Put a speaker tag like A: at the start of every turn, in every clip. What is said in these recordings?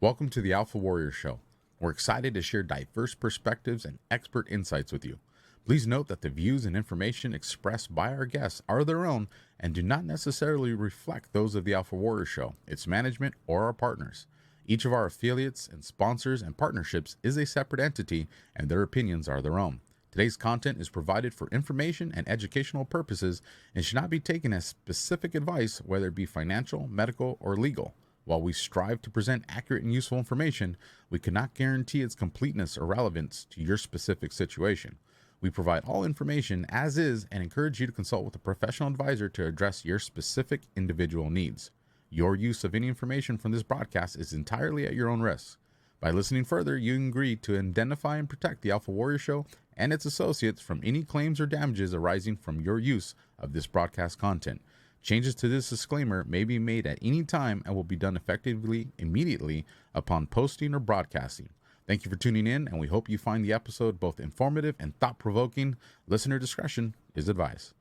A: Welcome to the AlphaWarrior Show. We're excited to share diverse perspectives and expert insights with you. Please note that the views and information expressed by our guests are their own and do not necessarily reflect those of the AlphaWarrior Show, its management, or our partners. Each of our affiliates and sponsors and partnerships is a separate entity, and their opinions are their own. Today's content is provided for information and educational purposes and should not be taken as specific advice, whether it be financial, medical, or legal. While we strive to present accurate and useful information, we cannot guarantee its completeness or relevance to your specific situation. We provide all information as is and encourage you to consult with a professional advisor to address your specific individual needs. Your use of any information from this broadcast is entirely at your own risk. By listening further, you agree to identify and protect the AlphaWarrior Show and its associates from any claims or damages arising from your use of this broadcast content. Changes to this disclaimer may be made at any time and will be done effectively immediately upon posting or broadcasting. Thank you for tuning in, and we hope you find the episode both informative and thought-provoking. Listener discretion is advised.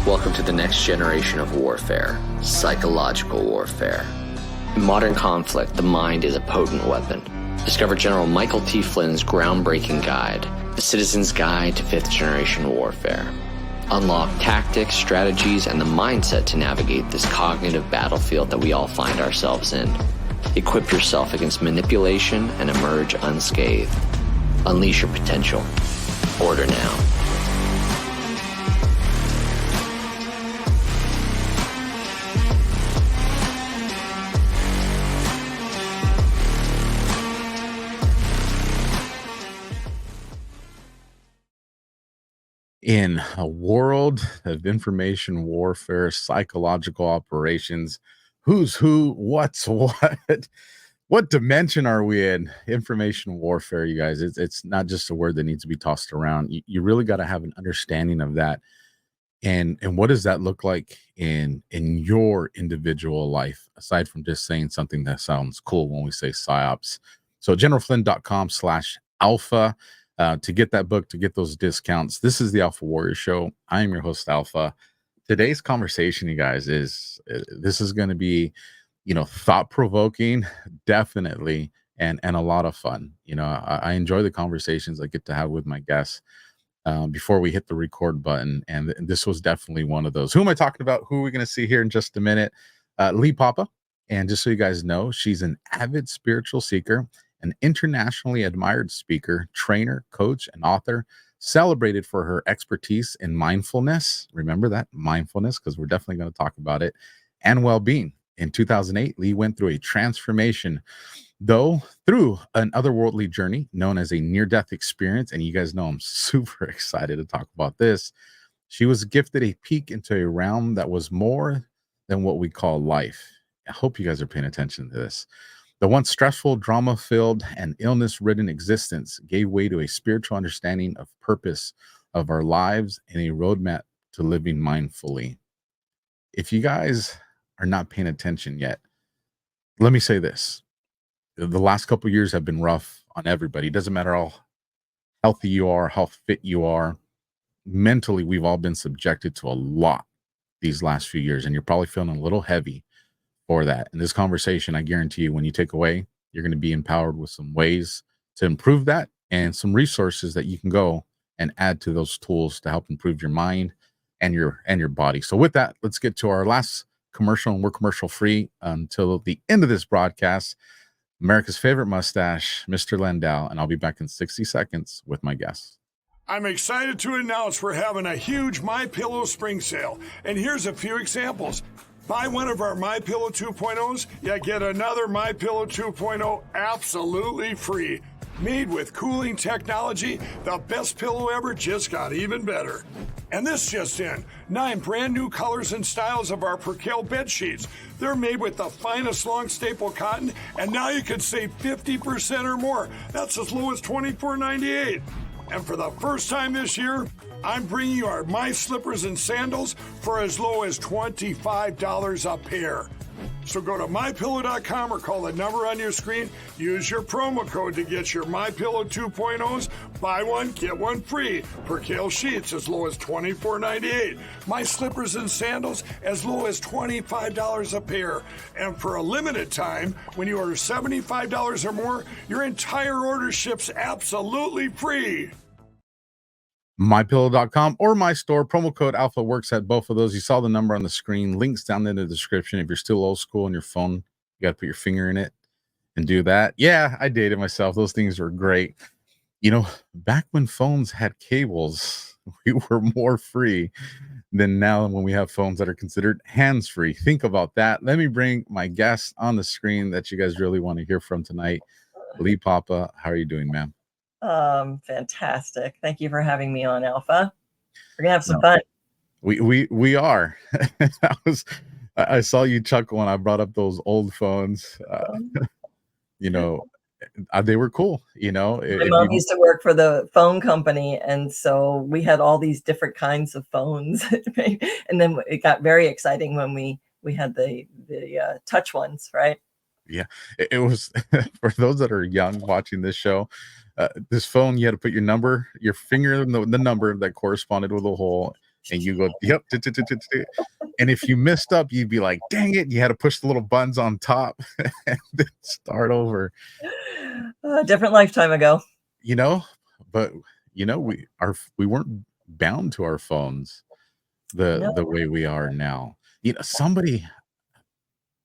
B: Welcome to the next generation of warfare, psychological warfare. In modern conflict, the mind is a potent weapon. Discover General Michael T. Flynn's groundbreaking guide, The Citizen's Guide to Fifth Generation Warfare. Unlock tactics, strategies, and the mindset to navigate this cognitive battlefield that we all find ourselves in. Equip yourself against manipulation and emerge unscathed. Unleash your potential. Order now.
A: In a world of information warfare, psychological operations, who's who, what's what dimension are we in? Information warfare, you guys. It's not just a word that needs to be tossed around. You really got to have an understanding of that. And what does that look like in your individual life, aside from just saying something that sounds cool when we say psyops? So generalflynn.com/alpha. To get that book, to get those discounts. This is the AlphaWarrior Show. I am your host, Alpha. Today's conversation, you guys, this is going to be, thought-provoking, definitely, and a lot of fun. I enjoy the conversations I get to have with my guests before we hit the record button, and this was definitely one of those. Who am I talking about? Who are we going to see here in just a minute? Lee Papa. And just so you guys know, she's an avid spiritual seeker, an internationally admired speaker, trainer, coach, and author, celebrated for her expertise in mindfulness. Remember that, mindfulness, because we're definitely going to talk about it, and well-being. In 2008, Lee went through a transformation, though through an otherworldly journey known as a near-death experience, and you guys know I'm super excited to talk about this. She was gifted a peek into a realm that was more than what we call life. I hope you guys are paying attention to this. The once stressful, drama filled, and illness ridden existence gave way to a spiritual understanding of purpose of our lives and a roadmap to living mindfully. If you guys are not paying attention yet, let me say this. The last couple of years have been rough on everybody. It doesn't matter how healthy you are, how fit you are. Mentally, we've all been subjected to a lot these last few years, and you're probably feeling a little heavy for that. In this conversation, I guarantee you, when you take away, you're going to be empowered with some ways to improve that and some resources that you can go and add to those tools to help improve your mind and your body. So with that, let's get to our last commercial, and we're commercial free until the end of this broadcast. America's favorite mustache, Mr. Landau, and I'll be back in 60 seconds with my guests.
C: I'm excited to announce we're having a huge MyPillow spring sale, and here's a few examples. Buy one of our MyPillow 2.0s, you get another MyPillow 2.0 absolutely free. Made with cooling technology, the best pillow ever just got even better. And this just in, 9 brand new colors and styles of our Percale bed sheets. They're made with the finest long staple cotton, and now you can save 50% or more. That's as low as $24.98. And for the first time this year, I'm bringing you our My Slippers and Sandals for as low as $25 a pair. So go to MyPillow.com or call the number on your screen. Use your promo code to get your MyPillow 2.0s. Buy one, get one free. Percale sheets as low as $24.98. My Slippers and Sandals as low as $25 a pair. And for a limited time, when you order $75 or more, your entire order ships absolutely free.
A: MyPillow.com or my store. Promo code Alpha works at both of those. You saw the number on the screen. Links down in the description. If you're still old school on your phone, you got to put your finger in it and do that. Yeah, I dated myself. Those things were great. You know, back when phones had cables, we were more free than now when we have phones that are considered hands-free. Think about that. Let me bring my guest on the screen that you guys really want to hear from tonight. Lee Papa, how are you doing, ma'am?
D: Fantastic. Thank you for having me on, Alpha. We're gonna have some fun.
A: We are. I saw you chuckle when I brought up those old phones. You know, they were cool. You know,
D: my mom used to work for the phone company, and so we had all these different kinds of phones. And then it got very exciting when we had the touch ones, right?
A: Yeah, it was for those that are young watching this show. This phone, you had to put your finger in the number that corresponded with a hole, and you go, yep. And if you messed up, you'd be like, dang it. You had to push the little buttons on top and then start over.
D: Different lifetime ago.
A: You know, but you know, we weren't bound to our phones the way we are now. You know,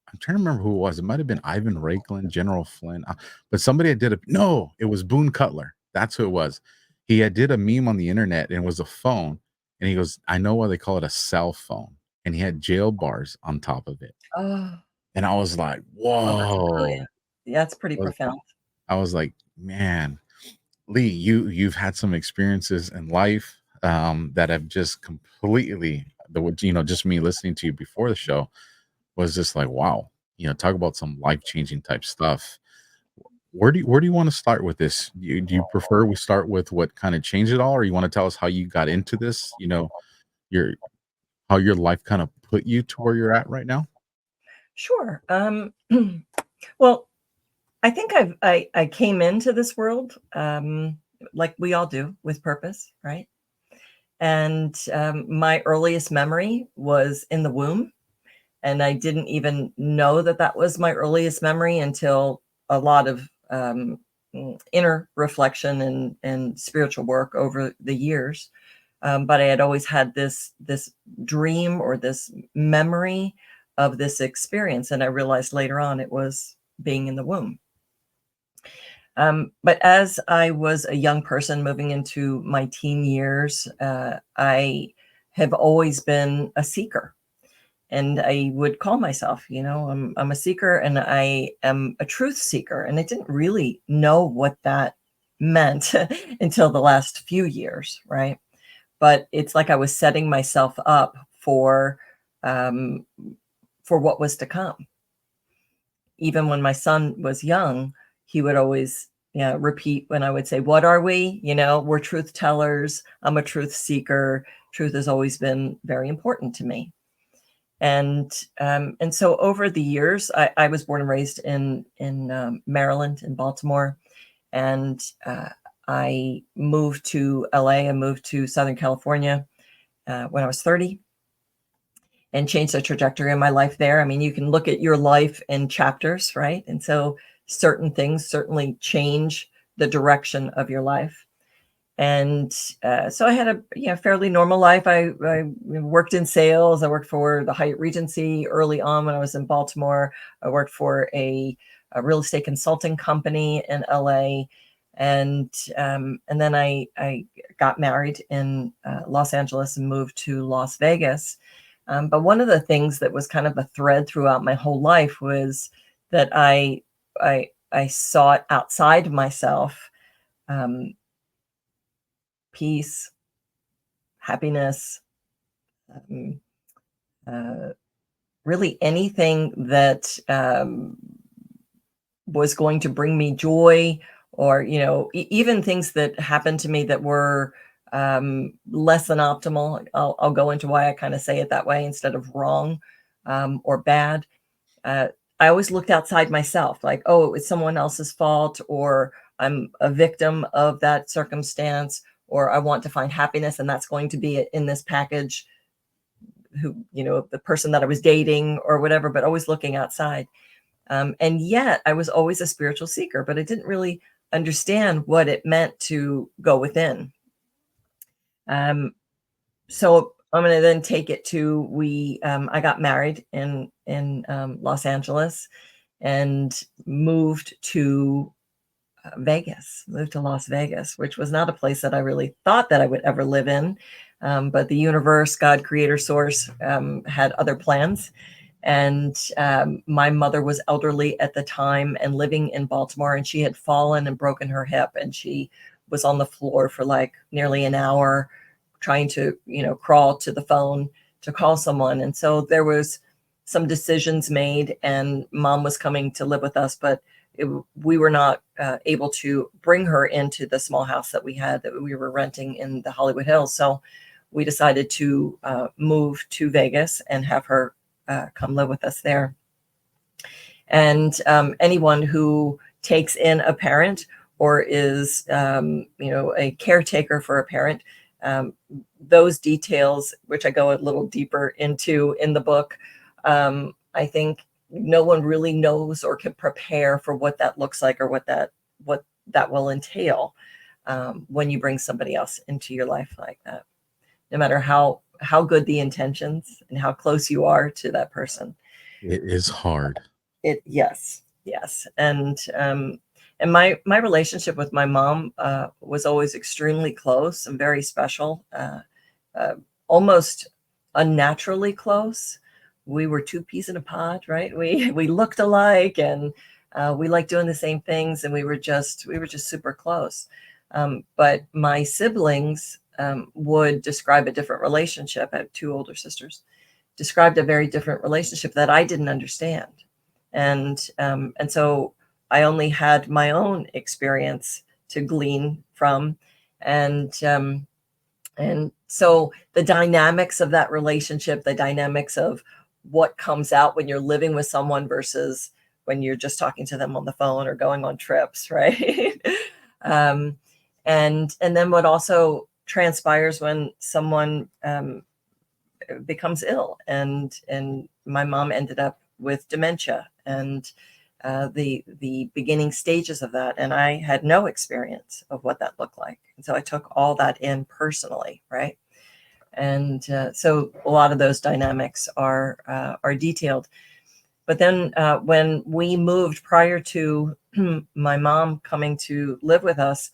A: I'm trying to remember who it was. It might have been Ivan Raiklin, General Flynn, but somebody did it was Boone Cutler. That's who it was. He had did a meme on the internet, and it was a phone, and he goes, I know why they call it a cell phone, and he had jail bars on top of it.
D: Oh.
A: And I was like, whoa.
D: That's pretty profound.
A: I was like, man, Lee, you've had some experiences in life that have just completely, just me listening to you before the show was just like, wow, talk about some life-changing type stuff. Where do you want to start with this? Do you prefer we start with what kind of changed it all, or you want to tell us how you got into this, how your life kind of put you to where you're at right now?
D: Sure. Well, I think I came into this world like we all do, with purpose, right? And my earliest memory was in the womb. And I didn't even know that was my earliest memory until a lot of inner reflection and spiritual work over the years. But I had always had this dream or this memory of this experience. And I realized later on it was being in the womb. But as I was a young person moving into my teen years, I have always been a seeker. And I would call myself, I'm a seeker, and I am a truth seeker. And I didn't really know what that meant until the last few years, right? But it's like I was setting myself up for what was to come. even when my son was young, he would always repeat when I would say, "What are we?" We're truth tellers. I'm a truth seeker. Truth has always been very important to me. And so over the years, I was born and raised in Maryland, in Baltimore, and I moved to LA. I moved to Southern California when I was 30, and changed the trajectory of my life there. I mean, you can look at your life in chapters, right? And so certain things certainly change the direction of your life. And so I had a fairly normal life. I worked in sales. I worked for the Hyatt Regency early on when I was in Baltimore. I worked for a real estate consulting company in LA. And then I got married in Los Angeles and moved to Las Vegas. But one of the things that was kind of a thread throughout my whole life was that I sought outside myself peace, happiness, really anything that was going to bring me joy, or even things that happened to me that were less than optimal. I'll go into why I kind of say it that way instead of wrong or bad. I always looked outside myself, like, oh, it's someone else's fault, or I'm a victim of that circumstance, or I want to find happiness, and that's going to be in this package, the person that I was dating or whatever, but always looking outside. And yet I was always a spiritual seeker, but I didn't really understand what it meant to go within. So I'm going to then take it to I got married in Los Angeles and moved to moved to Las Vegas, which was not a place that I really thought that I would ever live in. But the universe, God, creator, source, had other plans. And my mother was elderly at the time and living in Baltimore, and she had fallen and broken her hip, and she was on the floor for like nearly an hour trying to, crawl to the phone to call someone. And so there was some decisions made, and Mom was coming to live with us, but we were not able to bring her into the small house that we were renting in the Hollywood Hills. So we decided to move to Vegas and have her come live with us there. And anyone who takes in a parent or is, a caretaker for a parent, those details, which I go a little deeper into in the book, I think no one really knows or can prepare for what that looks like, or what that will entail when you bring somebody else into your life like that, no matter how good the intentions and how close you are to that person.
A: It is hard.
D: Yes. And my relationship with my mom was always extremely close and very special, almost unnaturally close. We were two peas in a pod, right? We looked alike, and we liked doing the same things, and we were just super close. But my siblings would describe a different relationship. I have two older sisters, described a very different relationship that I didn't understand. And so I only had my own experience to glean from. And so the dynamics of that relationship, the dynamics of what comes out when you're living with someone versus when you're just talking to them on the phone or going on trips, right? And then what also transpires when someone becomes ill, and my mom ended up with dementia, and the beginning stages of that, and I had no experience of what that looked like, and so I took all that in personally, right? And so a lot of those dynamics are detailed. But then when we moved, prior to my mom coming to live with us,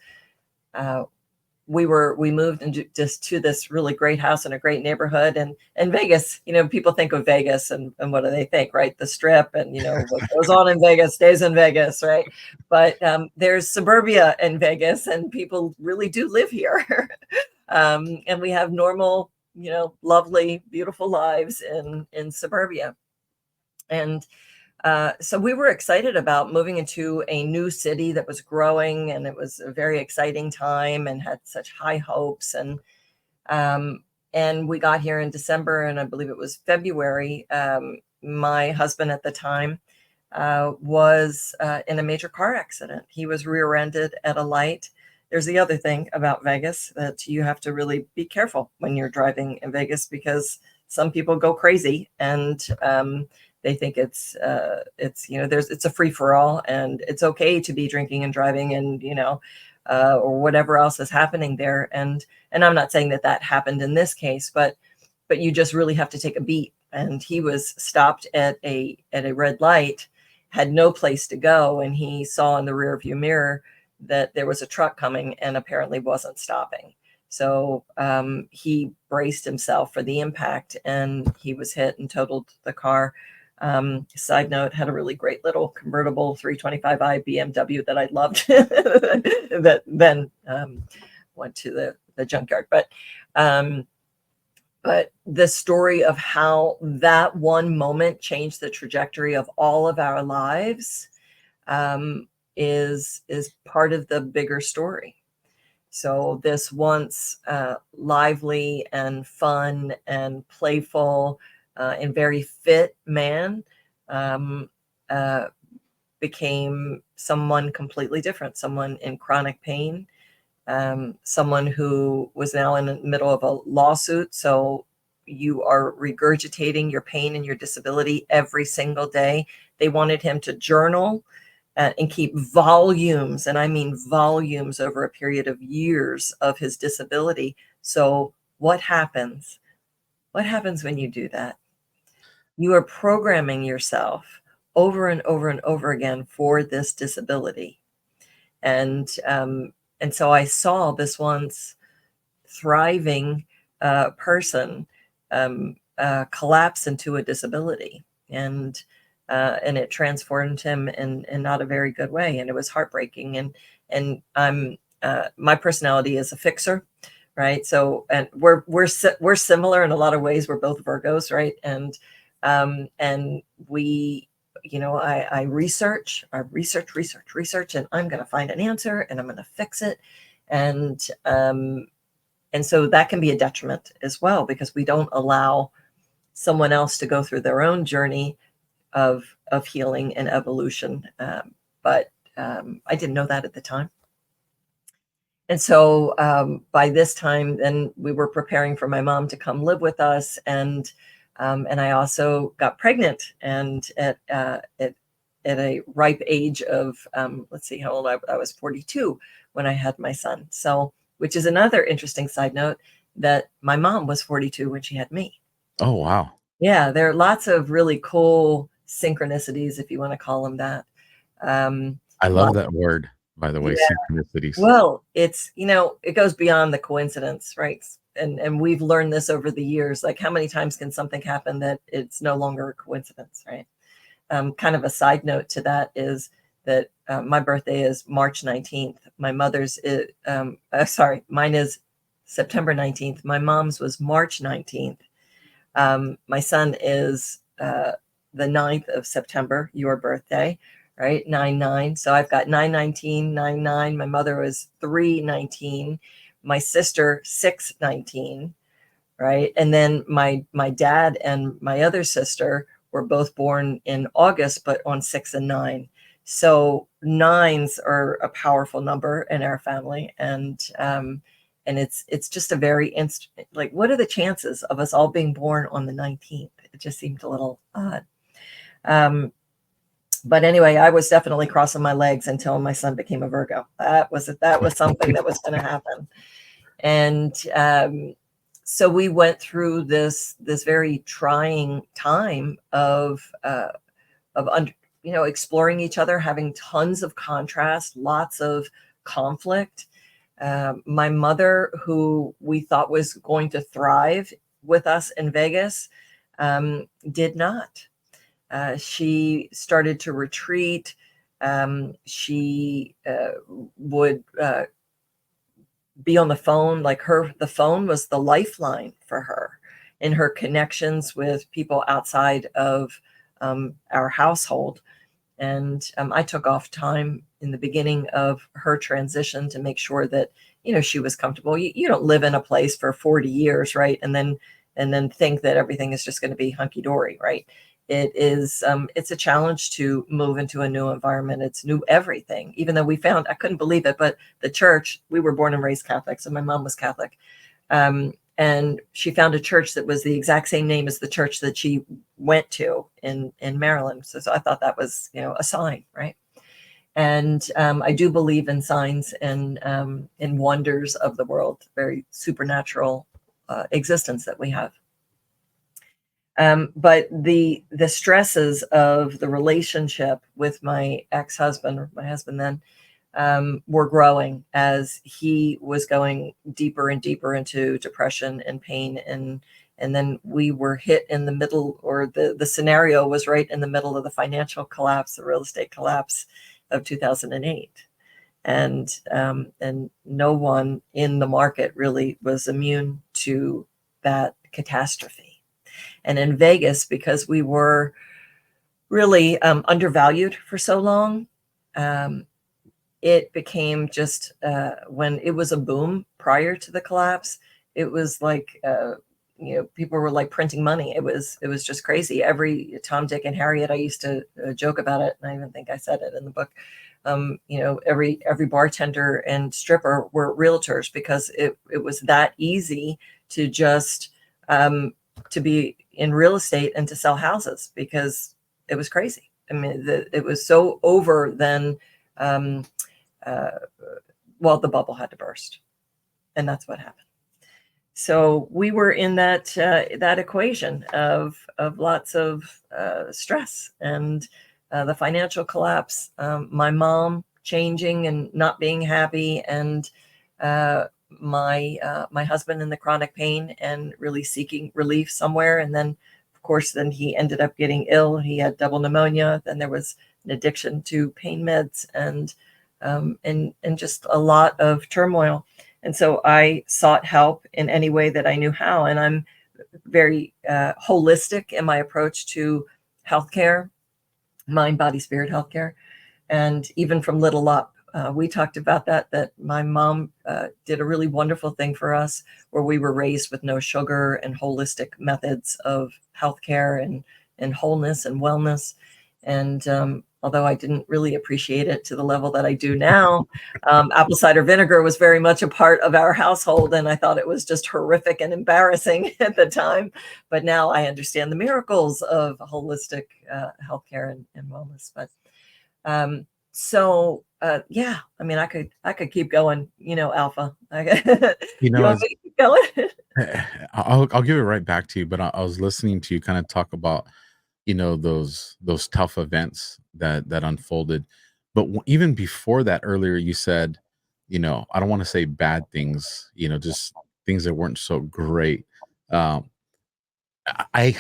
D: we moved into just to this really great house in a great neighborhood, and Vegas, people think of Vegas and what do they think, right? The Strip, and what goes on in Vegas stays in Vegas, right? But there's suburbia in Vegas, and people really do live here. And we have normal, lovely, beautiful lives in suburbia. And So we were excited about moving into a new city that was growing, and it was a very exciting time and had such high hopes. And we got here in December, and I believe it was February. My husband at the time was in a major car accident. He was rear-ended at a light. There's the other thing about Vegas, that you have to really be careful when you're driving in Vegas, because some people go crazy, and they think it's it's a free for all, and it's okay to be drinking and driving, and or whatever else is happening there. And I'm not saying that happened in this case, but you just really have to take a beat. And he was stopped at a red light, had no place to go, and he saw in the rear view mirror that there was a truck coming and apparently wasn't stopping. So he braced himself for the impact, and he was hit and totaled the car. Side note, had a really great little convertible 325i BMW that I loved that then went to the junkyard. But the story of how that one moment changed the trajectory of all of our lives is part of the bigger story. So this once lively and fun and playful and very fit man became someone completely different, someone in chronic pain, someone who was now in the middle of a lawsuit. So you are regurgitating your pain and your disability every single day. They wanted him to journal and keep volumes, and I mean volumes, over a period of years of his disability. So what happens? What happens when you do that? You are programming yourself over and over and over again for this disability. And so I saw this once thriving person collapse into a disability, and it transformed him in not a very good way, and it was heartbreaking. And I'm my personality is a fixer, right? So, and we're similar in a lot of ways. We're both Virgos, right? And we, I research, and I'm going to find an answer, and I'm going to fix it. And so that can be a detriment as well, because we don't allow someone else to go through their own journey of healing and evolution. But I didn't know that at the time. And so by this time, then we were preparing for my mom to come live with us. And I also got pregnant, and at a ripe age of, let's see how old I was, 42 when I had my son. So, which is another interesting side note, that my mom was 42 when she had me.
A: Oh, wow.
D: Yeah, there are lots of really cool synchronicities, if you want to call them that.
A: I love that word, by the way, synchronicities.
D: Well, it's, it goes beyond the coincidence, right? And we've learned this over the years. Like, how many times can something happen that it's no longer a coincidence, right? Kind of a side note to that is that my birthday is March 19th. My mother's mine is September 19th. My mom's was March 19th. My son is the 9th of September, your birthday, right? 9/9. So I've got 9/19, 9/9. My mother was 3/19. My sister 6/19, right? And then my dad and my other sister were both born in August, but on 6 and 9. So 9s are a powerful number in our family, and it's just a very like, what are the chances of us all being born on the 19th? It just seemed a little odd. But anyway, I was definitely crossing my legs until my son became a Virgo. That was something that was going to happen. And so we went through this very trying time of exploring each other, having tons of contrast, lots of conflict. My mother, who we thought was going to thrive with us in Vegas, did not. She started to retreat. She would be on the phone. Like, the phone was the lifeline for her in her connections with people outside of our household. And I took off time in the beginning of her transition to make sure that, she was comfortable. You don't live in a place for 40 years, right? And then think that everything is just going to be hunky dory, right? It's a challenge to move into a new environment. It's new everything, even though I couldn't believe it, but the church, we were born and raised Catholic. So my mom was Catholic. And she found a church that was the exact same name as the church that she went to in Maryland. So I thought that was, a sign, right? And I do believe in signs and in wonders of the world, very supernatural existence that we have. But the stresses of the relationship with my ex-husband, or my husband then, were growing as he was going deeper and deeper into depression and pain. And then we were hit in the middle, or the scenario was right in the middle of the financial collapse, the real estate collapse of 2008. And no one in the market really was immune to that catastrophe. And in Vegas, because we were really undervalued for so long, it became just when it was a boom prior to the collapse, it was like, people were like printing money. It was just crazy. Every Tom, Dick, and Harriet, I used to joke about it. And I even think I said it in the book. Every bartender and stripper were realtors, because it was that easy to just to be in real estate and to sell houses, because it was crazy. I mean, it was so over then. Well, the bubble had to burst, and that's what happened. So we were in that equation of lots of stress and the financial collapse, my mom changing and not being happy, and my husband in the chronic pain and really seeking relief somewhere. And then, of course, then he ended up getting ill. He had double pneumonia. Then there was an addiction to pain meds, and just a lot of turmoil. And so I sought help in any way that I knew how. And I'm very holistic in my approach to healthcare, mind, body, spirit healthcare. And even from little up, we talked about that my mom did a really wonderful thing for us, where we were raised with no sugar and holistic methods of healthcare and wholeness and wellness. And although I didn't really appreciate it to the level that I do now, apple cider vinegar was very much a part of our household. And I thought it was just horrific and embarrassing at the time. But now I understand the miracles of holistic healthcare and wellness. But yeah, I mean, I could keep going, Alpha. You want me to keep going?
A: I'll give it right back to you, but I was listening to you kind of talk about, those tough events that unfolded. But even before that, earlier you said, I don't want to say bad things, just things that weren't so great. Um, I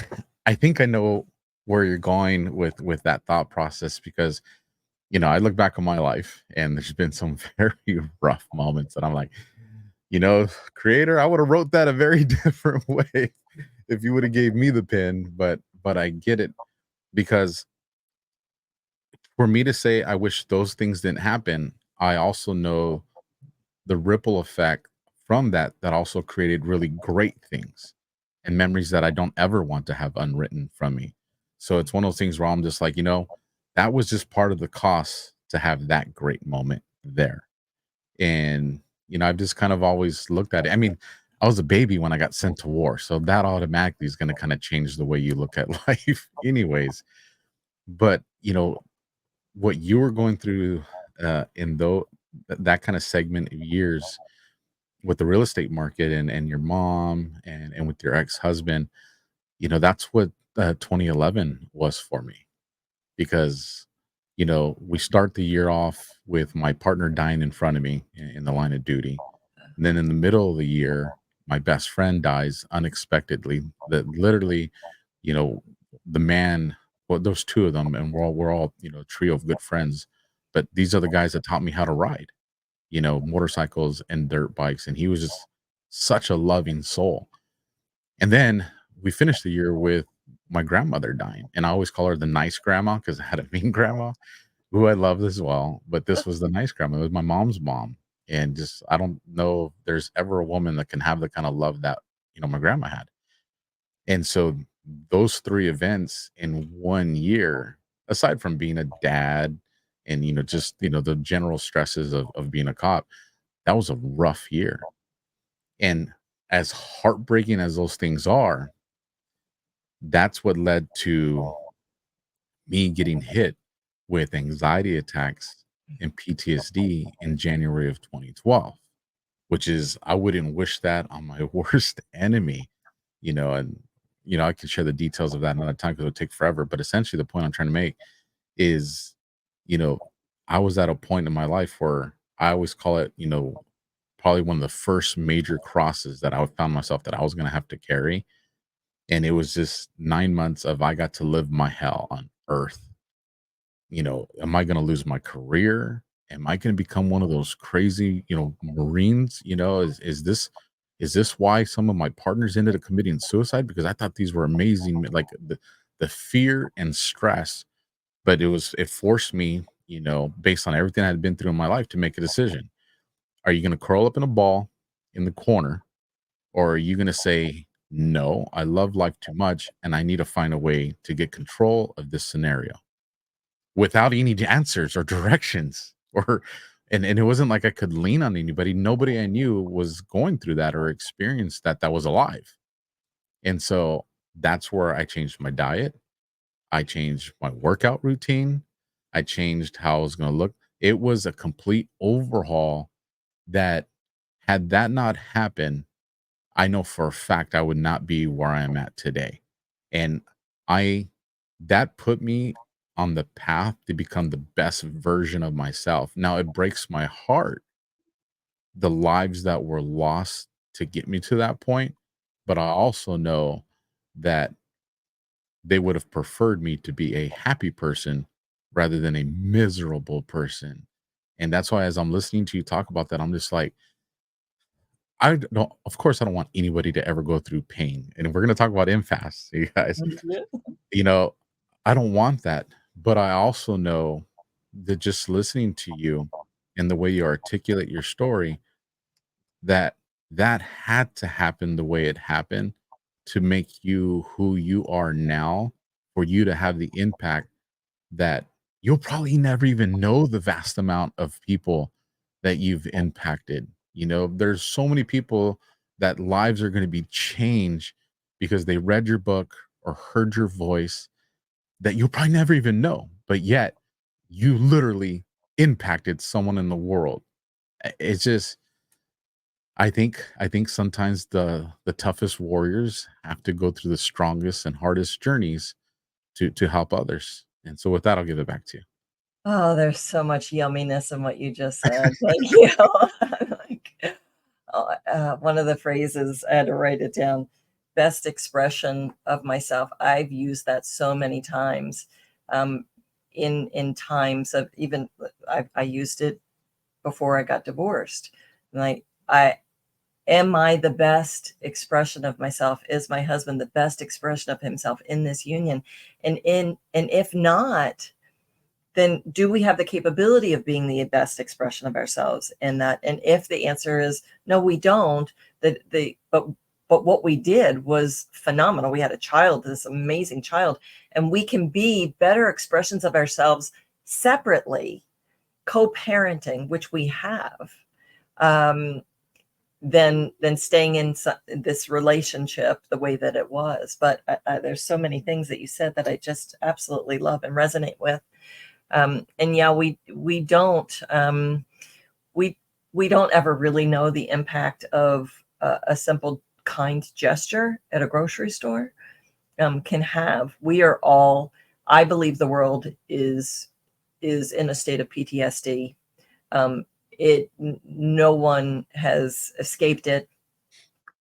A: I think I know where you're going with that thought process, because I look back on my life and there's been some very rough moments that I'm like, creator, I would have wrote that a very different way if you would have gave me the pen. But I get it, because for me to say I wish those things didn't happen, I also know the ripple effect from that also created really great things and memories that I don't ever want to have unwritten from me. So it's one of those things where I'm just like, that was just part of the cost to have that great moment there. And, I've just kind of always looked at it. I mean, I was a baby when I got sent to war. So that automatically is going to kind of change the way you look at life anyways. But, what you were going through in that kind of segment of years with the real estate market and your mom and with your ex-husband, that's what 2011 was for me. Because we start the year off with my partner dying in front of me in the line of duty, and then in the middle of the year my best friend dies unexpectedly. That literally, you know the man, well, those two of them, and we're all a trio of good friends, but these are the guys that taught me how to ride, motorcycles and dirt bikes, and he was just such a loving soul. And then we finished the year with my grandmother dying. And I always call her the nice grandma because I had a mean grandma who I loved as well. But this was the nice grandma. It was my mom's mom. And just, I don't know if there's ever a woman that can have the kind of love that, my grandma had. And so those three events in 1 year, aside from being a dad and, just, the general stresses of being a cop, that was a rough year. And as heartbreaking as those things are, that's what led to me getting hit with anxiety attacks and PTSD in January of 2012, which is, I wouldn't wish that on my worst enemy, and, I can share the details of that another time because it would take forever. But essentially, the point I'm trying to make is, you know, I was at a point in my life where I always call it, probably one of the first major crosses that I found myself that I was going to have to carry. And it was just 9 months of I got to live my hell on earth. Am I going to lose my career? Am I going to become one of those crazy, Marines? Is this why some of my partners ended up committing suicide? Because I thought these were amazing, like the fear and stress, but it forced me, based on everything I had been through in my life, to make a decision. Are you going to curl up in a ball in the corner, or are you going to say, no, I love life too much and I need to find a way to get control of this scenario without any answers or directions and it wasn't like I could lean on anybody. Nobody I knew was going through that or experienced that was alive. And so that's where I changed my diet. I changed my workout routine. I changed how I was going to look. It was a complete overhaul that, had that not happened, I know for a fact I would not be where I am at today. And I that put me on the path to become the best version of myself. Now it breaks my heart, the lives that were lost to get me to that point, but I also know that they would have preferred me to be a happy person rather than a miserable person. And that's why as I'm listening to you talk about that, I'm just like, of course, I don't want anybody to ever go through pain. And if we're going to talk about impasse, you guys, you know, I don't want that. But I also know that just listening to you and the way you articulate your story, that that had to happen the way it happened to make you who you are now, for you to have the impact that you'll probably never even know the vast amount of people that you've impacted. There's so many people that lives are going to be changed because they read your book or heard your voice that you'll probably never even know, but yet you literally impacted someone in the world. It's just, I think sometimes the toughest warriors have to go through the strongest and hardest journeys to help others. And so with that, I'll give it back to you.
D: Oh, there's so much yumminess in what you just said. Thank you. Like, one of the phrases, I had to write it down, best expression of myself. I've used that so many times, in times of, even I used it before I got divorced. Like, am I the best expression of myself? Is my husband the best expression of himself in this union? And if not, then do we have the capability of being the best expression of ourselves in that? And if the answer is no, we don't, but what we did was phenomenal. We had a child, this amazing child, and we can be better expressions of ourselves separately, co-parenting, which we have, than staying in this relationship the way that it was. But there's so many things that you said that I just absolutely love and resonate with. And yeah, we don't ever really know the impact of a simple kind gesture at a grocery store can have. We are all, I believe the world is in a state of PTSD. No one has escaped it,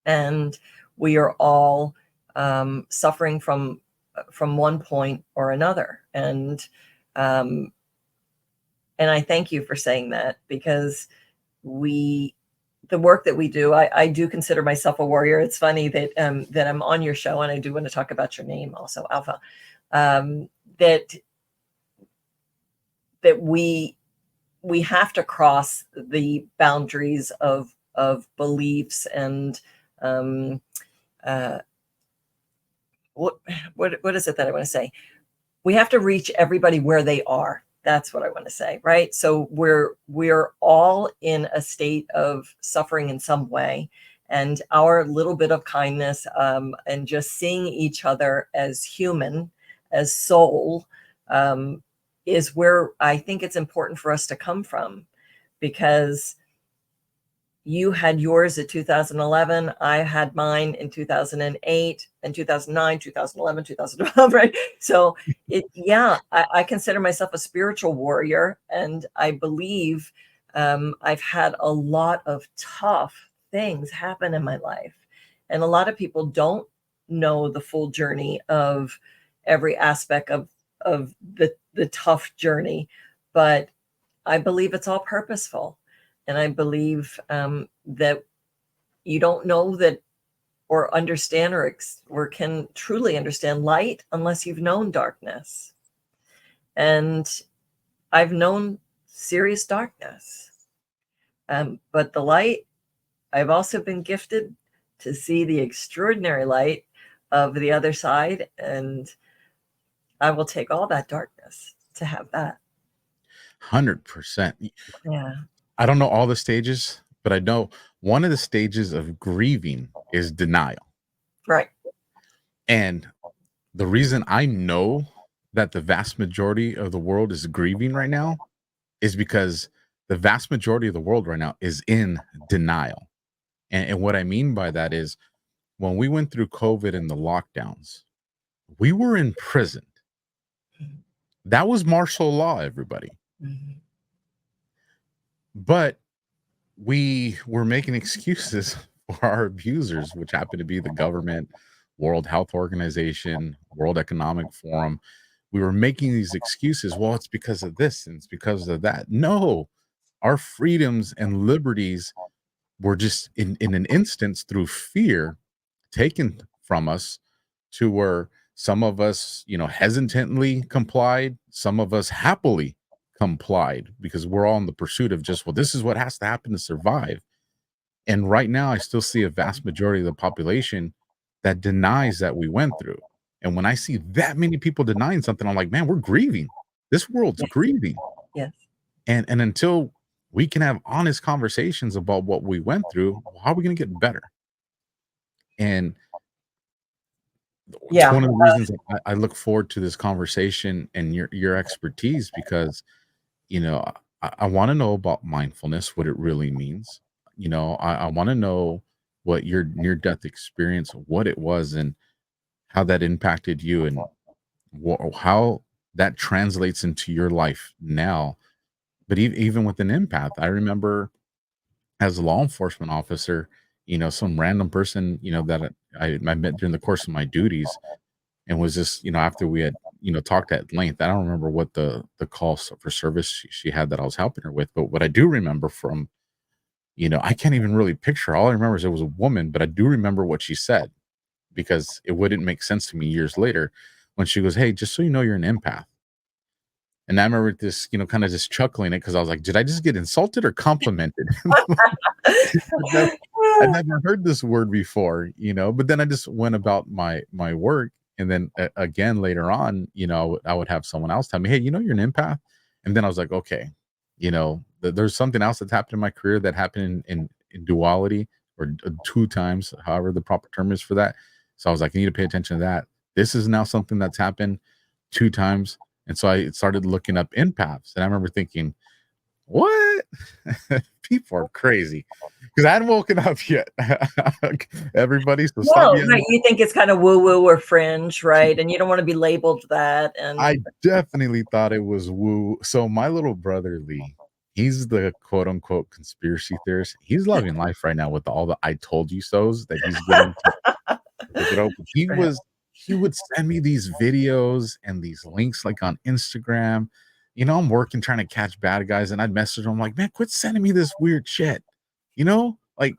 D: and we are all suffering from one point or another. And I thank you for saying that, because we the work that we do, I do consider myself a warrior. It's funny that that I'm on your show, and I do want to talk about your name also, Alpha. That we have to cross the boundaries of beliefs and what is it that I want to say? We have to reach everybody where they are. That's what I want to say, right? So we're all in a state of suffering in some way, and our little bit of kindness and just seeing each other as human, as soul, is where I think it's important for us to come from, because you had yours in 2011. I had mine in 2008 and 2009, 2011, 2012, right? So I consider myself a spiritual warrior, and I believe I've had a lot of tough things happen in my life. And a lot of people don't know the full journey of every aspect of the tough journey, but I believe it's all purposeful. And I believe that you don't know that or understand or can truly understand light unless you've known darkness. And I've known serious darkness. But the light, I've also been gifted to see the extraordinary light of the other side. And I will take all that darkness to have that.
A: 100%.
D: Yeah.
A: I don't know all the stages, but I know one of the stages of grieving is denial.
D: Right.
A: And the reason I know that the vast majority of the world is grieving right now is because the vast majority of the world right now is in denial. And what I mean by that is, when we went through COVID and the lockdowns, we were imprisoned. That was martial law, everybody.
D: Mm-hmm.
A: But we were making excuses for our abusers, which happened to be the government, World Health Organization, World Economic Forum. We were making these excuses. Well, it's because of this and it's because of that. No, our freedoms and liberties were just in an instance through fear taken from us, to where some of us, hesitantly complied, some of us happily complied, because we're all in the pursuit of just, well, this is what has to happen to survive. And right now I still see a vast majority of the population that denies that we went through. And when I see that many people denying something, I'm like, man, we're grieving. This world's grieving.
D: Yes.
A: And until we can have honest conversations about what we went through, how are we going to get better? And it's one of the reasons I look forward to this conversation and your expertise, because I want to know about mindfulness, what it really means. I want to know what your near-death experience, what it was, and how that impacted you, and how that translates into your life now. But even with an empath, I remember as a law enforcement officer, some random person, that I met during the course of my duties, and was just, after we had, talked at length. I don't remember what the call for service she had that I was helping her with, but what I do remember from, I can't even really picture. All I remember is it was a woman, but I do remember what she said, because it wouldn't make sense to me years later when she goes, "Hey, just so you know, you're an empath." And I remember this, kind of just chuckling it, because I was like, did I just get insulted or complimented? I never heard this word before, but then I just went about my work. And then again, later on, I would have someone else tell me, "Hey, you're an empath." And then I was like, okay, there's something else that's happened in my career that happened in duality, or two times, however the proper term is for that. So I was like, I need to pay attention to that. This is now something that's happened two times. And so I started looking up empaths, and I remember thinking, what? People are crazy, because I hadn't woken up yet. Everybody's so
D: right. You think it's kind of woo-woo or fringe, right? And you don't want to be labeled that. And
A: I definitely thought it was woo. So my little brother Lee, he's the quote unquote conspiracy theorist. He's loving life right now with all the "I told you so's" that he's getting to. He would send me these videos and these links, like on Instagram. I'm working trying to catch bad guys, and I'd message him, like, "Man, quit sending me this weird shit." Like,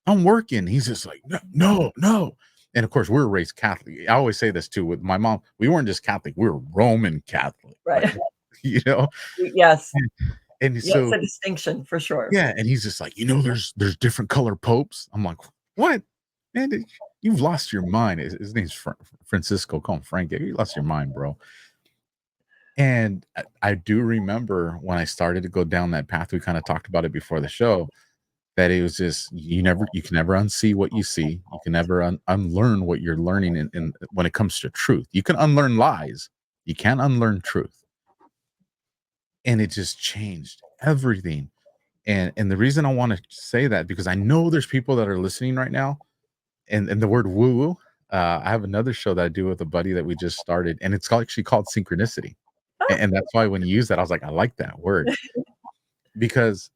A: I'm working. He's just like, no, no, no. And of course, we were raised Catholic. I always say this too with my mom. We weren't just Catholic, we were Roman Catholic. Like,
D: Right.
A: you know,
D: Yes.
A: and
D: Yes,
A: so
D: a distinction for sure.
A: yeah, and he's just like, there's different color popes. I'm like, what? Man, you've lost your mind. His name's Francisco. Call him Frank. You lost your mind, bro. And I do remember when I started to go down that path. We kind of talked about it before the show. That it was just you can never unsee what you see. You can never unlearn what you're learning. In when it comes to truth, you can unlearn lies. You can't unlearn truth. And it just changed everything. And the reason I want to say that because I know there's people that are listening right now, and the word woo woo. I have another show that I do with a buddy that we just started, and it's actually called synchronicity, and that's why when you use that, I was like, I like that word because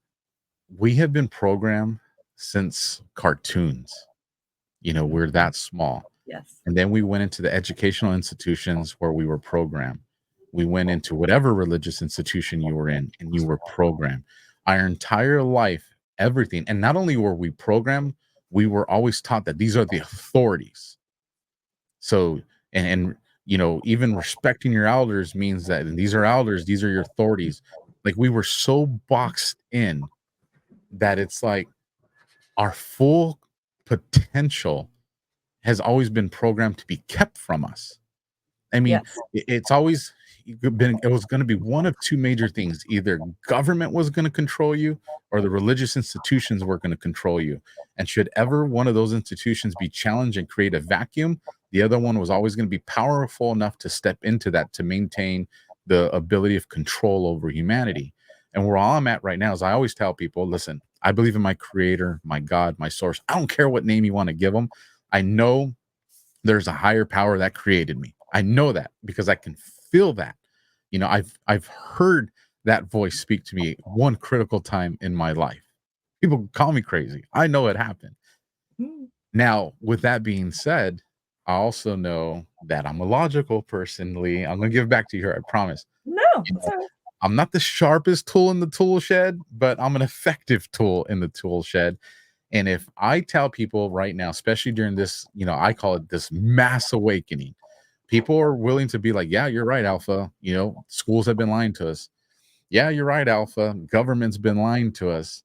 A: we have been programmed since cartoons. We're that small.
D: Yes.
A: And then we went into the educational institutions where we were programmed. We went into whatever religious institution you were in, and you were programmed. Our entire life, everything. And not only were we programmed, we were always taught that these are the authorities. So, and even respecting your elders means that these are elders, these are your authorities. Like we were so boxed in that it's like our full potential has always been programmed to be kept from us. I mean,
D: Yes.
A: it's always been, it was going to be one of two major things. Either government was going to control you or the religious institutions were going to control you. And should ever one of those institutions be challenged and create a vacuum, the other one was always going to be powerful enough to step into that to maintain the ability of control over humanity. And where I'm at right now is I always tell people, listen, I believe in my creator, my God, my source. I don't care what name you want to give them. I know there's a higher power that created me. I know that because I can feel that. I've heard that voice speak to me one critical time in my life. People call me crazy. I know it happened. Now, with that being said, I also know that I'm a logical person, Lee. I'm going to give back to you here. I promise.
D: No, sorry.
A: I'm not the sharpest tool in the tool shed, but I'm an effective tool in the tool shed. And if I tell people right now, especially during this, I call it this mass awakening, people are willing to be like, yeah, you're right, Alpha. Schools have been lying to us. Yeah, you're right, Alpha. Government's been lying to us.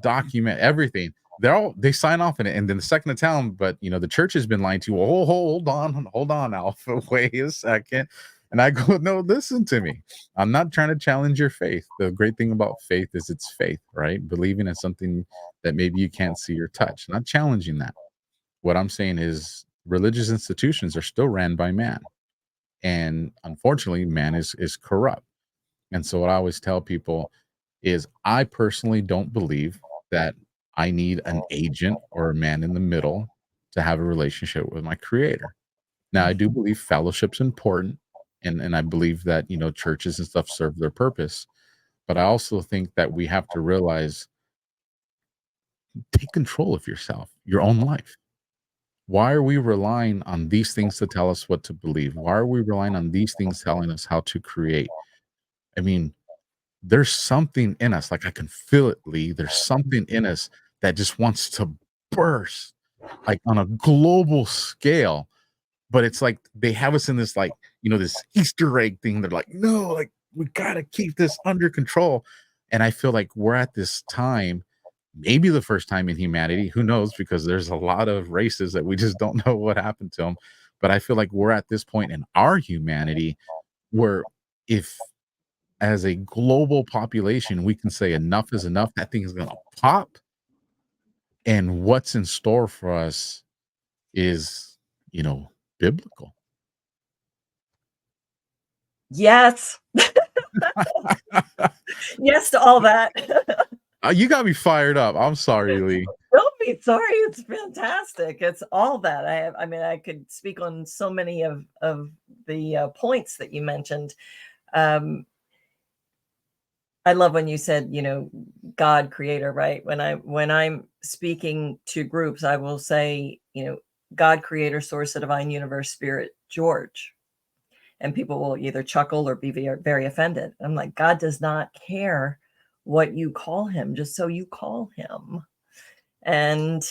A: Document everything. They sign off on it. And then the second to tell them, but the church has been lying to you. Oh, hold on, Alpha. Wait a second. And I go, no, listen to me. I'm not trying to challenge your faith. The great thing about faith is it's faith, right? Believing in something that maybe you can't see or touch. Not challenging that. What I'm saying is religious institutions are still ran by man. And unfortunately, man is corrupt. And so what I always tell people is I personally don't believe that I need an agent or a man in the middle to have a relationship with my creator. Now, I do believe fellowship's important. And I believe that, churches and stuff serve their purpose. But I also think that we have to realize, take control of yourself, your own life. Why are we relying on these things to tell us what to believe? Why are we relying on these things telling us how to create? I mean, there's something in us, like I can feel it, Lee. There's something in us that just wants to burst, like on a global scale. But it's like they have us in this, like, this Easter egg thing. They're like, no, like, we got to keep this under control. And I feel like we're at this time, maybe the first time in humanity, who knows, because there's a lot of races that we just don't know what happened to them. But I feel like we're at this point in our humanity where if as a global population, we can say enough is enough, that thing is going to pop. And what's in store for us is, biblical.
D: Yes. Yes to all that.
A: You got me fired up. I'm sorry, Lee.
D: Don't be sorry. It's fantastic. It's all that. I could speak on so many of the points that you mentioned. I love when you said, God creator, right? When I'm speaking to groups, I will say, God creator, source of divine universe, spirit, George. And people will either chuckle or be very, very offended. I'm like, God does not care what you call him, just so you call him. And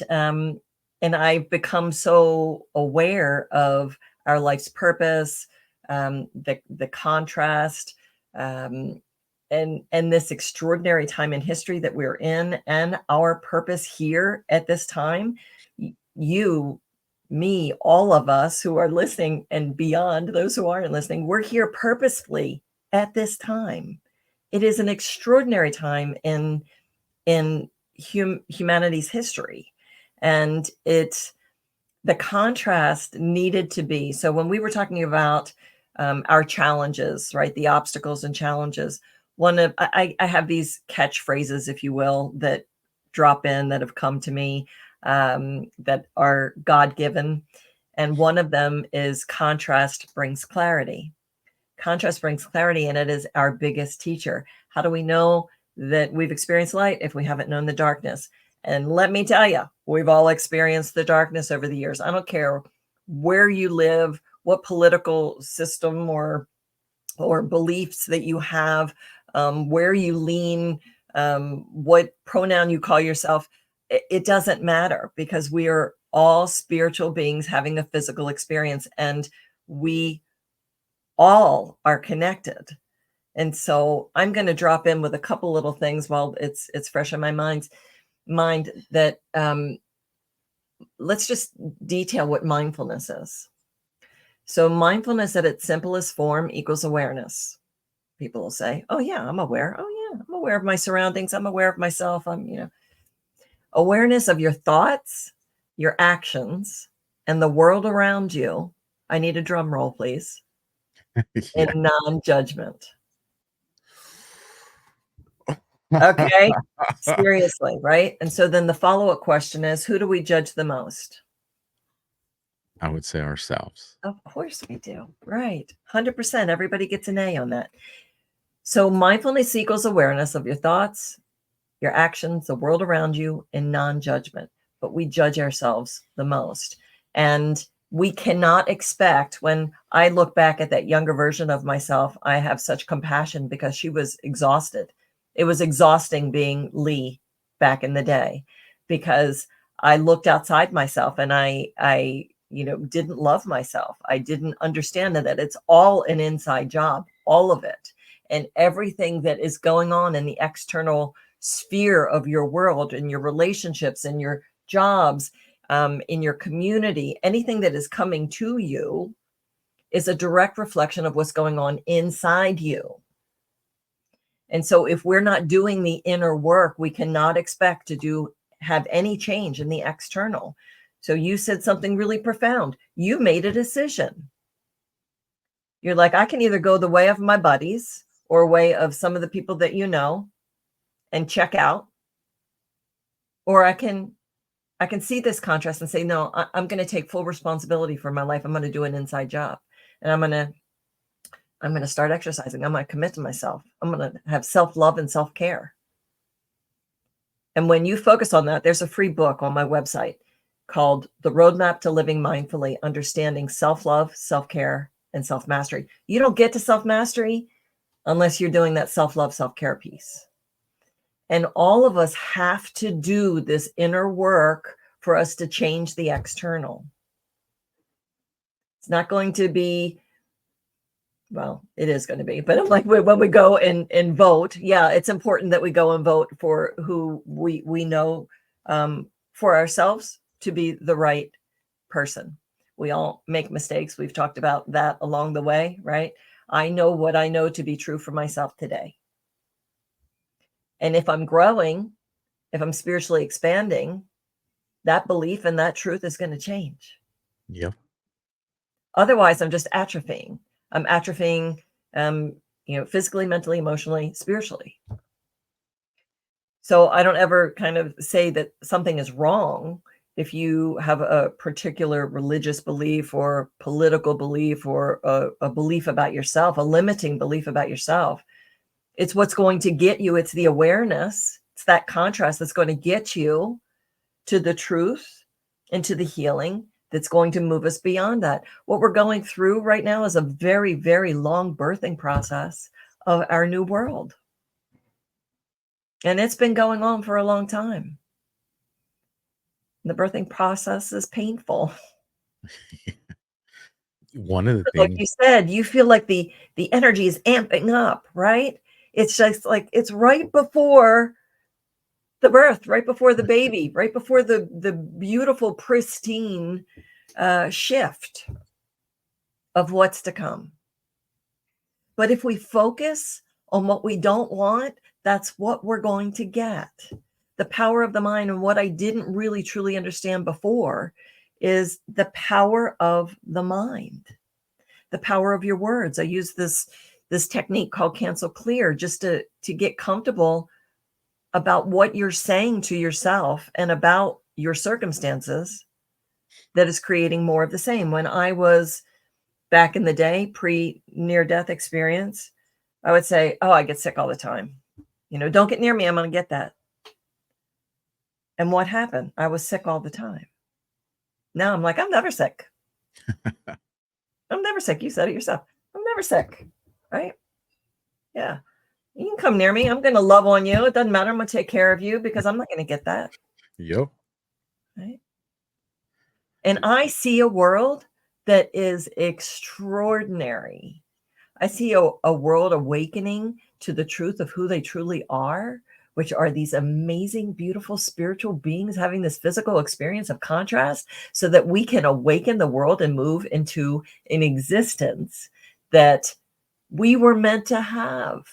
D: I've become so aware of our life's purpose, the contrast, and this extraordinary time in history that we're in, and our purpose here at this time. You, me, all of us who are listening, and beyond those who aren't listening, we're here purposefully at this time. It is an extraordinary time in humanity's history, and the contrast needed to be. So when we were talking about our challenges, right, the obstacles and challenges, I have these catchphrases, if you will, that drop in, that have come to me, that are God-given. And one of them is contrast brings clarity. Contrast brings clarity, and it is our biggest teacher. How do we know that we've experienced light if we haven't known the darkness? And let me tell you, we've all experienced the darkness over the years. I don't care where you live, what political system or beliefs that you have, where you lean, what pronoun you call yourself. It doesn't matter, because we are all spiritual beings having a physical experience, and we all are connected. And so I'm going to drop in with a couple little things while it's fresh in my mind that let's just detail what mindfulness is. So mindfulness at its simplest form equals awareness. People will say, oh yeah, I'm aware. Oh yeah, I'm aware of my surroundings. I'm aware of myself. Awareness of your thoughts, your actions, and the world around you. I need a drum roll, please.
A: Yeah.
D: In non-judgment. Okay. Seriously, right? And so then the follow-up question is, who do we judge the most?
A: I would say ourselves.
D: Of course we do. Right. 100%. Everybody gets an A on that. So mindfulness equals awareness of your thoughts, your actions, the world around you, in non-judgment. But we judge ourselves the most. And we cannot expect, when I look back at that younger version of myself, I have such compassion, because she was exhausted. It was exhausting being Lee back in the day, because I looked outside myself, and I didn't love myself. I didn't understand that it's all an inside job, all of it. And everything that is going on in the external sphere of your world, and your relationships, and your jobs, in your community, anything that is coming to you is a direct reflection of what's going on inside you. And so if we're not doing the inner work, we cannot expect to have any change in the external. So you said something really profound. You made a decision. You're like, I can either go the way of my buddies or way of some of the people that you know and check out, or I can see this contrast and say, no, I'm going to take full responsibility for my life. I'm going to do an inside job, and I'm going to start exercising. I'm going to commit to myself. I'm going to have self-love and self-care. And when you focus on that, there's a free book on my website called The Roadmap to Living Mindfully, Understanding Self-Love, Self-Care, and Self-Mastery. You don't get to self-mastery unless you're doing that self-love, self-care piece. And all of us have to do this inner work for us to change the external. It's not going to be, well, it is going to be, but I'm like, when we go and vote, yeah, it's important that we go and vote for who we know for ourselves to be the right person. We all make mistakes. We've talked about that along the way, right? I know what I know to be true for myself today. And if I'm growing, if I'm spiritually expanding, that belief and that truth is going to change.
A: Yep.
D: Otherwise, I'm just atrophying. I'm atrophying, physically, mentally, emotionally, spiritually. So I don't ever kind of say that something is wrong if you have a particular religious belief or political belief or a belief about yourself, a limiting belief about yourself. It's what's going to get you. It's the awareness. It's that contrast that's going to get you to the truth and to the healing that's going to move us beyond that. What we're going through right now is a very, very long birthing process of our new world. And it's been going on for a long time. The birthing process is painful.
A: One of the
D: Like
A: things,
D: you said, you feel like the energy is amping up, right? It's just like it's right before the birth, right before the baby, right before the beautiful, pristine shift of what's to come. But if we focus on what we don't want, that's what we're going to get. The power of the mind, and what I didn't really truly understand before, is the power of the mind, the power of your words. I use this technique called cancel clear just to get comfortable about what you're saying to yourself and about your circumstances that is creating more of the same. When I was back in the day, pre near death experience, I would say, oh, I get sick all the time. Don't get near me. I'm going to get that. And what happened? I was sick all the time. Now I'm like, I'm never sick. I'm never sick. You said it yourself. I'm never sick. Right? Yeah. You can come near me. I'm going to love on you. It doesn't matter. I'm going to take care of you because I'm not going to get that.
A: yep.
D: Right? And I see a world that is extraordinary. I see a world awakening to the truth of who they truly are, which are these amazing, beautiful spiritual beings having this physical experience of contrast, so that we can awaken the world and move into an existence that we were meant to have.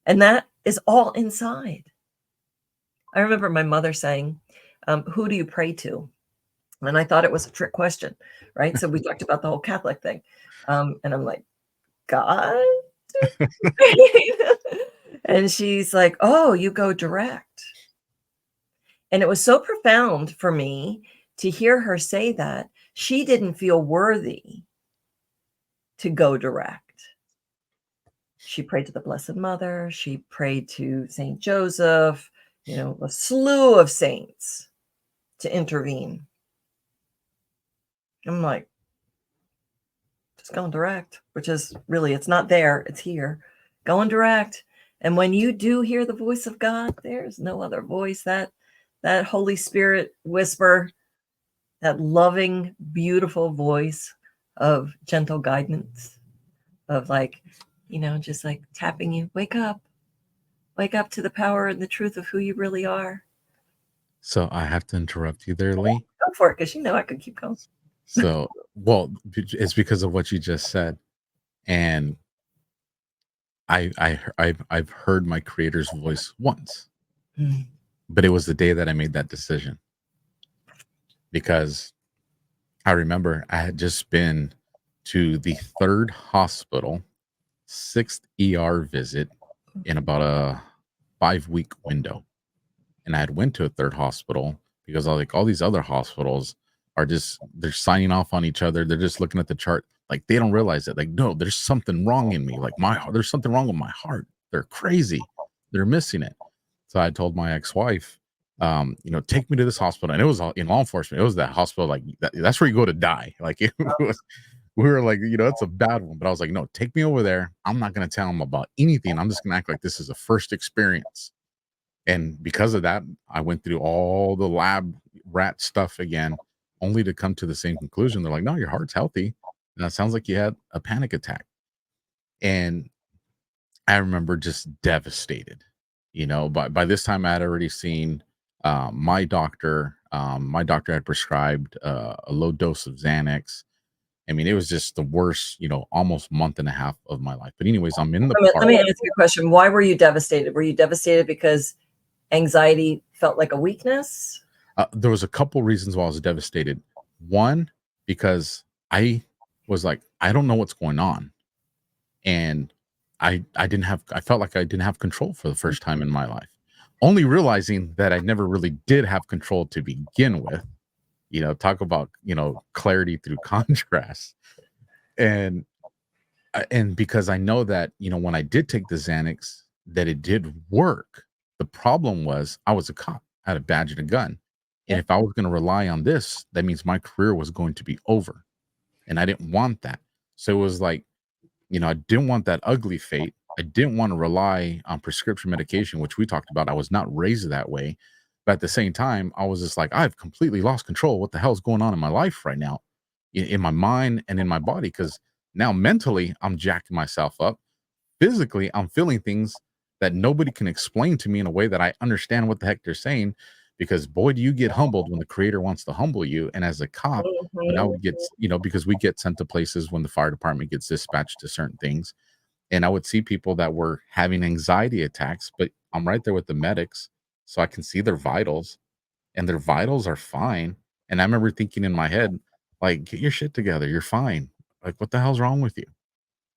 D: And that is all inside. I remember my mother saying, who do you pray to? And I thought it was a trick question, right? So we talked about the whole Catholic thing. And I'm like, God? And she's like, oh, you go direct. And it was so profound for me to hear her say that. She didn't feel worthy to go direct. She prayed to the Blessed Mother. She prayed to Saint Joseph, a slew of saints to intervene. I'm like, just going direct, which is really, it's not there, it's here. Going direct. And when you do hear the voice of God, there's no other voice. That Holy Spirit whisper, that loving, beautiful voice of gentle guidance, of like, just like tapping you, wake up to the power and the truth of who you really are.
A: So I have to interrupt you there, Lee.
D: Go for it, because I could keep going.
A: So, well, it's because of what you just said, and I've heard my creator's voice once, but it was the day that I made that decision, because I remember I had just been to the 3rd hospital, 6th ER visit in about a 5-week window, and I had went to a 3rd hospital because all these other hospitals are just, they're signing off on each other. They're just looking at the chart. Like, they don't realize that, like, no, there's something wrong in me. Like, there's something wrong with my heart. They're crazy. They're missing it. So I told my ex-wife, take me to this hospital. And it was in law enforcement. It was that hospital. Like, that's where you go to die. Like, it was, we were like, it's a bad one. But I was like, no, take me over there. I'm not going to tell them about anything. I'm just going to act like this is a first experience. And because of that, I went through all the lab rat stuff again, only to come to the same conclusion. They're like, no, your heart's healthy. And it sounds like you had a panic attack. And I remember just devastated, by this time I had already seen my doctor. My doctor had prescribed a low dose of Xanax. I mean, it was just the worst, almost month and a half of my life. But anyways, I'm in the park.
D: Let me ask you a question. Why were you devastated? Were you devastated because anxiety felt like a weakness?
A: There was a couple reasons why I was devastated. One, because I was like, I don't know what's going on. And I felt like I didn't have control for the first time in my life. Only realizing that I never really did have control to begin with. Talk about, clarity through contrast. And because I know that, when I did take the Xanax, that it did work. The problem was I was a cop, I had a badge and a gun. And if I was going to rely on this, that means my career was going to be over. And I didn't want that. So it was like, I didn't want that ugly fate. I didn't want to rely on prescription medication, which we talked about. I was not raised that way. But at the same time, I was just like, I've completely lost control. What the hell's going on in my life right now, in my mind and in my body? Because now mentally, I'm jacking myself up. Physically, I'm feeling things that nobody can explain to me in a way that I understand what the heck they're saying. Because boy, do you get humbled when the creator wants to humble you. And as a cop, when I
D: Mhm.
A: would get, because we get sent to places when the fire department gets dispatched to certain things, and I would see people that were having anxiety attacks, but I'm right there with the medics, so I can see their vitals, and their vitals are fine. And I remember thinking in my head, like, get your shit together, you're fine. Like, what the hell's wrong with you?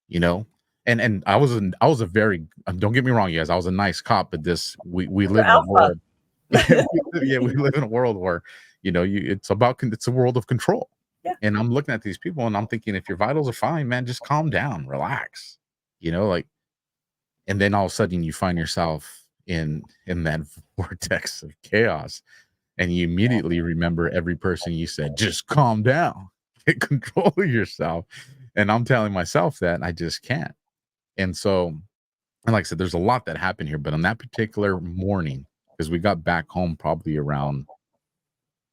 A: You know? And I was a very don't get me wrong, you guys, I was a nice cop, but we
D: You're
A: live in a
D: alpha.
A: world. Yeah, we live in a world where, it's a world of control.
D: Yeah.
A: And I'm looking at these people and I'm thinking, if your vitals are fine, man, just calm down, relax. Like, and then all of a sudden you find yourself in that vortex of chaos, and you immediately remember every person you said, just calm down, get control of yourself. And I'm telling myself that, and I just can't. And so, and like I said, there's a lot that happened here, but on that particular morning, because we got back home probably around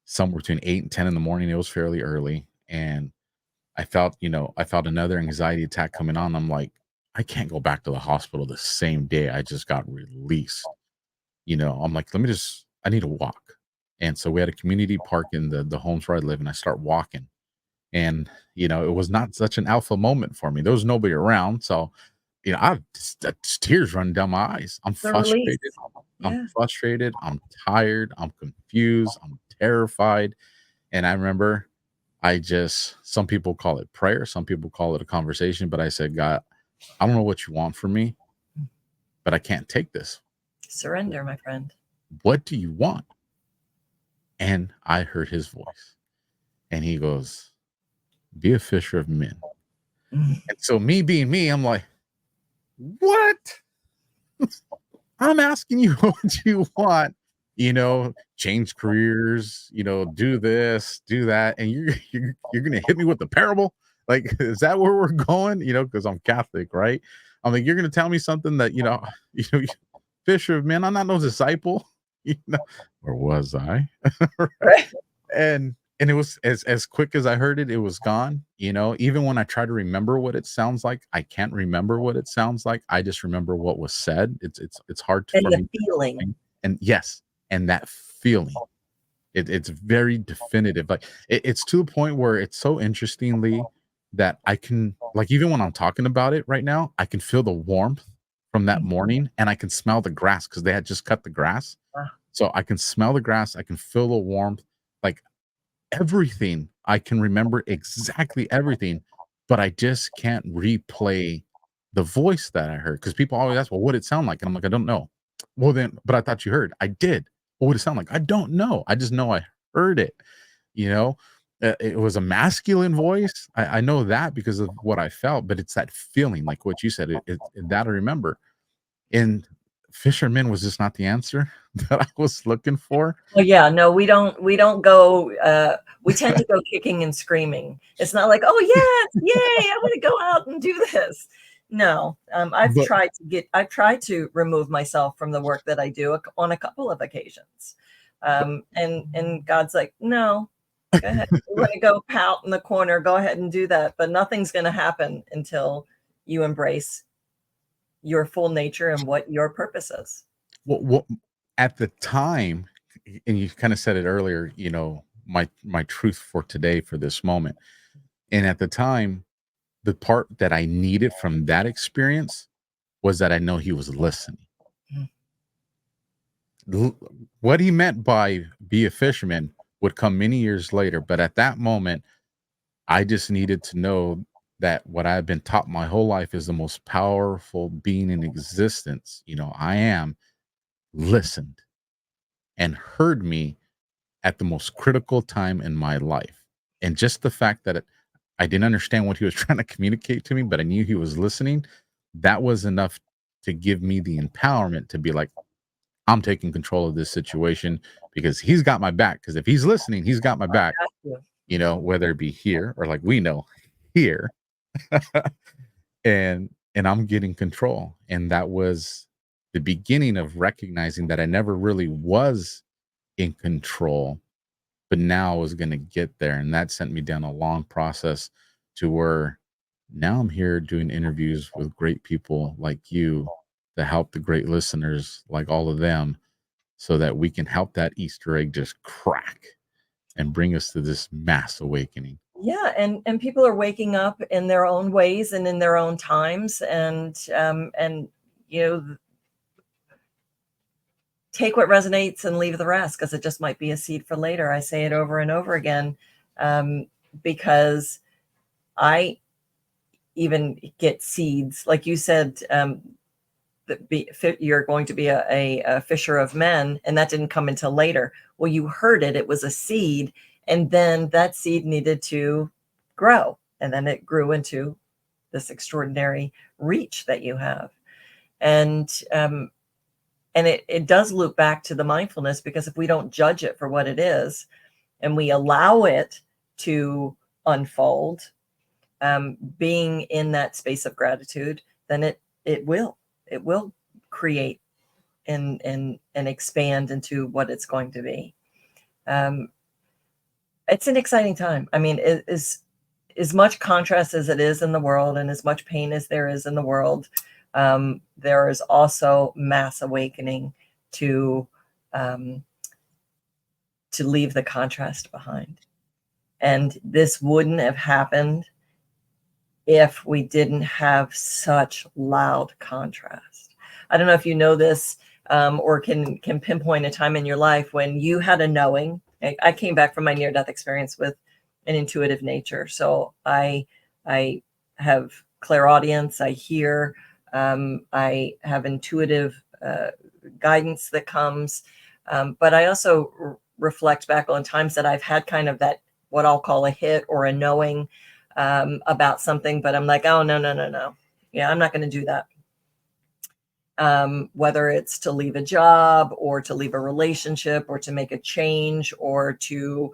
A: somewhere between 8 and 10 in the morning, it was fairly early. And I felt another anxiety attack coming on. I'm like, I can't go back to the hospital the same day I just got released. I'm like, I need to walk. And so we had a community park in the homes where I live, and I start walking. And, it was not such an alpha moment for me. There was nobody around. So, I just tears running down my eyes. I'm
D: The release.
A: frustrated. I'm
D: Yeah.
A: frustrated. I'm tired. I'm confused. I'm terrified. And I remember some people call it prayer, some people call it a conversation, but I said, God, I don't know what you want from me, but I can't take this.
D: Surrender, my friend.
A: What do you want? And I heard his voice, and he goes, be a fisher of men.
D: Mm.
A: And so, me being me, I'm like, what? I'm asking you what you want, change careers, do this, do that. And you're going to hit me with the parable. Like, is that where we're going? Cause I'm Catholic, right? I'm like, you're going to tell me something that, fisher of men, I'm not no disciple, or was I?
D: Right.
A: And it was as quick as I heard it, it was gone. Even when I try to remember what it sounds like, I can't remember what it sounds like. I just remember what was said. It's hard
D: And
A: for
D: the
A: me to
D: feeling.
A: explain. And yes, and that feeling, it's very definitive. Like, it's to the point where it's so interestingly that I can, like, even when I'm talking about it right now, I can feel the warmth from that morning, and I can smell the grass because they had just cut the grass.
D: Wow.
A: So I can smell the grass, I can feel the warmth, like everything. I can remember exactly everything, but I just can't replay the voice that I heard, because people always ask, well, what did it sound like? And I'm like, I don't know. Well, then, but I thought you heard. I did. What would it sound like? I don't know. I just know I heard it. You know, it was a masculine voice. I know that because of what I felt, but it's that feeling, like what you said, that I remember. And fisherman was just not the answer that I was looking for.
D: Well, yeah, no, we don't go, we tend to go kicking and screaming. It's not like, oh yes, yay, I want to go out and do this. No, I've
A: But
D: tried to remove myself from the work that I do on a couple of occasions. And God's like, no, go ahead. You want to go pout in the corner, go ahead and do that. But nothing's going to happen until you embrace your full nature and what your purpose is.
A: what at the time, and you kind of said it earlier, my truth for today, for this moment. And at the time, the part that I needed from that experience was that I know he was listening.
D: Mm.
A: What he meant by be a fisherman would come many years later, but at that moment, I just needed to know that what I've been taught my whole life is the most powerful being in existence. I am listened and heard me at the most critical time in my life. And just the fact that I didn't understand what he was trying to communicate to me, but I knew he was listening, that was enough to give me the empowerment to be like, I'm taking control of this situation because he's got my back. Because if he's listening, he's got my back, whether it be here or, like, we know, here. and I'm getting control. And that was the beginning of recognizing that I never really was in control, but now I was going to get there. And that sent me down a long process to where now I'm here doing interviews with great people like you to help the great listeners like all of them so that we can help that Easter egg just crack and bring us to this mass awakening.
D: Yeah, and people are waking up in their own ways and in their own times, and you know, take what resonates and leave the rest, because it just might be a seed for later. I say it over and over again, because I even get seeds, like you said, you're going to be a fisher of men, and that didn't come until later. Well, you heard it. It was a seed, and then that seed needed to grow, and then it grew into this extraordinary reach that you have. And it does loop back to the mindfulness, because if we don't judge it for what it is and we allow it to unfold, being in that space of gratitude, then it will create and expand into what it's going to be. It's an exciting time. I mean, it is as much contrast as it is in the world, and as much pain as there is in the world. There is also mass awakening to leave the contrast behind. And this wouldn't have happened if we didn't have such loud contrast. I don't know if you know this, or can pinpoint a time in your life when you had a knowing. I came back from my near-death experience with an intuitive nature. So I have clairaudience, I hear, I have intuitive guidance that comes. But I also reflect back on times that I've had kind of that, what I'll call a hit or a knowing about something, but I'm like, oh, no. Yeah, I'm not going to do that. Whether it's to leave a job or to leave a relationship or to make a change or to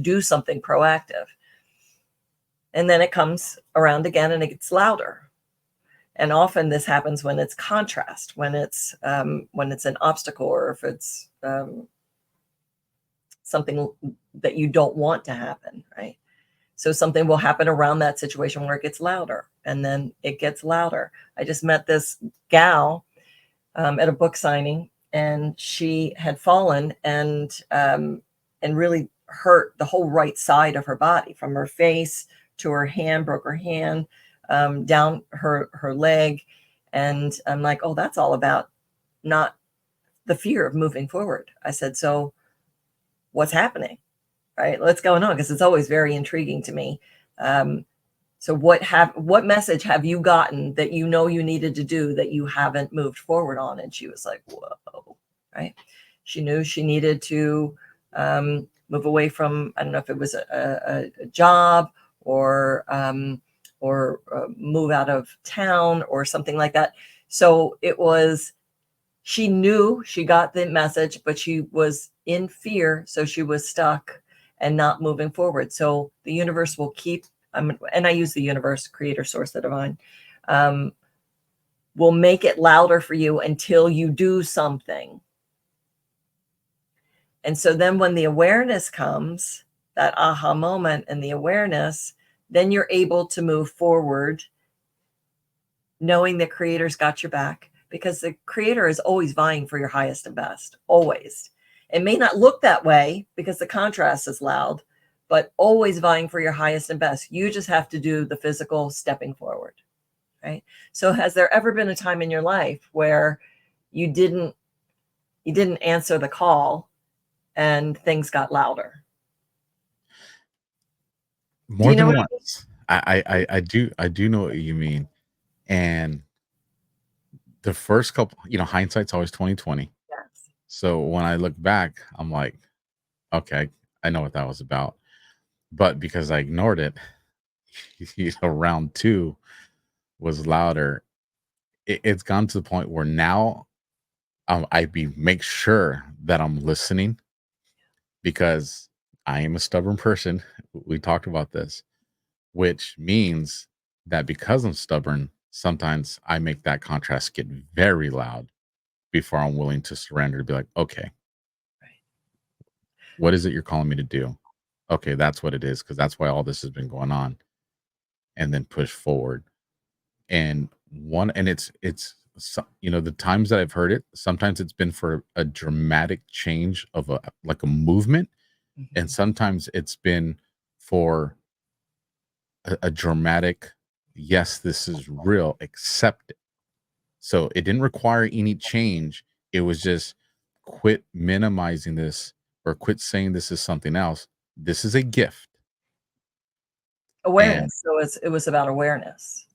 D: do something proactive. And then it comes around again and it gets louder. And often this happens when it's contrast, when it's an obstacle, or if it's something that you don't want to happen, right? So something will happen around that situation where it gets louder, and then it gets louder. I just met this gal at a book signing, and she had fallen and really hurt the whole right side of her body, from her face to her hand, broke her hand, down her leg. And I'm like, oh, that's all about not the fear of moving forward. I said, so what's happening? Right? What's going on? Because it's always very intriguing to me. So what message have you gotten that you know you needed to do that you haven't moved forward on? And she was like, whoa, right? She knew she needed to move away from, I don't know if it was a job or move out of town or something like that. So it was, she knew she got the message, but she was in fear. So she was stuck and not moving forward. So the universe will keep, and I use the universe, creator, source, the divine, will make it louder for you until you do something. And so then when the awareness comes, that aha moment and the awareness, then you're able to move forward, knowing the creator's got your back, because the creator is always vying for your highest and best, always. It may not look that way because the contrast is loud, but always vying for your highest and best. You just have to do the physical stepping forward, right? So has there ever been a time in your life where you didn't answer the call and things got louder?
A: More than once. I do know what you mean. And the first couple, hindsight's always 2020.
D: Yes.
A: So when I look back, I'm like, okay, I know what that was about. But because I ignored it, round two was louder. It's gone to the point where now make sure that I'm listening, because I am a stubborn person. We talked about this, which means that because I'm stubborn, sometimes I make that contrast get very loud before I'm willing to surrender, to be like, okay, What is it you're calling me to do? Okay, that's what it is, because that's why all this has been going on. And then push forward. And the times that I've heard it, sometimes it's been for a dramatic change of a movement, and
D: Mhm.
A: sometimes it's been for a dramatic, yes, this is real, accept it. So it didn't require any change. It was just quit minimizing this, or quit saying this is something else. This is a gift. And
D: Awareness. So it was about awareness.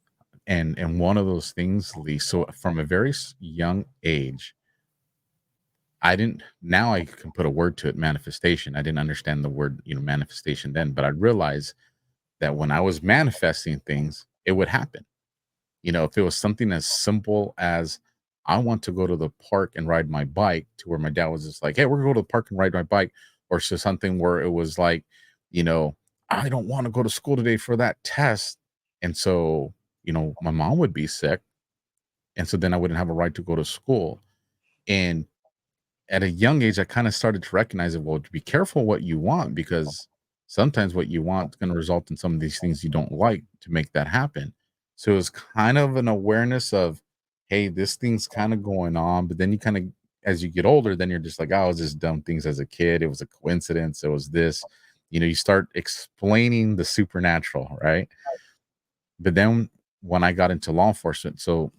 A: and one of those things, Lee, so from a very young age, I didn't, now I can put a word to it, manifestation. I didn't understand the word, manifestation then, but I realized that when I was manifesting things, it would happen. If it was something as simple as, I want to go to the park and ride my bike, to where my dad was just like, hey, we're gonna go to the park and ride my bike, or so something where it was like, you know, I don't want to go to school today for that test. And so, my mom would be sick. And so then I wouldn't have a right to go to school. And at a young age, I kind of started to recognize it. Well, to be careful what you want, because sometimes what you want is going to result in some of these things you don't like to make that happen. So it was kind of an awareness of, hey, this thing's kind of going on. But then you kind of, as you get older, then you're just like, oh, I was just dumb things as a kid. It was a coincidence. It was this. You start explaining the supernatural, right? But then when I got into law enforcement, so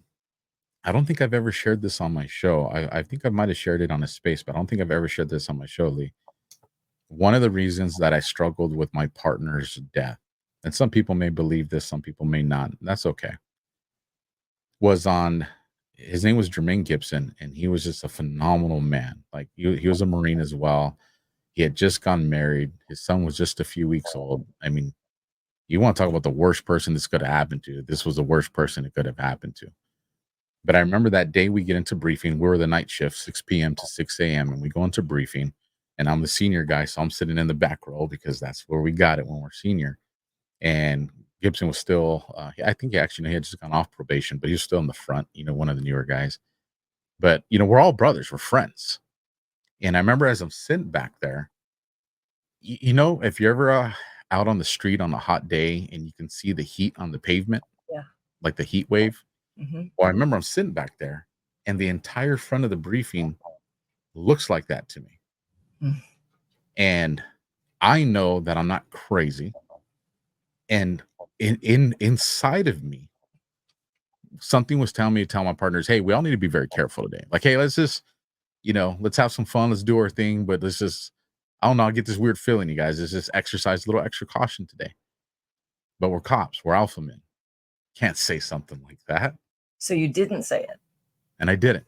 A: I don't think I've ever shared this on my show. I think I might have shared it on a space, but I don't think I've ever shared this on my show, Lee. One of the reasons that I struggled with my partner's death, and some people may believe this, some people may not, that's okay, was on, his name was Jermaine Gibson, and he was just a phenomenal man. Like, he was a Marine as well. He had just gotten married. His son was just a few weeks old. I mean, you want to talk about the worst person this could have happened to. This was the worst person it could have happened to. But I remember that day we get into briefing. We were the night shift, 6 p.m. to 6 a.m. And we go into briefing. And I'm the senior guy, so I'm sitting in the back row, because that's where we got it when we're senior. And Gibson was still, I think he had just gone off probation, but he was still in the front, one of the newer guys. But, we're all brothers, we're friends. And I remember as I'm sitting back there, if you're ever out on the street on a hot day and you can see the heat on the pavement,
D: Yeah.
A: like the heat wave.
D: Mhm.
A: Well, I remember I'm sitting back there, and the entire front of the briefing looks like that to me.
D: Mm.
A: And I know that I'm not crazy. And inside of me, something was telling me to tell my partners, hey, we all need to be very careful today. Like, hey, let's just, let's have some fun. Let's do our thing. But let's just, I don't know, I get this weird feeling, you guys. Let's just exercise a little extra caution today. But we're cops. We're alpha men. Can't say something like that.
D: So you didn't say it.
A: And I didn't.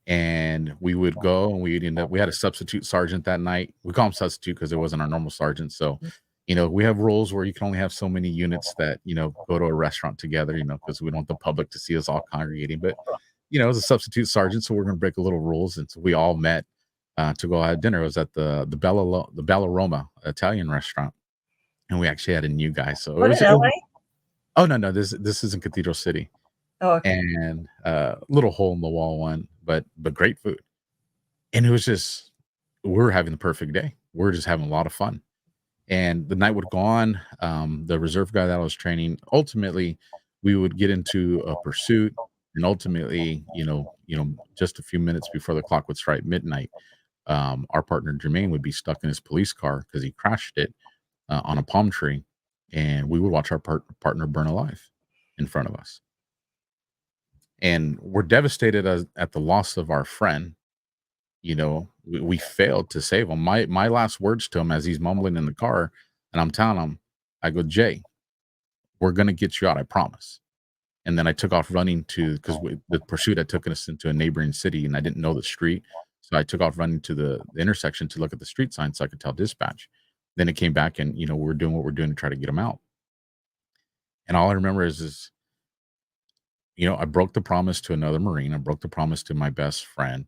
A: And we would go, and we'd end up, we had a substitute sergeant that night. We call him substitute because it wasn't our normal sergeant. So, we have rules where you can only have so many units that, go to a restaurant together, because we don't want the public to see us all congregating. But, it was a substitute sergeant, so we're going to break a little rules. And so we all met to go have dinner. It was at the Bella Roma Italian restaurant. And we actually had a new guy. So
D: What, in LA?
A: Oh, no, this is in Cathedral City.
D: Oh, okay.
A: And little hole in the wall one, but great food. And it was just, we were having the perfect day. We were just having a lot of fun. And the night would go on. The reserve guy that I was training, ultimately, we would get into a pursuit. And ultimately, just a few minutes before the clock would strike midnight, our partner Jermaine would be stuck in his police car because he crashed it on a palm tree. And we would watch our partner burn alive in front of us. And we're devastated at the loss of our friend. We failed to save him. My last words to him as he's mumbling in the car, and I'm telling him, I go, Jay, we're going to get you out, I promise. And then I took off running because the pursuit had taken us into a neighboring city, and I didn't know the street. So I took off running to the intersection to look at the street sign so I could tell dispatch. Then it came back, and, we're doing what we're doing to try to get him out. And all I remember is I broke the promise to another Marine. I broke the promise to my best friend.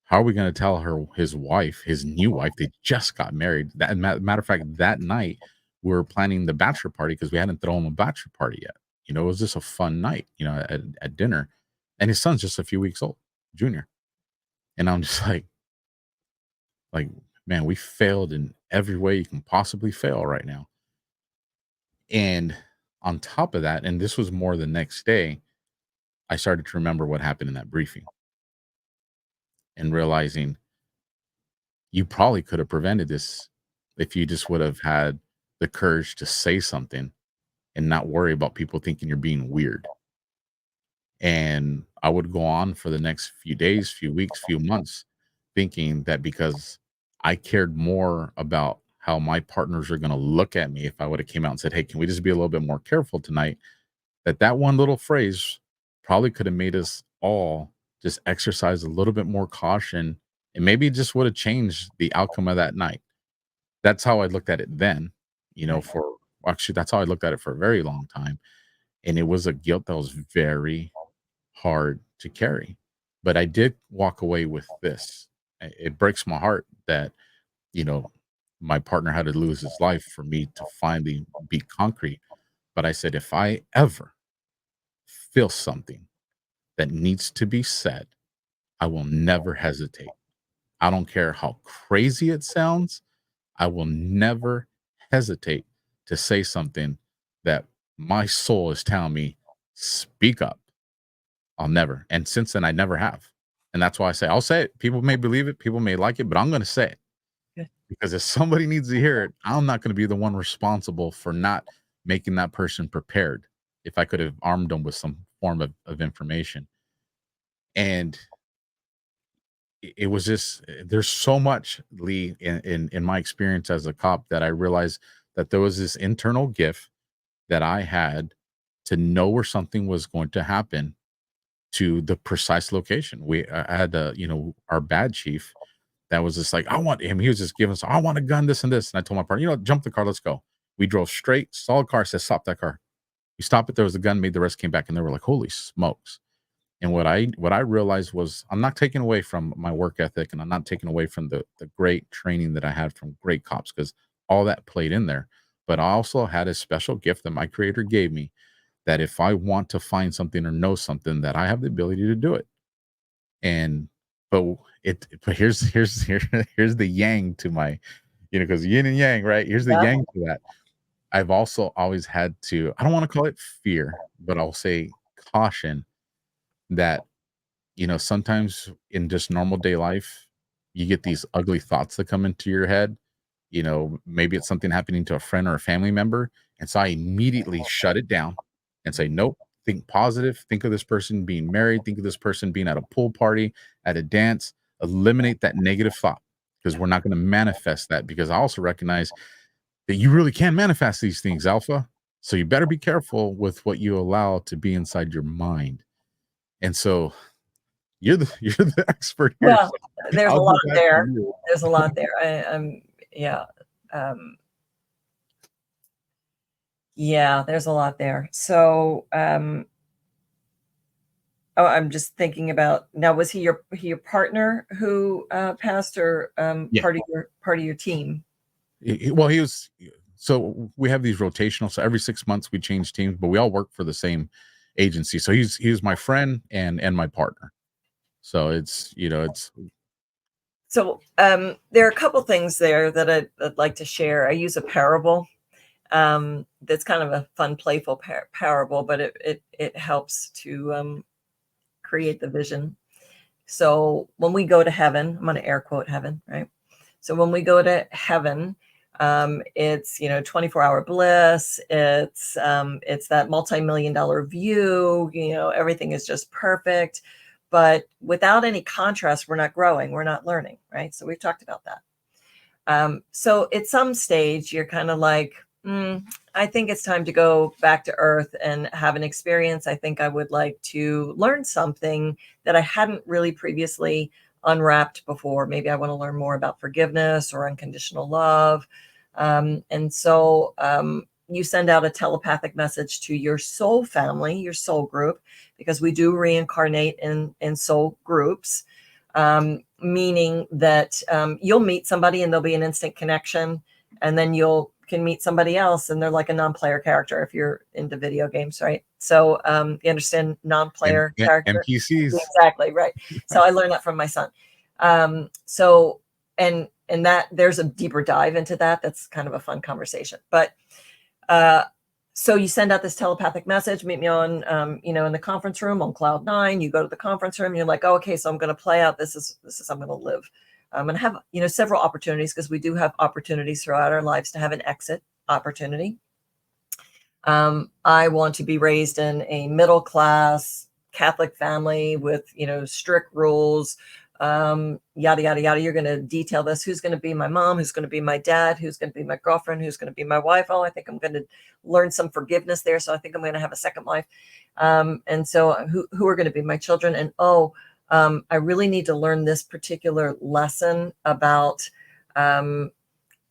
A: How are we going to tell his wife, his new wife, they just got married? That matter of fact, that night we were planning the bachelor party because we hadn't thrown him a bachelor party yet. It was just a fun night, at dinner. And his son's just a few weeks old, junior. And I'm just like, Like, man, we failed in every way you can possibly fail right now. And on top of that, and this was more the next day, I started to remember what happened in that briefing and realizing you probably could have prevented this if you just would have had the courage to say something and not worry about people thinking you're being weird. And I would go on for the next few days, few weeks, few months, thinking that because I cared more about how my partners are going to look at me if I would have came out and said, "Hey, can we just be a little bit more careful tonight?" That one little phrase probably could have made us all just exercise a little bit more caution, and maybe it just would have changed the outcome of that night. That's how I looked at it then,
D: Right.
A: for actually, that's how I looked at it for a very long time. And it was a guilt that was very hard to carry. But I did walk away with this. It breaks my heart that, you know, my partner had to lose his life for me to finally be concrete. But I said, if I ever feel something that needs to be said, I will never hesitate. I don't care how crazy it sounds. I will never hesitate to say something that my soul is telling me, speak up. I'll never. And since then, I never have. And that's why I say, I'll say it. People may believe it, people may like it, but I'm going to say it
D: Good.
A: because if somebody needs to hear it, I'm not going to be the one responsible for not making that person prepared if I could have armed them with some form of information. And it was just there's so much, Lee, in my experience as a cop, that I realized that there was this internal gift that I had to know where something was going to happen to the precise location. I had our bad chief that was just like, I want him. He was just giving us, I want a gun, this and this. And I told my partner, jump the car, let's go. We drove straight, saw a car, said, stop that car. We stopped it. There was a gun, made the rest, came back, and they were like, holy smokes. And what I realized was I'm not taking away from my work ethic, and I'm not taking away from the great training that I had from great cops, because all that played in there. But I also had a special gift that my creator gave me, that if I want to find something or know something, that I have the ability to do it. And but here's the yang to my, because yin and yang, right? Here's the
D: Yeah.
A: yang to that. I've also always had to, I don't want to call it fear, but I'll say caution, that sometimes in just normal day life, you get these ugly thoughts that come into your head. Maybe it's something happening to a friend or a family member. And so I immediately shut it down and say, nope, think positive. Think of this person being married. Think of this person being at a pool party, at a dance. Eliminate that negative thought, because we're not going to manifest that. Because I also recognize that you really can manifest these things, Alpha. So you better be careful with what you allow to be inside your mind. And so you're the expert here.
D: Well,
A: So
D: there's a
A: I'll
D: lot
A: go back to
D: there.
A: you.
D: There's a lot there. Yeah. Yeah, there's a lot there. So, I'm just thinking about now. Was he your partner who passed, or
A: Yeah.
D: part of your team?
A: Well, he was. So we have these rotational. So every 6 months we change teams, but we all work for the same agency. So he's my friend and my partner. So it's.
D: So there are a couple things there that I'd like to share. I use a parable. That's kind of a fun, playful parable, but it helps to create the vision. So when we go to heaven, I'm going to air quote heaven, right? So when we go to heaven, it's 24-hour bliss. It's that multi-million-dollar view. Everything is just perfect. But without any contrast, we're not growing, we're not learning, right? So we've talked about that. So at some stage, you're kind of like, I think it's time to go back to earth and have an experience. I think I would like to learn something that I hadn't really previously unwrapped before. Maybe I want to learn more about forgiveness or unconditional love. And so you send out a telepathic message to your soul family, your soul group, because we do reincarnate in soul groups, meaning that you'll meet somebody and there'll be an instant connection, and then can meet somebody else and they're like a non-player character if you're into video games, right? So you understand non-player character?
A: NPCs.
D: Exactly, right. So I learned that from my son. And and that there's a deeper dive into that. That's kind of a fun conversation. But so you send out this telepathic message, meet me on, in the conference room on cloud 9. You go to the conference room, you're like, oh, okay, so I'm going to play out. This is I'm going to live. I'm going to have, several opportunities, because we do have opportunities throughout our lives to have an exit opportunity. I want to be raised in a middle-class Catholic family with, strict rules, yada, yada, yada. You're going to detail this. Who's going to be my mom? Who's going to be my dad? Who's going to be my girlfriend? Who's going to be my wife? Oh, I think I'm going to learn some forgiveness there. So I think I'm going to have a second life. And so who are going to be my children? And, I really need to learn this particular lesson about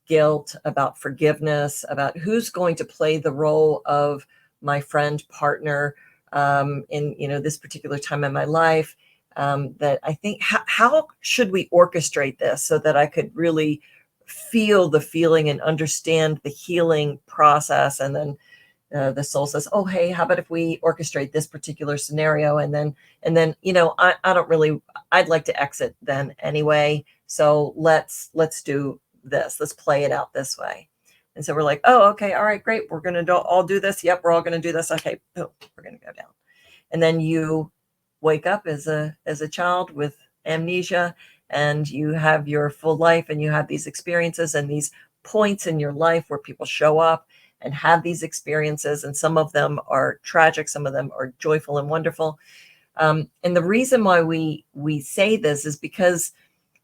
D: guilt, about forgiveness, about who's going to play the role of my friend, partner in this particular time in my life. That I think, how should we orchestrate this so that I could really feel the feeling and understand the healing process? And then the soul says, oh, hey, how about if we orchestrate this particular scenario? And then, I don't really, I'd like to exit then anyway. So let's do this. Let's play it out this way. And so we're like, oh, okay. All right, great. We're going to all do this. Yep. We're all going to do this. Okay. Boom, we're going to go down. And then you wake up as a child with amnesia, and you have your full life, and you have these experiences and these points in your life where people show up and have these experiences. And some of them are tragic. Some of them are joyful and wonderful. And the reason why we say this is because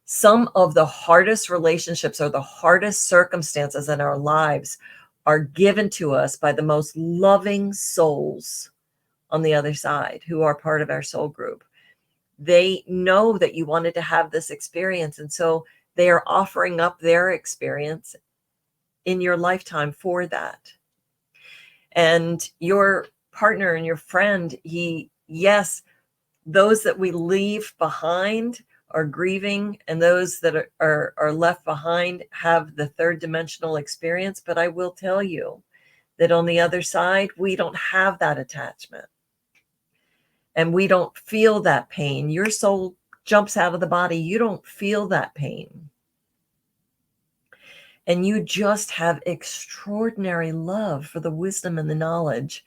D: some of the hardest relationships or the hardest circumstances in our lives are given to us by the most loving souls on the other side, who are part of our soul group. They know that you wanted to have this experience, and so they are offering up their experience in your lifetime for that. And your partner and your friend, yes, those that we leave behind are grieving, and those that are left behind have the third dimensional experience. But I will tell you that on the other side, we don't have that attachment. And we don't feel that pain. Your soul jumps out of the body. You don't feel that pain. And you just have extraordinary love for the wisdom and the knowledge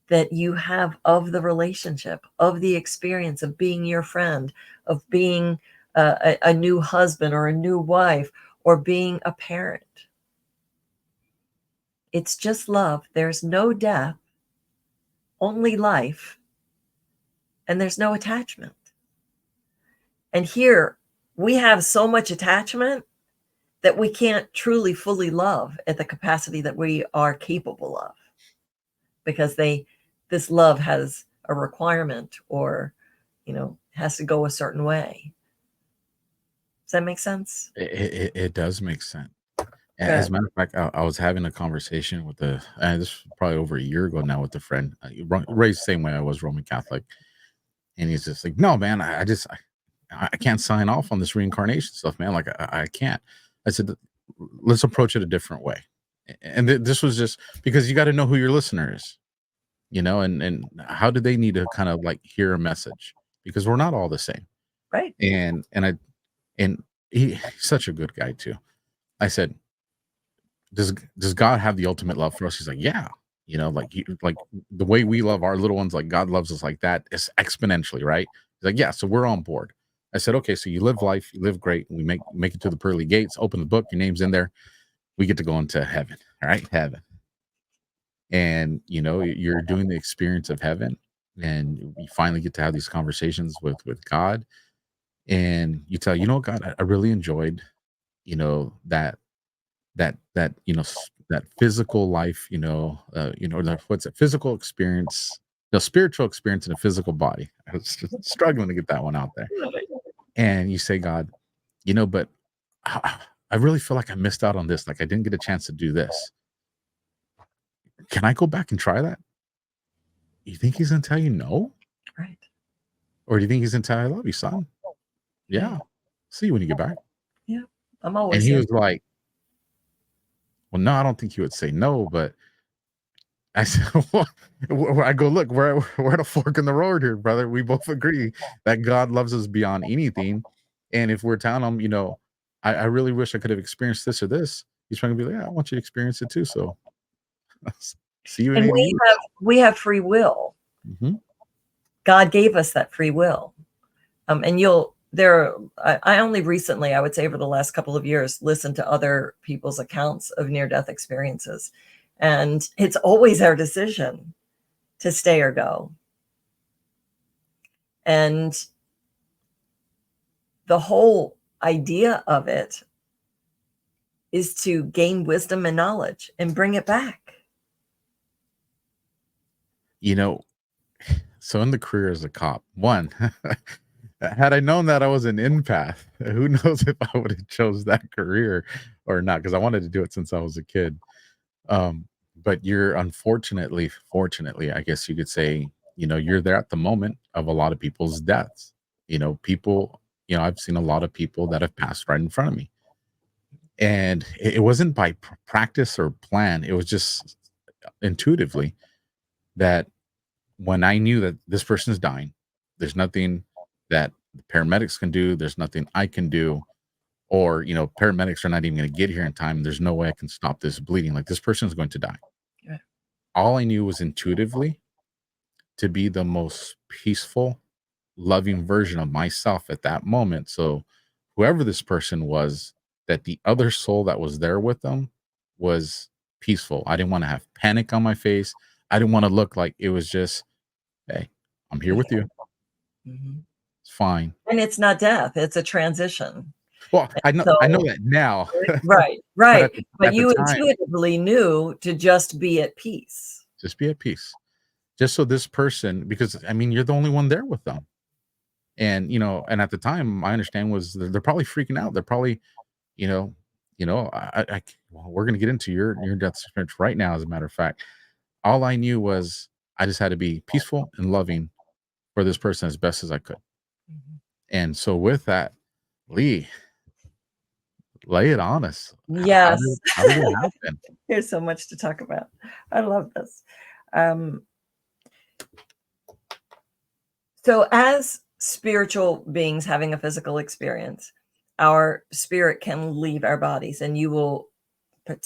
D: that you have of the relationship, of the experience of being your friend, of being a new husband or a new wife, or being a parent. It's just love. There's no death, only life. And there's no attachment. And here we have so much attachment that we can't truly fully love at the capacity that we are capable of, because this love has a requirement, or has to go a certain way. Does that make sense?
A: It does make sense. As a matter of fact, I was having a conversation with this was probably over a year ago now, with a friend raised the same way I was, Roman Catholic. And he's just like, no, man, I can't sign off on this reincarnation stuff, man. Like, I can't. I said, let's approach it a different way. And this was just because you got to know who your listener is, and how do they need to kind of like hear a message, because we're not all the same.
D: Right.
A: And he's such a good guy too. I said, does God have the ultimate love for us? He's like, yeah. Like the way we love our little ones, like God loves us like that, is exponentially, right? He's like, yeah, so we're on board. I said, okay, so you live life, you live great, we make it to the pearly gates, open the book, your name's in there, we get to go into heaven, all right, heaven. And you're doing the experience of heaven, and you finally get to have these conversations with God, and you tell, God, I really enjoyed, that that physical life, what's it? Physical experience, the spiritual experience in a physical body. I was just struggling to get that one out there. And you say, God, but I really feel like I missed out on this. Like, I didn't get a chance to do this. Can I go back and try that? You think he's going to tell you no?
D: Right.
A: Or do you think he's going to tell you, I love you, son? Yeah. See you when you get back.
D: Yeah. I'm always
A: And he
D: here.
A: was like, well, no, I don't think you would say no, but I said, well, I go, look, we're at a fork in the road here, brother. We both agree that God loves us beyond anything. And if we're telling him, I really wish I could have experienced this or this. He's trying to be like, yeah, I want you to experience it too. So see you in
D: And
A: 80 years.
D: we have free will.
A: Mhm.
D: God gave us that free will. And I only recently, I would say over the last couple of years, listened to other people's accounts of near-death experiences. And it's always our decision to stay or go. And the whole idea of it is to gain wisdom and knowledge and bring it back.
A: You know, so in the career as a cop, one, had I known that I was an empath, who knows if I would have chose that career or not, because I wanted to do it since I was a kid. But you're fortunately, I guess you could say, you're there at the moment of a lot of people's deaths. People, I've seen a lot of people that have passed right in front of me. And it wasn't by practice or plan. It was just intuitively that when I knew that this person is dying, there's nothing that the paramedics can do. There's nothing I can do. Or, paramedics are not even going to get here in time. There's no way I can stop this bleeding. Like, this person is going to die.
D: Yeah.
A: All I knew was intuitively to be the most peaceful, loving version of myself at that moment. So whoever this person was, that the other soul that was there with them was peaceful. I didn't want to have panic on my face. I didn't want to look like it was just, hey, I'm here with you.
D: Mm-hmm.
A: It's fine.
D: And it's not death. It's a transition.
A: Well, I know that now.
D: Right. But you
A: time,
D: intuitively knew to just be at peace.
A: Just be at peace. Just so this person, because you're the only one there with them. And, and at the time, my understanding was they're probably freaking out. They're probably, well, we're going to get into your death experience right now. As a matter of fact, all I knew was I just had to be peaceful and loving for this person as best as I could.
D: Mm-hmm.
A: And so with that, Lee, lay it on us.
D: Yes.
A: How did it happen?
D: There's so much to talk about. I love this. So as spiritual beings having a physical experience, our spirit can leave our bodies, and you will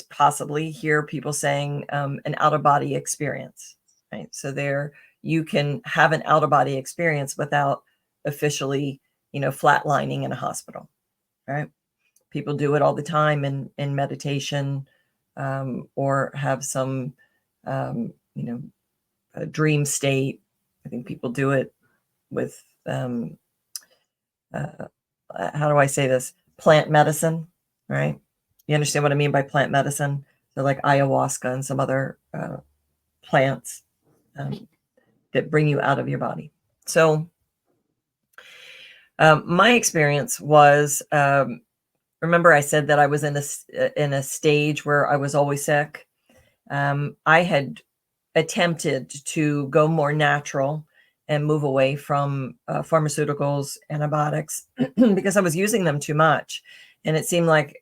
D: possibly hear people saying an out-of-body experience, right? So there you can have an out-of-body experience without officially, flatlining in a hospital, right? People do it all the time in meditation, or have some, a dream state. I think people do it with, how do I say this? Plant medicine, right? You understand what I mean by plant medicine? So like ayahuasca and some other plants that bring you out of your body. So my experience was, remember I said that I was in a stage where I was always sick. I had attempted to go more natural and move away from pharmaceuticals, antibiotics, because I was using them too much. And it seemed like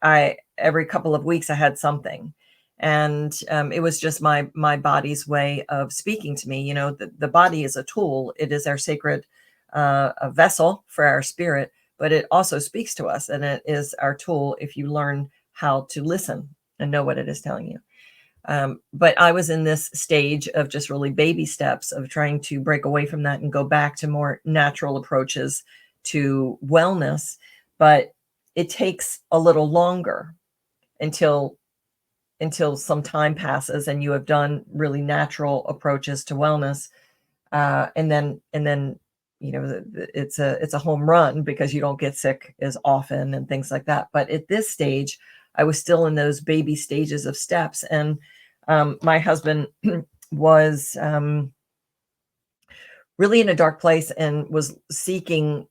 D: every couple of weeks I had something. And it was just my body's way of speaking to me. The body is a tool. It is our sacred a vessel for our spirit, but it also speaks to us. And it is our tool if you learn how to listen and know what it is telling you. But I was in this stage of just really baby steps of trying to break away from that and go back to more natural approaches to wellness. But it takes a little longer until some time passes and you have done really natural approaches to wellness. And then it's a home run because you don't get sick as often and things like that. But at this stage, I was still in those baby stages of steps. And my husband was really in a dark place and was seeking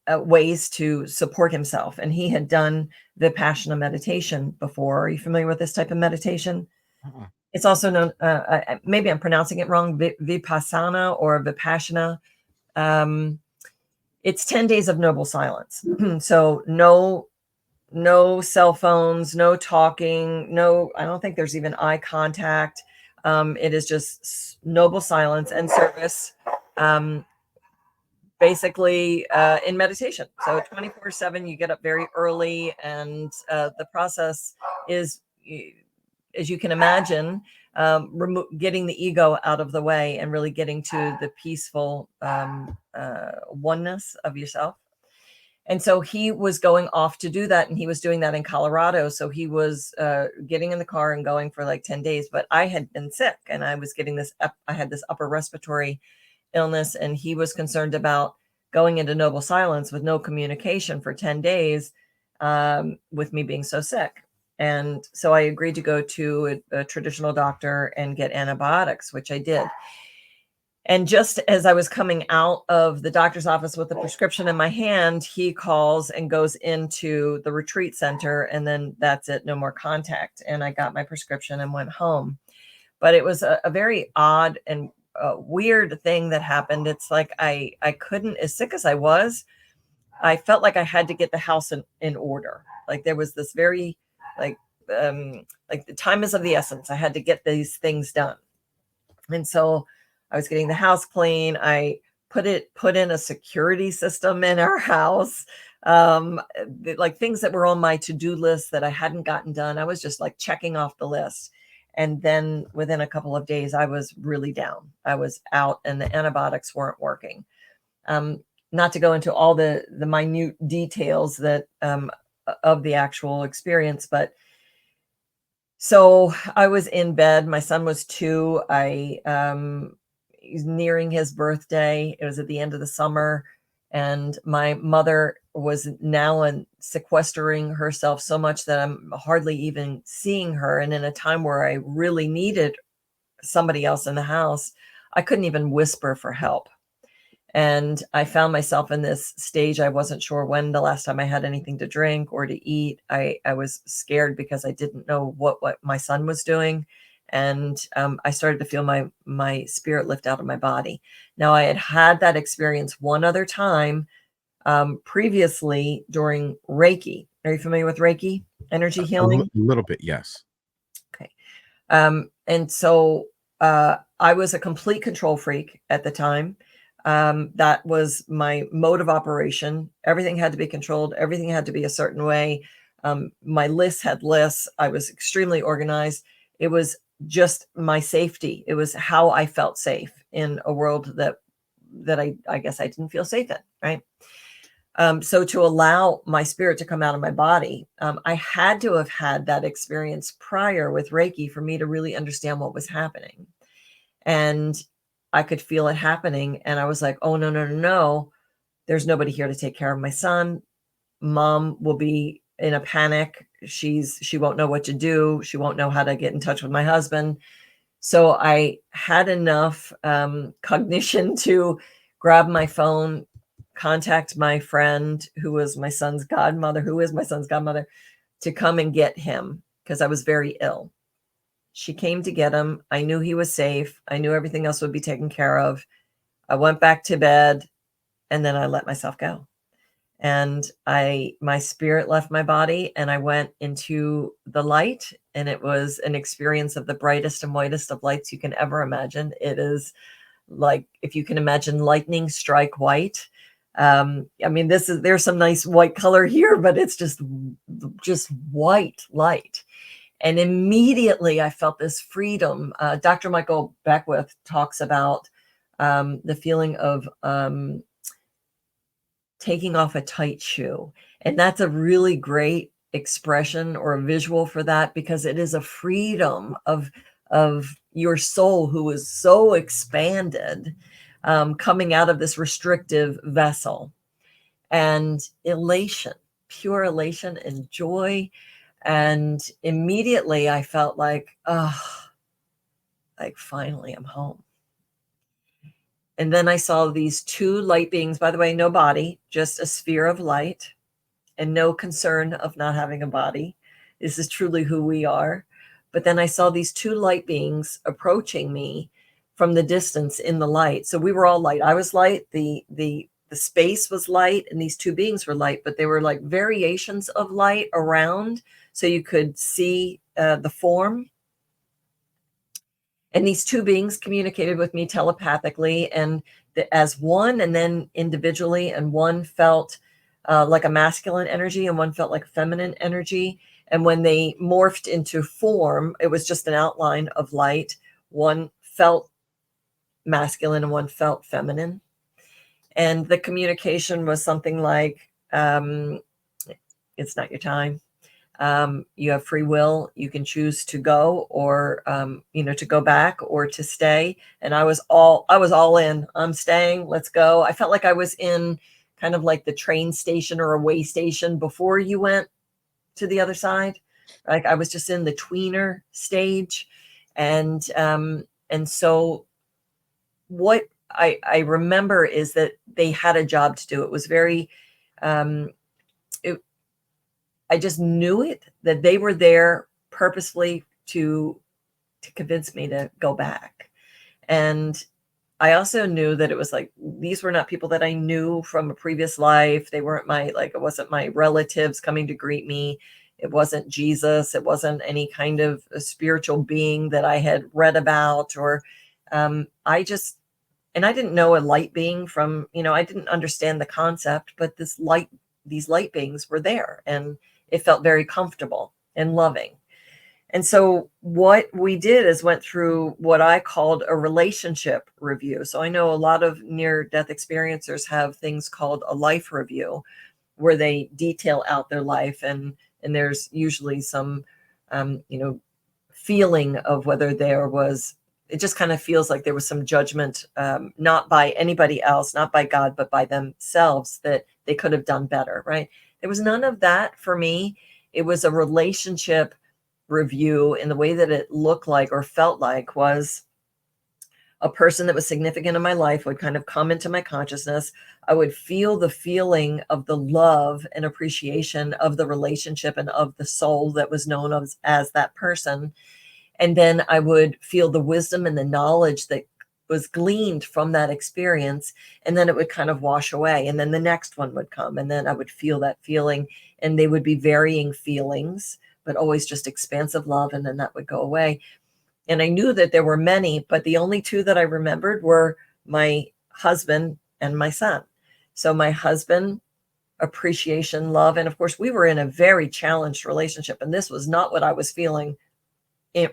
D: ways to support himself. And he had done Vipassana meditation before. Are you familiar with this type of meditation? Uh-uh. It's also known, maybe I'm pronouncing it wrong, Vipassana or Vipassana. It's 10 days of noble silence. So no cell phones, no talking, I don't think there's even eye contact. It is just noble silence and service. basically in meditation. So 24/7, you get up very early, and the process is, as you can imagine, getting the ego out of the way and really getting to the peaceful oneness of yourself. And so he was going off to do that, and he was doing that in Colorado. So he was getting in the car and going for like 10 days. But I had been sick, and I was getting this, I had this upper respiratory illness, and he was concerned about going into noble silence with no communication for 10 days with me being so sick. And so I agreed to go to a traditional doctor and get antibiotics, which I did. And just as I was coming out of the doctor's office with the prescription in my hand, he calls and goes into the retreat center, and then that's it, no more contact. And I got my prescription and went home. But it was a very odd and weird thing that happened. It's like I couldn't, as sick as I was, I felt like I had to get the house in order. Like there was this very like the time is of the essence. I had to get these things done. And so I was getting the house clean. I put in a security system in our house, like things that were on my to-do list that I hadn't gotten done. I was just like checking off the list. And then within a couple of days, I was really down. I was out, and the antibiotics weren't working. Not to go into all the minute details that of the actual experience, but so I was in bed. My son was 2. He's nearing his birthday. It was at the end of the summer, and my mother was now sequestering herself so much that I'm hardly even seeing her. And in a time where I really needed somebody else in the house, I couldn't even whisper for help. And I found myself in this stage. I wasn't sure when the last time I had anything to drink or to eat. I was scared because I didn't know what my son was doing. And I started to feel my spirit lift out of my body. Now, I had that experience one other time previously during Reiki. Are you familiar with Reiki? Energy healing?
A: A little bit, yes.
D: Okay. And so I was a complete control freak at the time. That was my mode of operation. Everything had to be controlled. Everything had to be a certain way. My lists had lists. I was extremely organized. It was just my safety. It was how I felt safe in a world that I guess I didn't feel safe in, right? So to allow my spirit to come out of my body, I had to have had that experience prior with Reiki for me to really understand what was happening. And I could feel it happening. And I was like, oh, no. There's nobody here to take care of my son. Mom will be in a panic. She won't know what to do. She won't know how to get in touch with my husband. So I had enough cognition to grab my phone, contact my friend who is my son's godmother, to come and get him because I was very ill. She came to get him. I knew he was safe. I knew everything else would be taken care of. I went back to bed, and then I let myself go. And my spirit left my body, and I went into the light, and it was an experience of the brightest and whitest of lights you can ever imagine. It is like, if you can imagine lightning strike white. I mean, there's some nice white color here, but it's just white light. And immediately I felt this freedom. Dr. Michael Beckwith talks about the feeling of taking off a tight shoe. And that's a really great expression or a visual for that, because it is a freedom of your soul who is so expanded, coming out of this restrictive vessel, and elation, pure elation and joy. And immediately I felt like finally I'm home. And then I saw these 2 light beings, by the way, no body, just a sphere of light, and no concern of not having a body. This is truly who we are. But then I saw these 2 light beings approaching me from the distance in the light. So we were all light. I was light. The space was light, and these 2 beings were light, but they were like variations of light around, so you could see the form. And these 2 beings communicated with me telepathically, and as one and then individually, and one felt like a masculine energy and one felt like a feminine energy. And when they morphed into form, it was just an outline of light. One felt masculine and one felt feminine. And the communication was something like, it's not your time. You have free will. You can choose to go or, to go back or to stay. And I was all in. I'm staying. Let's go. I felt like I was in kind of like the train station or a way station before you went to the other side. Like I was just in the tweener stage. And so what I remember is that they had a job to do. It was very, I just knew it, that they were there purposefully to convince me to go back. And I also knew that it was like, these were not people that I knew from a previous life. They weren't it wasn't my relatives coming to greet me. It wasn't Jesus. It wasn't any kind of a spiritual being that I had read about, or and I didn't know a light being from, I didn't understand the concept, but these light beings were there, and it felt very comfortable and loving. And so what we did is went through what I called a relationship review. So I know a lot of near-death experiencers have things called a life review, where they detail out their life, and there's usually some, feeling of whether there was, it just kind of feels like there was some judgment, not by anybody else, not by God, but by themselves, that they could have done better, right? There was none of that for me. It was a relationship review, and the way that it looked like or felt like was a person that was significant in my life would kind of come into my consciousness. I would feel the feeling of the love and appreciation of the relationship and of the soul that was known as that person. And then I would feel the wisdom and the knowledge that was gleaned from that experience. And then it would kind of wash away. And then the next one would come. And then I would feel that feeling. And they would be varying feelings, but always just expansive love. And then that would go away. And I knew that there were many, but the only two that I remembered were my husband and my son. So my husband, appreciation, love. And of course, we were in a very challenged relationship. And this was not what I was feeling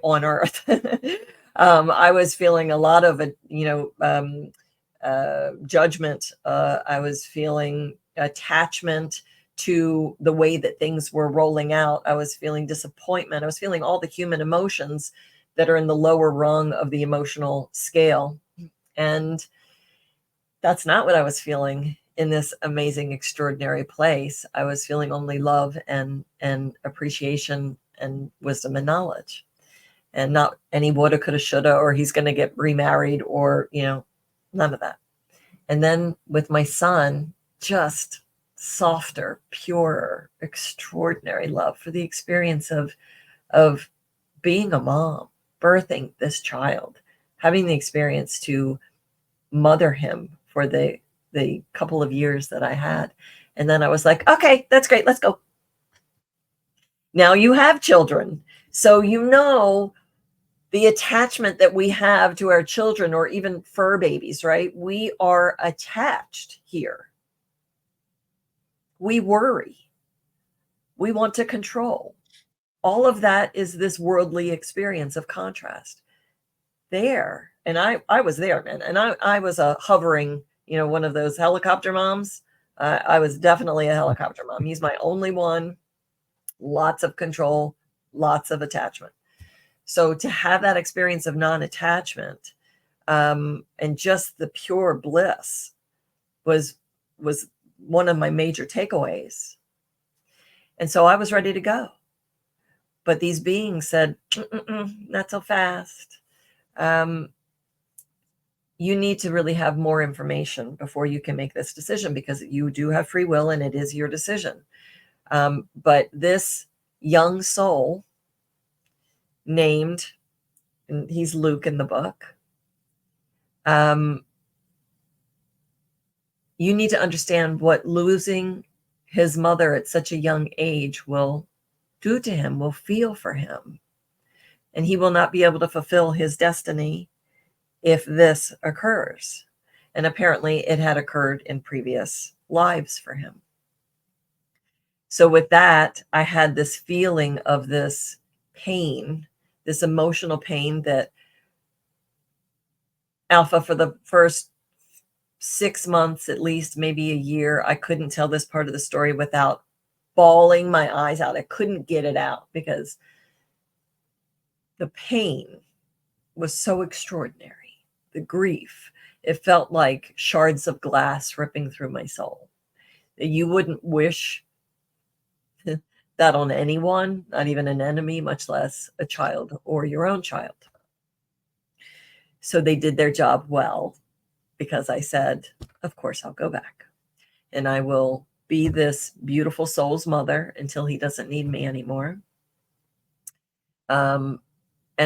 D: on earth. I was feeling a lot of, judgment. I was feeling attachment to the way that things were rolling out. I was feeling disappointment. I was feeling all the human emotions that are in the lower rung of the emotional scale. And that's not what I was feeling in this amazing, extraordinary place. I was feeling only love and appreciation and wisdom and knowledge. And not any woulda, coulda, shoulda, or he's going to get remarried, or, none of that. And then with my son, just softer, purer, extraordinary love for the experience of being a mom, birthing this child, having the experience to mother him for the couple of years that I had. And then I was like, okay, that's great. Let's go. Now you have children. So the attachment that we have to our children, or even fur babies, right? We are attached here. We worry. We want to control. All of that is this worldly experience of contrast. There, and I was there, man. And I was a hovering, one of those helicopter moms. I was definitely a helicopter mom. He's my only one. Lots of control, lots of attachment. So to have that experience of non-attachment, and just the pure bliss was one of my major takeaways. And so I was ready to go. But these beings said, not so fast. You need to really have more information before you can make this decision, because you do have free will and it is your decision. But this young soul named, and he's Luke in the book, you need to understand what losing his mother at such a young age will do to him, will feel for him. And he will not be able to fulfill his destiny if this occurs. And apparently it had occurred in previous lives for him. So with that, I had this feeling of this pain, this emotional pain that Alpha, for the first 6 months, at least, maybe a year, I couldn't tell this part of the story without bawling my eyes out. I couldn't get it out because the pain was so extraordinary. The grief, it felt like shards of glass ripping through my soul. You wouldn't wish that on anyone, not even an enemy, much less a child or your own child. So they did their job well, because I said, of course, I'll go back and I will be this beautiful soul's mother until he doesn't need me anymore. And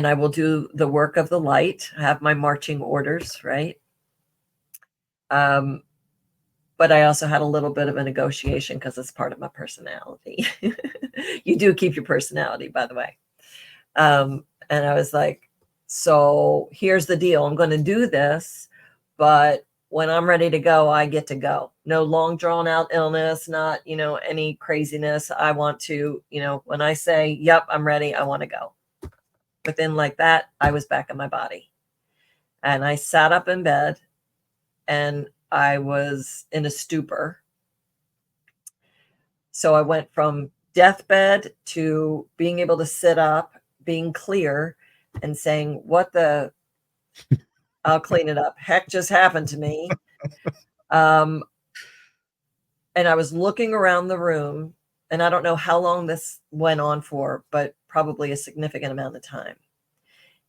D: I will do the work of the light, have my marching orders, right? But I also had a little bit of a negotiation because it's part of my personality. You do keep your personality, by the way. And I was like, so here's the deal. I'm going to do this, but when I'm ready to go, I get to go. No long drawn out illness, not, any craziness. I want to, when I say, yep, I'm ready, I want to go. Within like that, I was back in my body. And I sat up in bed and I was in a stupor. So I went from deathbed to being able to sit up, being clear, and saying, what the, I'll clean it up, heck just happened to me. And I was looking around the room, and I don't know how long this went on for, but probably a significant amount of time.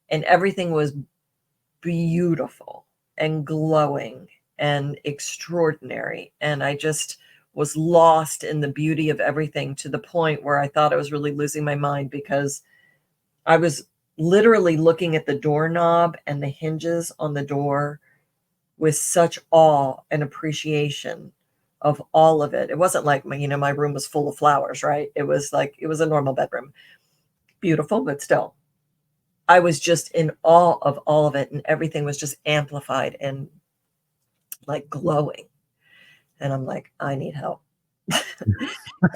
D: And everything was beautiful and glowing and extraordinary. And I just was lost in the beauty of everything, to the point where I thought I was really losing my mind, because I was literally looking at the doorknob and the hinges on the door with such awe and appreciation of all of it. It wasn't like my room was full of flowers, right? It was like, it was a normal bedroom. Beautiful, but still, I was just in awe of all of it, and everything was just amplified and like glowing. And I'm like, I need help.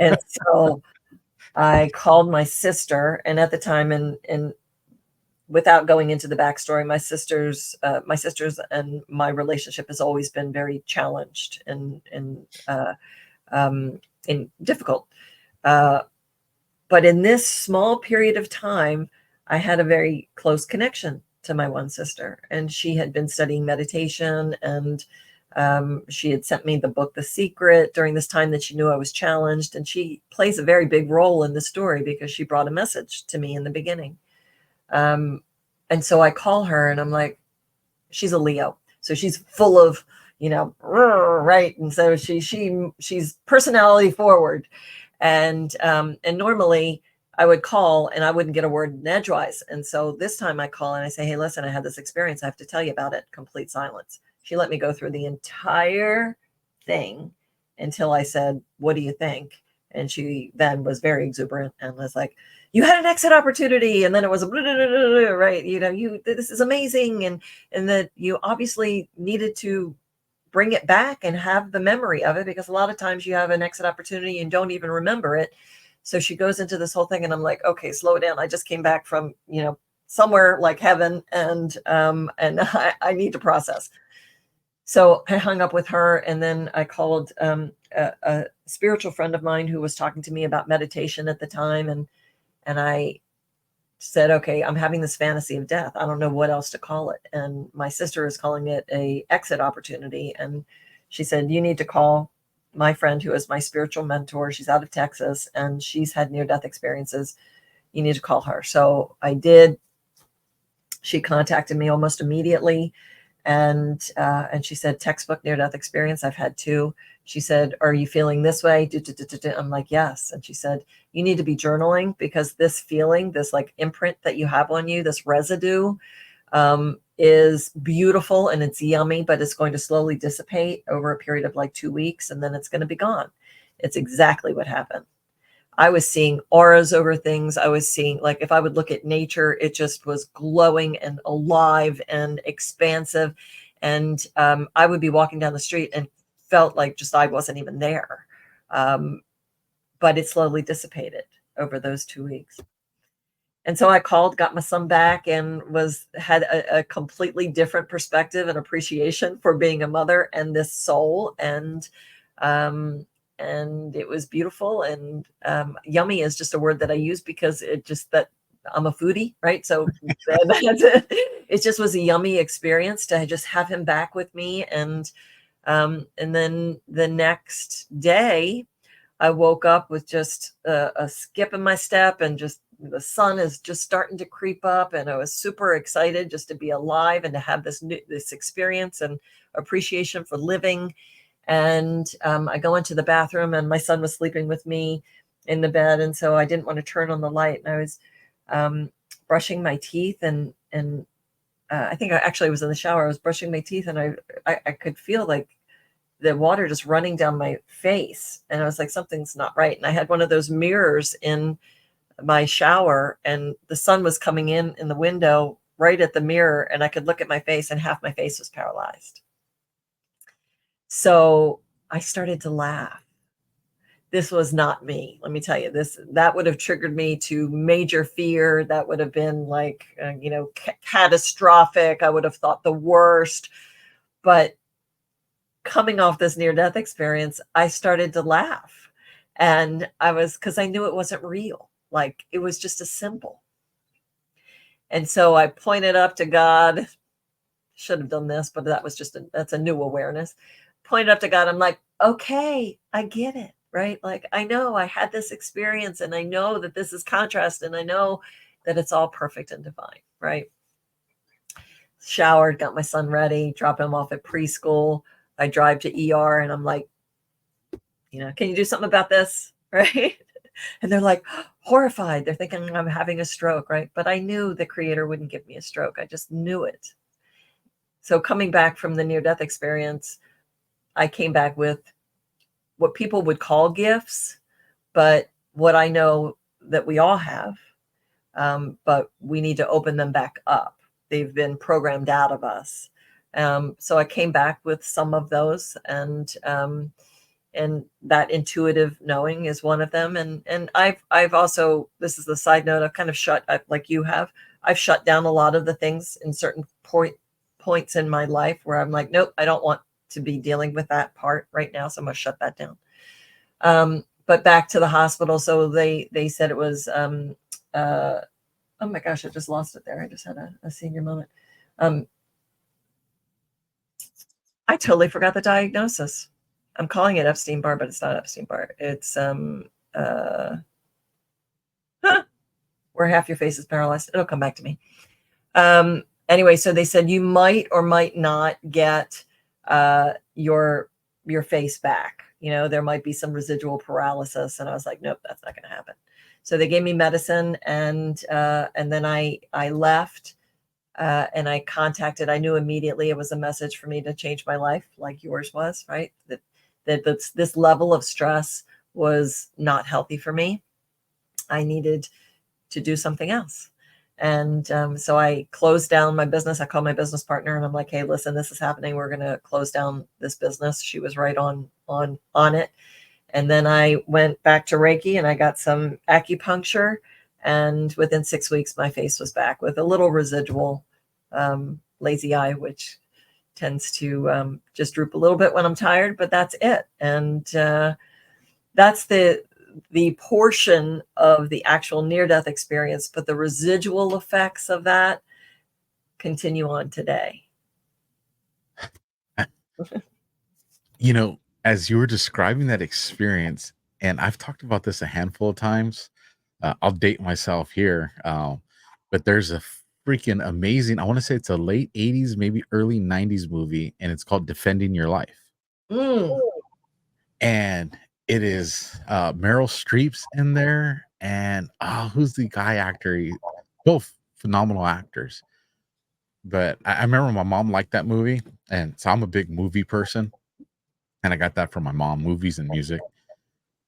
D: And so I called my sister, and at the time, and without going into the backstory, my sisters and my relationship has always been very challenged and difficult. But in this small period of time, I had a very close connection to my one sister, and she had been studying meditation, and she had sent me the book, The Secret, during this time that she knew I was challenged. And she plays a very big role in the story because she brought a message to me in the beginning. And so I call her, and I'm like, she's a Leo, so she's full of, right. And so she's personality forward. And normally I would call and I wouldn't get a word in edgewise. And so this time I call and I say, hey, listen, I had this experience. I have to tell you about it. Complete silence. She let me go through the entire thing until I said, what do you think? And she then was very exuberant and was like, you had an exit opportunity. And then it was blah, blah, blah, blah, right. This is amazing. And that you obviously needed to bring it back and have the memory of it, because a lot of times you have an exit opportunity and don't even remember it. So she goes into this whole thing, and I'm like, okay, slow it down. I just came back from, somewhere like heaven, and I need to process. So I hung up with her, and then I called a spiritual friend of mine who was talking to me about meditation at the time. And I said, okay, I'm having this fantasy of death. I don't know what else to call it. And my sister is calling it a exit opportunity. And she said, you need to call my friend who is my spiritual mentor. She's out of Texas, and she's had near-death experiences. You need to call her. So I did. She contacted me almost immediately. And she said, textbook near-death experience. I've had 2. She said, are you feeling this way? I'm like, yes. And she said, you need to be journaling, because this feeling, this like imprint that you have on you, this residue, is beautiful and it's yummy, but it's going to slowly dissipate over a period of like 2 weeks, and then it's going to be gone. It's exactly what happened. I was seeing auras over things. I was seeing, like, if I would look at nature, it just was glowing and alive and expansive. And I would be walking down the street and felt like just I wasn't even there. But it slowly dissipated over those 2 weeks. And so I called, got my son back, and had a completely different perspective and appreciation for being a mother and this soul. And it was beautiful. And yummy is just a word that I use because that I'm a foodie, right? So it just was a yummy experience to just have him back with me. And then the next day, I woke up with just a skip in my step, and just the sun is just starting to creep up, and I was super excited just to be alive and to have this experience and appreciation for living. And I go into the bathroom, and my son was sleeping with me in the bed, and so I didn't want to turn on the light. And I was brushing my teeth, and I think I actually was in the shower. I was brushing my teeth, and I could feel like the water just running down my face. And I was like, something's not right. And I had one of those mirrors in my shower, and the sun was coming in the window right at the mirror, and I could look at my face, and half my face was paralyzed. So I started to laugh. This was not me. Let me tell you, that would have triggered me to major fear. That would have been like, catastrophic. I would have thought the worst. But coming off this near-death experience, I started to laugh. And because I knew it wasn't real. Like, it was just a symbol. And so I pointed up to God. Should have done this, but that's a new awareness. Pointed up to God. I'm like, okay, I get it, right? Like, I know I had this experience, and I know that this is contrast, and I know that it's all perfect and divine, right? Showered, got my son ready, drop him off at preschool. I drive to ER, and I'm like, can you do something about this? Right. And they're like horrified. They're thinking I'm having a stroke. Right. But I knew the Creator wouldn't give me a stroke. I just knew it. So coming back from the near-death experience, I came back with what people would call gifts, but what I know that we all have, but we need to open them back up. They've been programmed out of us. So I came back with some of those, and that intuitive knowing is one of them. And I've also, this is the side note, I've kind of like you have, I've shut down a lot of the things in certain points in my life where I'm like, nope, I don't want to be dealing with that part right now. So I'm going to shut that down. But back to the hospital. So they said it was, oh my gosh, I just lost it there. I just had a senior moment. I totally forgot the diagnosis. I'm calling it Epstein-Barr, but it's not Epstein-Barr. It's where half your face is paralyzed. It'll come back to me. Anyway, so they said you might or might not get your face back. There might be some residual paralysis. And I was like, nope, that's not going to happen. So they gave me medicine, and then I left. And I knew immediately it was a message for me to change my life, like yours was, right? That this level of stress was not healthy for me. I needed to do something else. And so I closed down my business. I called my business partner, and I'm like, hey, listen, this is happening. We're going to close down this business. She was right on it. And then I went back to Reiki, and I got some acupuncture. And within 6 weeks, my face was back with a little residual lazy eye, which tends to just droop a little bit when I'm tired, but that's it. And that's the portion of the actual near-death experience, but the residual effects of that continue on today.
A: As you were describing that experience, and I've talked about this a handful of times, I'll date myself here, but there's a freaking amazing, I want to say it's a late 80s, maybe early 90s movie, and it's called Defending Your Life. And it is Meryl Streep's in there, and who's the guy actor? Both phenomenal actors. But I remember my mom liked that movie, and so I'm a big movie person, and I got that from my mom, movies and music.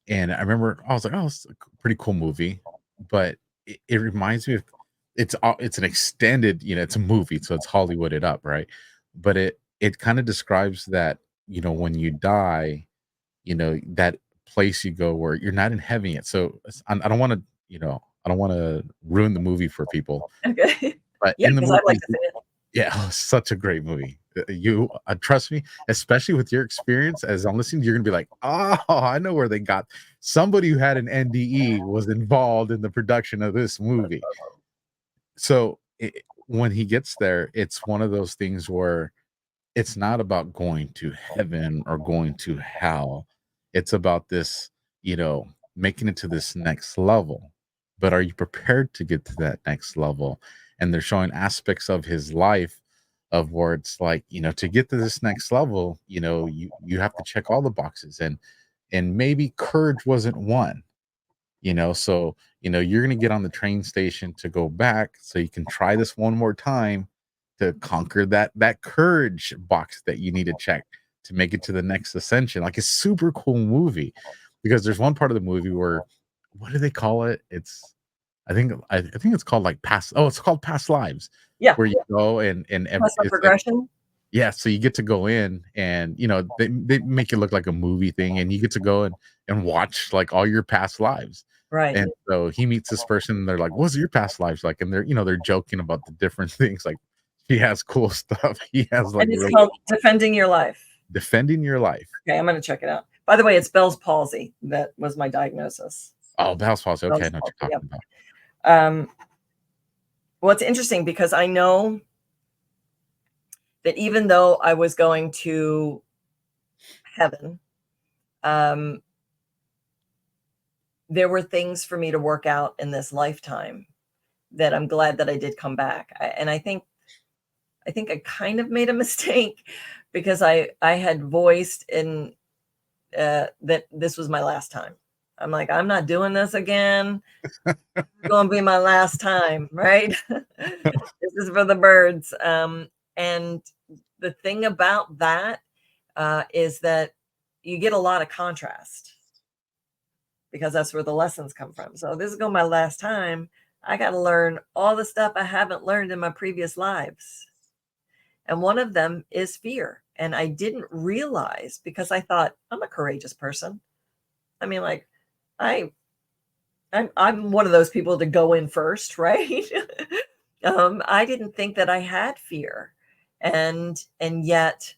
A: And I remember I was like, it's a pretty cool movie, but it reminds me of, it's an extended, it's a movie, so it's Hollywooded up, right? But it kind of describes that, when you die, that place you go where you're not in heaven yet. So I don't want to, I don't want to ruin the movie for people,
D: Okay.
A: but
D: Yeah,
A: in the
D: because I'd like
A: movie,
D: to see it.
A: yeah, such a great movie. You trust me, especially with your experience as I'm listening, you're gonna be like, oh, I know where they got somebody who had an NDE was involved in the production of this movie. So when he gets there, it's one of those things where it's not about going to heaven or going to hell. It's about this, making it to this next level. But are you prepared to get to that next level? And they're showing aspects of his life of where it's like, to get to this next level, you have to check all the boxes, and maybe courage wasn't one, so you're going to get on the train station to go back so you can try this one more time to conquer that courage box that you need to check to make it to the next ascension. Like, a super cool movie, because there's one part of the movie where, what do they call it? I think it's called like past. Oh, it's called Past Lives,
D: Yeah.
A: where you go and
D: Personal
A: it's like,
D: progression.
A: yeah, so you get to go in, and they make it look like a movie thing, and you get to go and watch like all your past lives.
D: Right.
A: And so he meets this person, and they're like, "What's your past lives like?" And they're joking about the different things. Like, he has cool stuff. He has like
D: And it's
A: really
D: called Defending Your Life.
A: defending your life.
D: Okay, I'm going to check it out. By the way, it's Bell's palsy. That was my diagnosis.
A: Oh, Bell's palsy. Okay, I know what you're
D: Yep.
A: talking about.
D: Well, it's interesting because I know that even though I was going to heaven, there were things for me to work out in this lifetime that I'm glad that I did come back. I think I kind of made a mistake because I had voiced in that this was my last time. I'm like, I'm not doing this again. It's going to be my last time, right? This is for the birds. And the thing about that is that you get a lot of contrast, because that's where the lessons come from. So this is going to be my last time. I got to learn all the stuff I haven't learned in my previous lives. And one of them is fear. And I didn't realize, because I thought I'm a courageous person. I mean, like, I'm one of those people to go in first, right? I didn't think that I had fear, and yet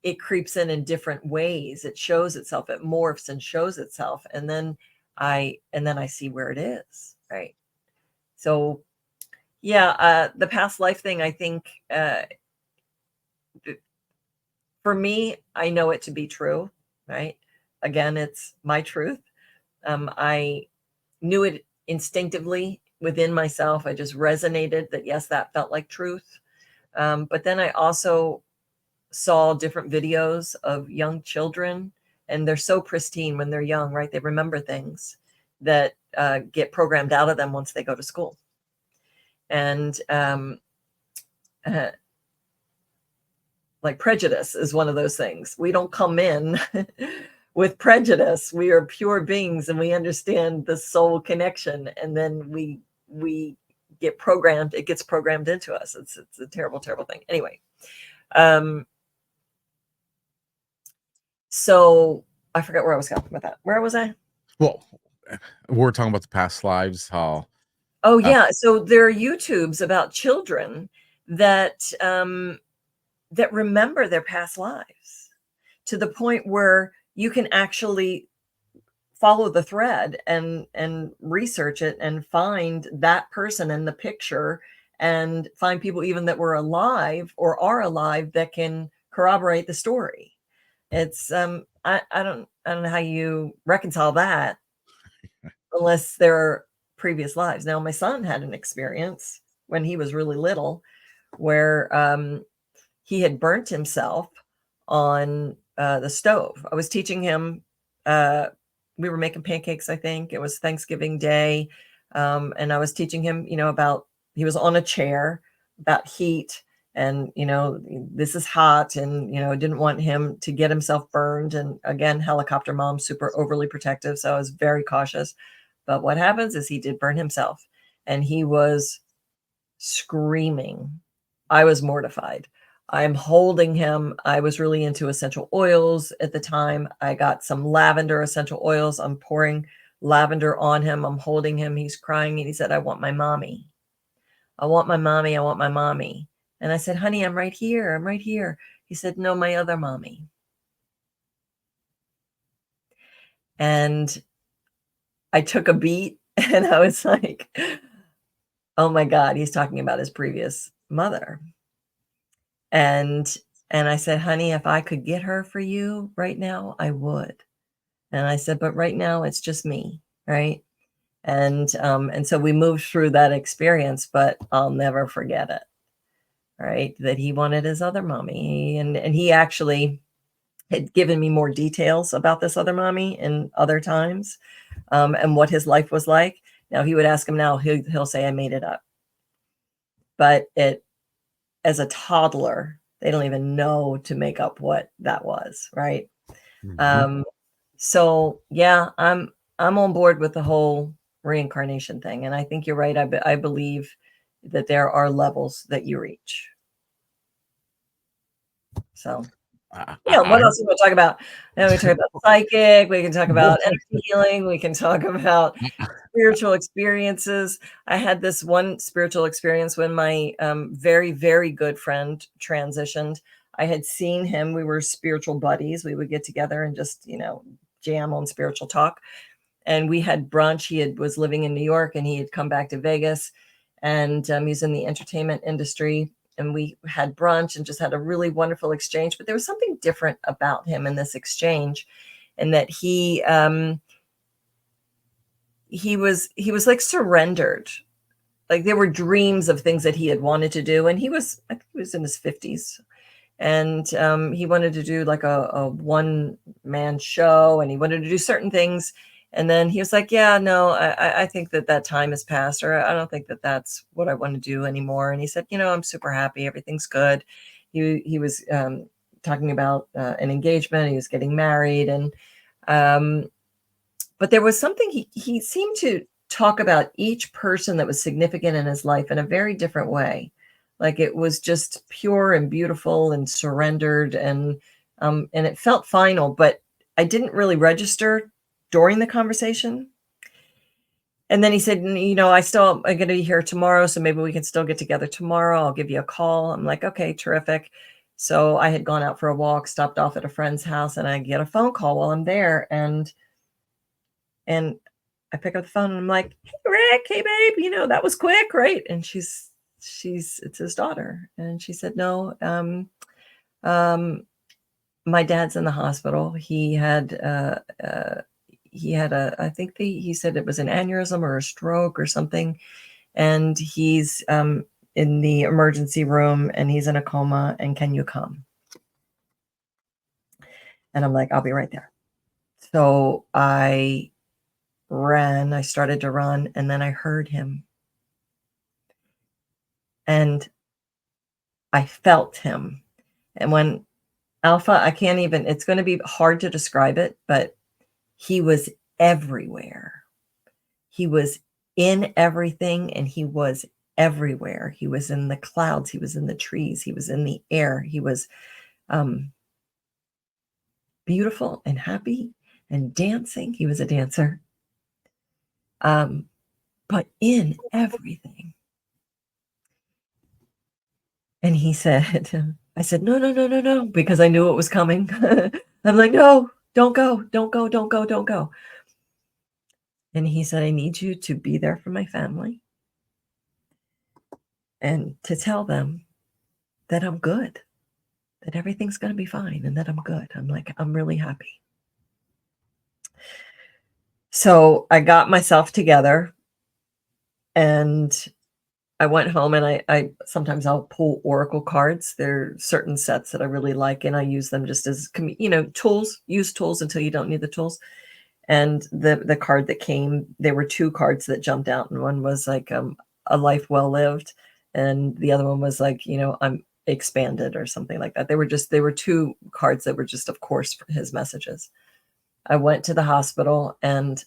D: it creeps in different ways. It shows itself, it morphs and shows itself, and then I see where it is, right? So, yeah, the past life thing, I think, for me, I know it to be true, right? Again, it's my truth. I knew it instinctively within myself. I just resonated that, yes, that felt like truth. But then I also saw different videos of young children, and they're so pristine when they're young, right? They remember things that get programmed out of them once they go to school. And like prejudice is one of those things. We don't come in with prejudice. We are pure beings, and we understand the soul connection, and then we get programmed. It gets programmed into us. It's a terrible, terrible thing. Anyway, so I forgot where I was going with that. Where was I?
A: Well, we're talking about the past lives. How?
D: Oh yeah. So there are YouTubes about children that that remember their past lives to the point where you can actually follow the thread and research it and find that person in the picture, and find people even that were alive or are alive that can corroborate the story. It's I don't know how you reconcile that unless there are previous lives. Now, my son had an experience when he was really little where he had burnt himself on the stove. I was teaching him. We were making pancakes, I think. It was Thanksgiving Day. And I was teaching him, about, he was on a chair, about heat. And, this is hot. And, didn't want him to get himself burned. And again, helicopter mom, super overly protective. So I was very cautious. But what happens is he did burn himself. And he was screaming. I was mortified. I'm holding him. I was really into essential oils at the time. I got some lavender essential oils. I'm pouring lavender on him. I'm holding him. He's crying. And he said, I want my mommy. I want my mommy. I want my mommy. And I said, honey, I'm right here. I'm right here. He said, no, my other mommy. And I took a beat and I was like, oh my God, he's talking about his previous mother. And I said, honey, if I could get her for you right now, I would. And I said, but right now it's just me, right? And so we moved through that experience, but I'll never forget it, right? That he wanted his other mommy, and he actually had given me more details about this other mommy in other times, and what his life was like. Now he would ask him now, he'll say, I made it up. But as a toddler, they don't even know to make up what that was, right?
A: Mhm.
D: So yeah, I'm on board with the whole reincarnation thing, and I think you're right. I believe that there are levels that you reach. So yeah, what
A: I
D: else do we want to talk about? We talk about psychic, we can talk about energy healing, we can talk about spiritual experiences. I had this one spiritual experience when my very, very good friend transitioned. I had seen him. We were spiritual buddies. We would get together and just, jam on spiritual talk. And we had brunch. He was living in New York and he had come back to Vegas, and he's in the entertainment industry. And we had brunch and just had a really wonderful exchange. But there was something different about him in this exchange, and that he was like surrendered. Like there were dreams of things that he had wanted to do. And I think he was in his 50s. And he wanted to do like a one-man show, and he wanted to do certain things. And then he was like, yeah, no, I think that time has passed, or I don't think that that's what I want to do anymore. And he said, I'm super happy. Everything's good. He was talking about an engagement. He was getting married. And but there was something he seemed to talk about each person that was significant in his life in a very different way. Like it was just pure and beautiful and surrendered, and it felt final, but I didn't really register during the conversation. And then he said, I'm going to be here tomorrow, so maybe we can still get together tomorrow. I'll give you a call. I'm like, okay, terrific. So I had gone out for a walk, stopped off at a friend's house, and I get a phone call while I'm there. And I pick up the phone and I'm like, hey, Rick, hey, babe, that was quick, right? And it's his daughter. And she said, no, my dad's in the hospital. He he said it was an aneurysm or a stroke or something. And he's in the emergency room and he's in a coma, and can you come? And I'm like, I'll be right there. So I started to run, and then I heard him. And I felt him. And when Alpha, it's going to be hard to describe it, but he was everywhere. He was in everything, and he was everywhere. He was in the clouds. He was in the trees. He was in the air. He was beautiful and happy and dancing. He was a dancer. But in everything. And he said, I said, no, because I knew it was coming. I'm like, no, don't go. And he said, I need you to be there for my family and to tell them that I'm good, that everything's going to be fine, and that I'm good. I'm like, I'm really happy. So I got myself together and I went home, and I sometimes I'll pull oracle cards. There are certain sets that I really like, and I use them just as tools. Use tools until you don't need the tools. And the card that came, there were two cards that jumped out, and one was like a life well lived, and the other one was like I'm expanded or something like that. They were two cards that were just, of course, for his messages. I went to the hospital, and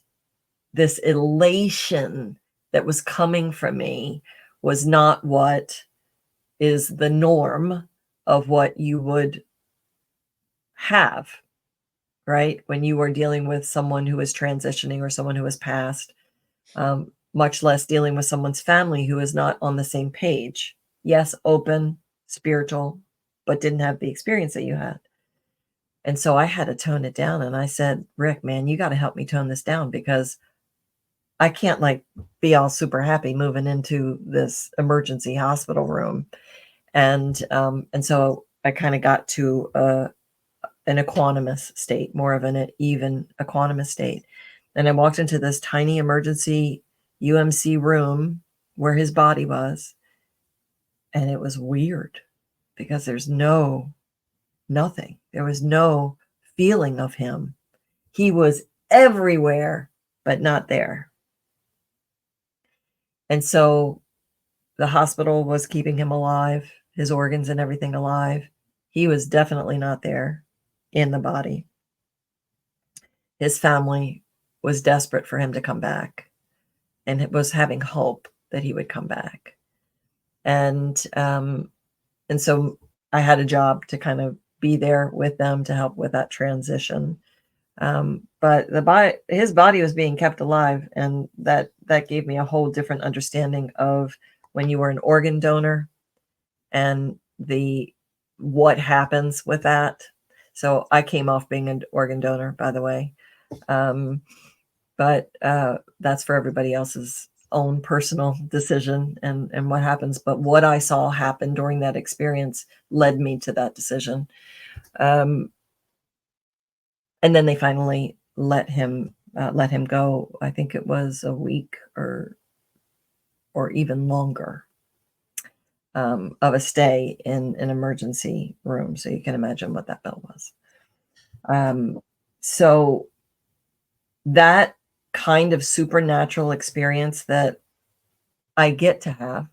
D: this elation that was coming from me was not what is the norm of what you would have, right? When you are dealing with someone who is transitioning or someone who has passed, much less dealing with someone's family who is not on the same page. Yes, open, spiritual, but didn't have the experience that you had. And so I had to tone it down. And I said, Rick, man, you got to help me tone this down, because I can't like be all super happy moving into this emergency hospital room. And so I kind of got to an equanimous state, more of an even equanimous state. And I walked into this tiny emergency UMC room where his body was. And it was weird because there's nothing. There was no feeling of him. He was everywhere, but not there. And so the hospital was keeping him alive, his organs and everything alive. He was definitely not there in the body. His family was desperate for him to come back, and it was having hope that he would come back. And so I had a job to kind of be there with them to help with that transition. But his body was being kept alive, and that gave me a whole different understanding of when you were an organ donor and what happens with that. So I came off being an organ donor, by the way. But that's for everybody else's own personal decision and what happens. But what I saw happen during that experience led me to that decision. And then they finally let him go. I think it was a week or even longer of a stay in an emergency room. So you can imagine what that bill was. So that kind of supernatural experience that I get to have,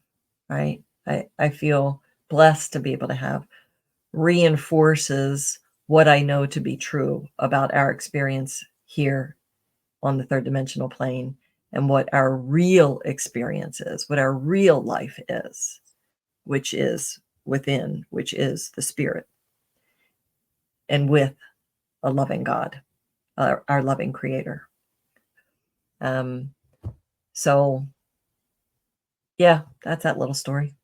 D: right? I feel blessed to be able to have, reinforces what I know to be true about our experience here on the third dimensional plane, and what our real experience is, what our real life is, which is within, which is the spirit, and with a loving God, our loving creator. So yeah, that's that little story.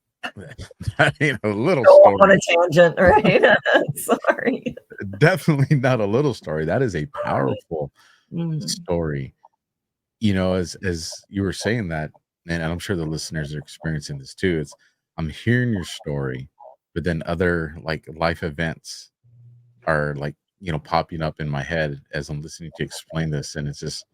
A: I mean, a little
D: Go
A: story.
D: on a tangent, right? Sorry.
A: Definitely not a little story. That is a powerful
D: Mm.
A: story. You know, as you were saying that, and I'm sure the listeners are experiencing this too. I'm hearing your story, but then other like life events are like, popping up in my head as I'm listening to you explain this. And it's just,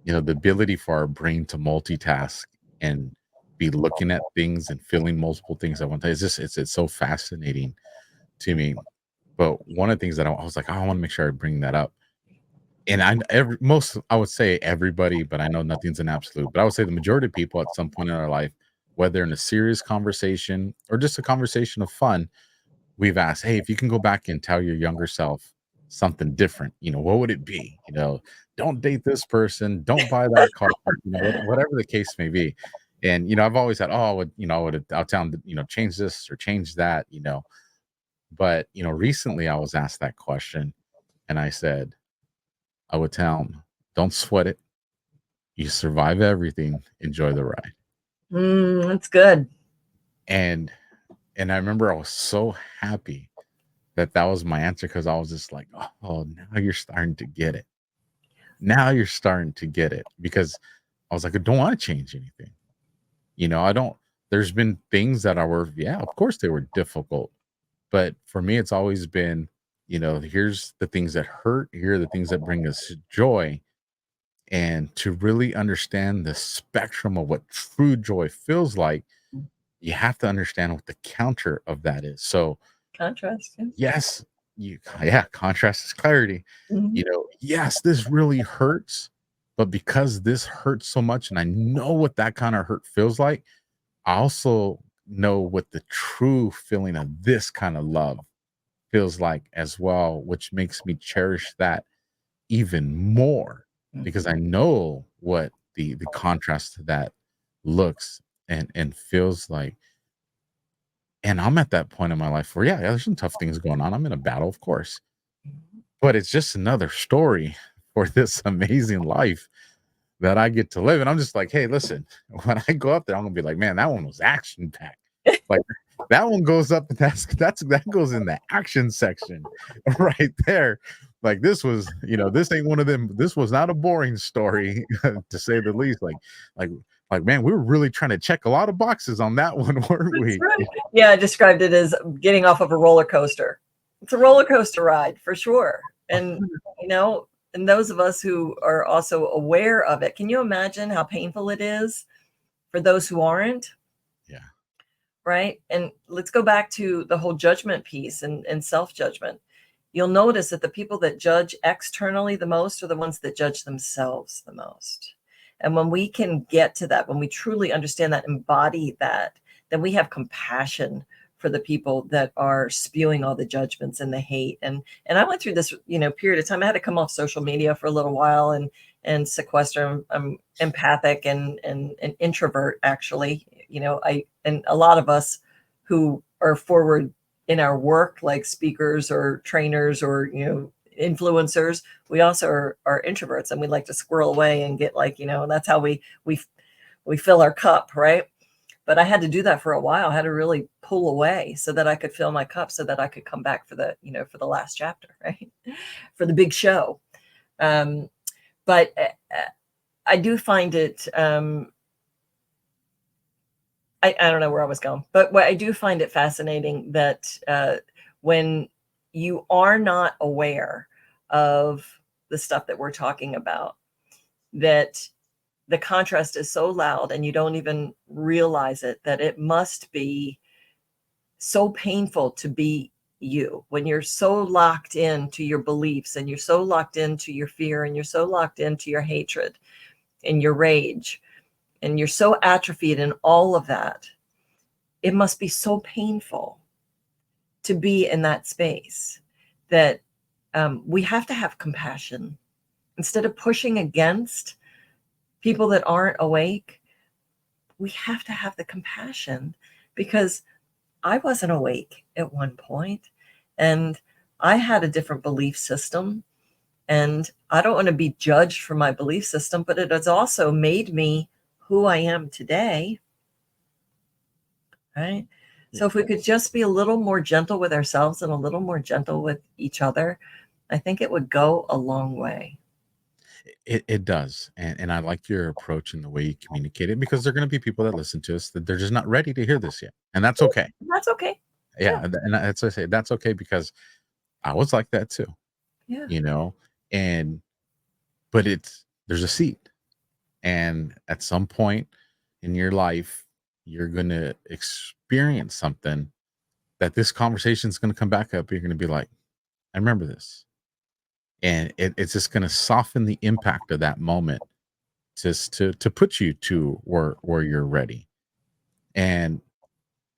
A: the ability for our brain to multitask and be looking at things and feeling multiple things at one time. It's so fascinating to me. But one of the things that I was like, I want to make sure I bring that up. And I would say everybody, but I know nothing's an absolute, but I would say the majority of people at some point in our life, whether in a serious conversation or just a conversation of fun, we've asked, hey, if you can go back and tell your younger self something different, what would it be? Don't date this person, don't buy that car, whatever the case may be. And, I've always said, oh, I'll tell them, change this or change that, but, recently I was asked that question and I said, I would tell them, don't sweat it. You survive everything. Enjoy the ride.
D: That's good.
A: And I remember I was so happy that was my answer, because I was just like, oh, now you're starting to get it. Now you're starting to get it, because I was like, I don't want to change anything. There's been things that of course they were difficult. But for me, it's always been, here's the things that hurt. Here are the things that bring us joy. And to really understand the spectrum of what true joy feels like, you have to understand what the counter of that is. So
D: Contrast.
A: yes, contrast is clarity.
D: Mhm.
A: Yes, this really hurts, but because this hurts so much and I know what that kind of hurt feels like, I also know what the true feeling of this kind of love feels like as well, which makes me cherish that even more, because I know what the contrast to that looks and feels like. And I'm at that point in my life where, yeah, there's some tough things going on. I'm in a battle, of course, but it's just another story for this amazing life that I get to live. And I'm just like, hey, listen, when I go up there, I'm gonna be like, man, that one was action packed. Like that one goes up, that goes in the action section right there. Like this was, this ain't one of them. This was not a boring story, to say the least. Like, man, we were really trying to check a lot of boxes on that one, weren't we?
D: Right. Yeah, I described it as getting off of a roller coaster. It's a roller coaster ride for sure. And and those of us who are also aware of it, can you imagine how painful it is for those who aren't?
A: Yeah.
D: Right. And let's go back to the whole judgment piece and self-judgment. You'll notice that the people that judge externally the most are the ones that judge themselves the most. And when we can get to that, when we truly understand that, embody that, then we have compassion for the people that are spewing all the judgments and the hate. And I went through this, period of time. I had to come off social media for a little while and sequester. I'm empathic and an introvert, actually. And a lot of us who are forward in our work, like speakers or trainers or influencers, we also are introverts, and we like to squirrel away and get that's how we fill our cup, right? But I had to do that for a while. I had to really pull away so that I could fill my cup, so that I could come back for the for the last chapter, right? For the big show. But I do find it I don't know where I was going, but what I do find it fascinating that when you are not aware of the stuff that we're talking about, that the contrast is so loud and you don't even realize it, that it must be so painful to be you when you're so locked into your beliefs and you're so locked into your fear and you're so locked into your hatred and your rage and you're so atrophied in all of that. It must be so painful to be in that space that we have to have compassion. Instead of pushing against people that aren't awake, we have to have the compassion, because I wasn't awake at one point and I had a different belief system, and I don't want to be judged for my belief system, but it has also made me who I am today. Right. So if we could just be a little more gentle with ourselves and a little more gentle with each other, I think it would go a long way.
A: It does. And I like your approach and the way you communicate it, because there are going to be people that listen to us that they're just not ready to hear this yet. And that's okay.
D: That's okay.
A: Yeah. And that's what I say. That's okay, because I was like that too,
D: Yeah.
A: but there's a seed. And at some point in your life, you're going to experience something that this conversation is going to come back up. You're going to be like, I remember this. And it's just going to soften the impact of that moment, just to put you to where you're ready. And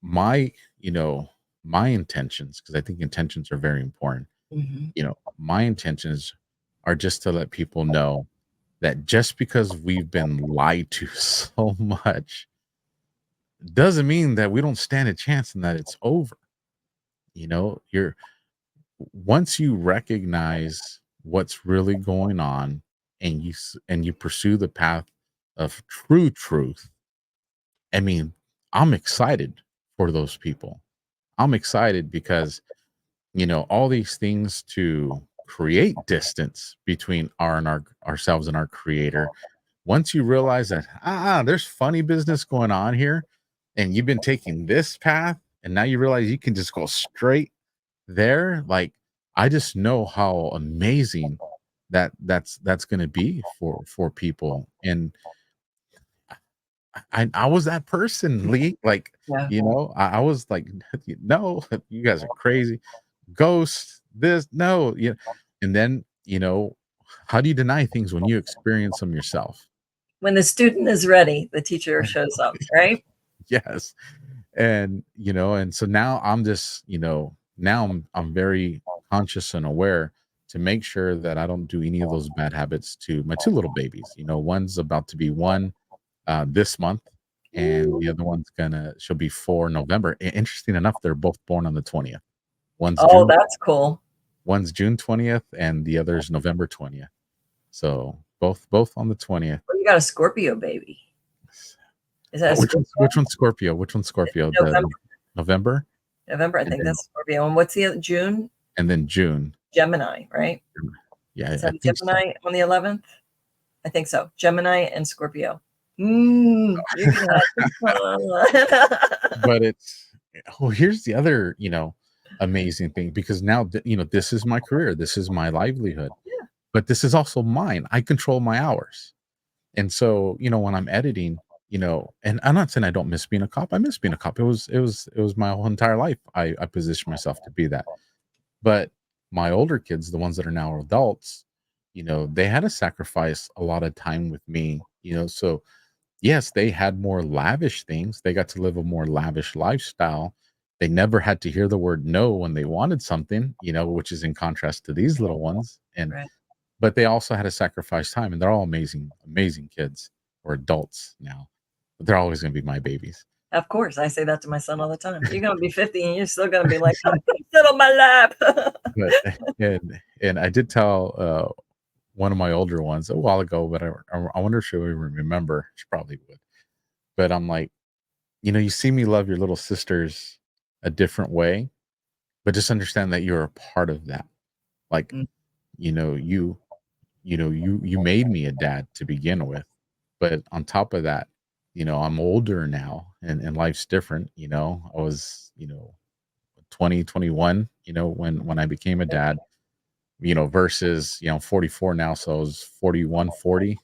A: my intentions, because I think intentions are very important.
D: Mm-hmm.
A: My intentions are just to let people know that just because we've been lied to so much doesn't mean that we don't stand a chance and that it's over. Once you recognize what's really going on, and you pursue the path of true truth, I mean, I'm excited for those people. I'm excited because all these things to create distance between ourselves and our creator. Once you realize that there's funny business going on here, and you've been taking this path, and now you realize you can just go straight there. Like, I just know how amazing that's going to be for people. And I was that person, Lee. Like,
D: Yeah.
A: I was like, no, you guys are crazy. Ghosts, this, no, and then, how do you deny things when you experience them yourself?
D: When the student is ready, the teacher shows up, right?
A: Yes. And and so now I'm just, now I'm very conscious and aware to make sure that I don't do any of those bad habits to my two little babies. One's about to be one this month, and the other one's she'll be 4 in November. Interesting enough, they're both born on the 20th. One's
D: Oh,
A: June
D: that's cool.
A: one's June 20th, and the other's November 20th. So both on the 20th.
D: Well, you got a Scorpio baby. Is that a
A: Which one's Scorpio? Which one's Scorpio?
D: November.
A: The November?
D: November, I
A: And
D: think
A: then,
D: that's Scorpio. And what's the other? June?
A: and then June.
D: Gemini, right?
A: Yeah,
D: Is
A: I
D: that
A: think so.
D: Gemini on the 11th? I think so. Gemini and Scorpio. You're gonna have some fun.
A: But here's the other, amazing thing, because now, this is my career. This is my livelihood.
D: Yeah.
A: But this is also mine. I control my hours. And so, when I'm editing, and I'm not saying I don't miss being a cop. I miss being a cop. It was my whole entire life. I positioned myself to be that. But my older kids, the ones that are now adults, they had to sacrifice a lot of time with me, so yes, they had more lavish things. They got to live a more lavish lifestyle. They never had to hear the word no when they wanted something, which is in contrast to these little ones.
D: Right.
A: But they also had to sacrifice time, and they're all amazing, amazing kids or adults now. But they're always going to be my babies.
D: Of course, I say that to my son all the time. You're going to be 50 and you're still going to be like, "Come sit on my lap."
A: And I did tell one of my older ones a while ago, but I wonder if she'll even remember. She probably would. But I'm like, you see me love your little sisters a different way, but just understand that you're a part of that. Like,
D: Mm.
A: You made me a dad to begin with, but on top of that, I'm older now, and life's different. I was 20, 21, when I became a dad, versus 44 now, so I was 41, 40,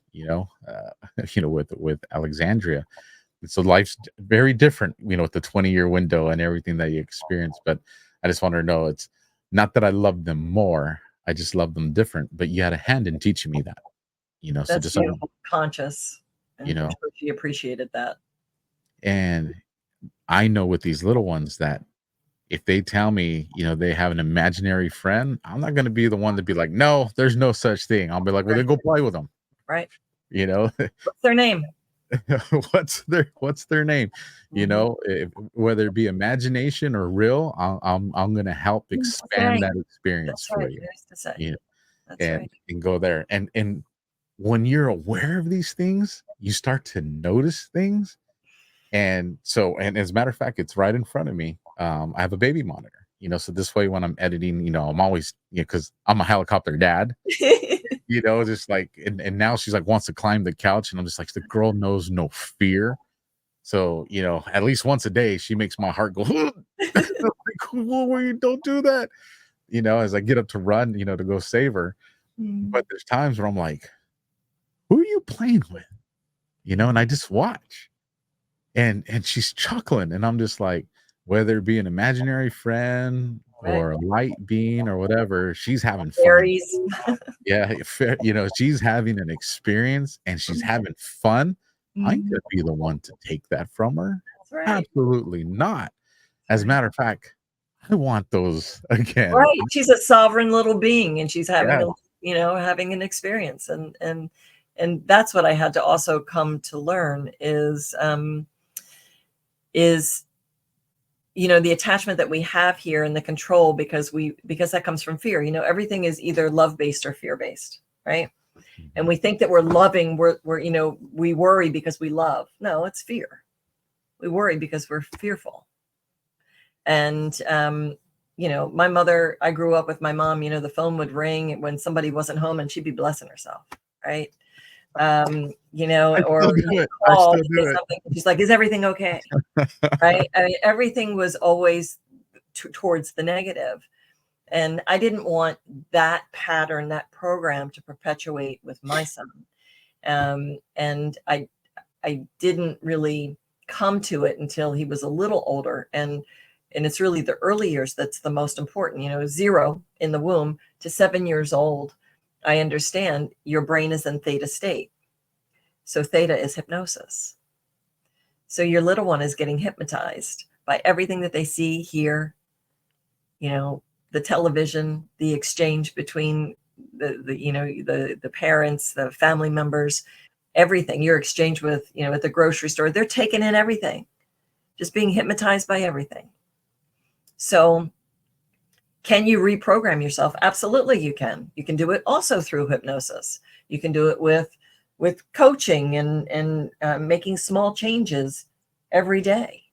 A: with Alexandria. And so life's very different, with the 20-year window and everything that you experience. But I just want her to know, it's not that I love them more, I just love them different. But you had a hand in teaching me that, so
D: That's
A: just
D: beautiful, conscious, and
A: you know
D: I'm sure she appreciated that.
A: and I know with these little ones that if they tell me, they have an imaginary friend, I'm not going to be the one to be like, no, there's no such thing. I'll be like, well, then go play with them.
D: Right.
A: What's
D: their name?
A: what's their name? Whether it be imagination or real, I'm going to help expand that experience for you.
D: That's right.
A: And go there. And when you're aware of these things, you start to notice things. And so, and as a matter of fact, it's right in front of me. I have a baby monitor, so this way when I'm editing, I'm always, because I'm a helicopter dad, just like, and now she's like, wants to climb the couch, and I'm just like, the girl knows no fear. So, at least once a day, she makes my heart go, like, whoa, don't do that, as I get up to run, to go save her. But there's times where I'm like, who are you playing with? And I just watch. And she's chuckling, and I'm just like, whether it be an imaginary friend or a light being or whatever, she's having fun.
D: Fairies.
A: Yeah, she's having an experience and she's having fun. I ain't gonna be the one to take that from her.
D: That's right.
A: Absolutely not. As a matter of fact, I want those again.
D: Right. She's a sovereign little being, and she's having having an experience, and that's what I had to also come to learn is the attachment that we have here and the control, because that comes from fear. Everything is either love-based or fear-based, right? And we think that we're loving, we worry because we love. No, it's fear. We worry because we're fearful. And my mother, I grew up with my mom, the phone would ring when somebody wasn't home and she'd be blessing herself, right? Or call something. She's like, is everything okay? Right? I mean, everything was always towards the negative. And I didn't want that pattern, that program to perpetuate with my son. And I didn't really come to it until he was a little older. And it's really the early years that's the most important, 0 in the womb to 7 years old. I understand your brain is in theta state. So theta is hypnosis. So your little one is getting hypnotized by everything that they see, hear, the television, the exchange between the parents, the family members. everything. Your exchange with, at the grocery store, they're taking in everything, just being hypnotized by everything. So can you reprogram yourself? Absolutely, you can. You can do it also through hypnosis. You can do it with coaching and making small changes every day,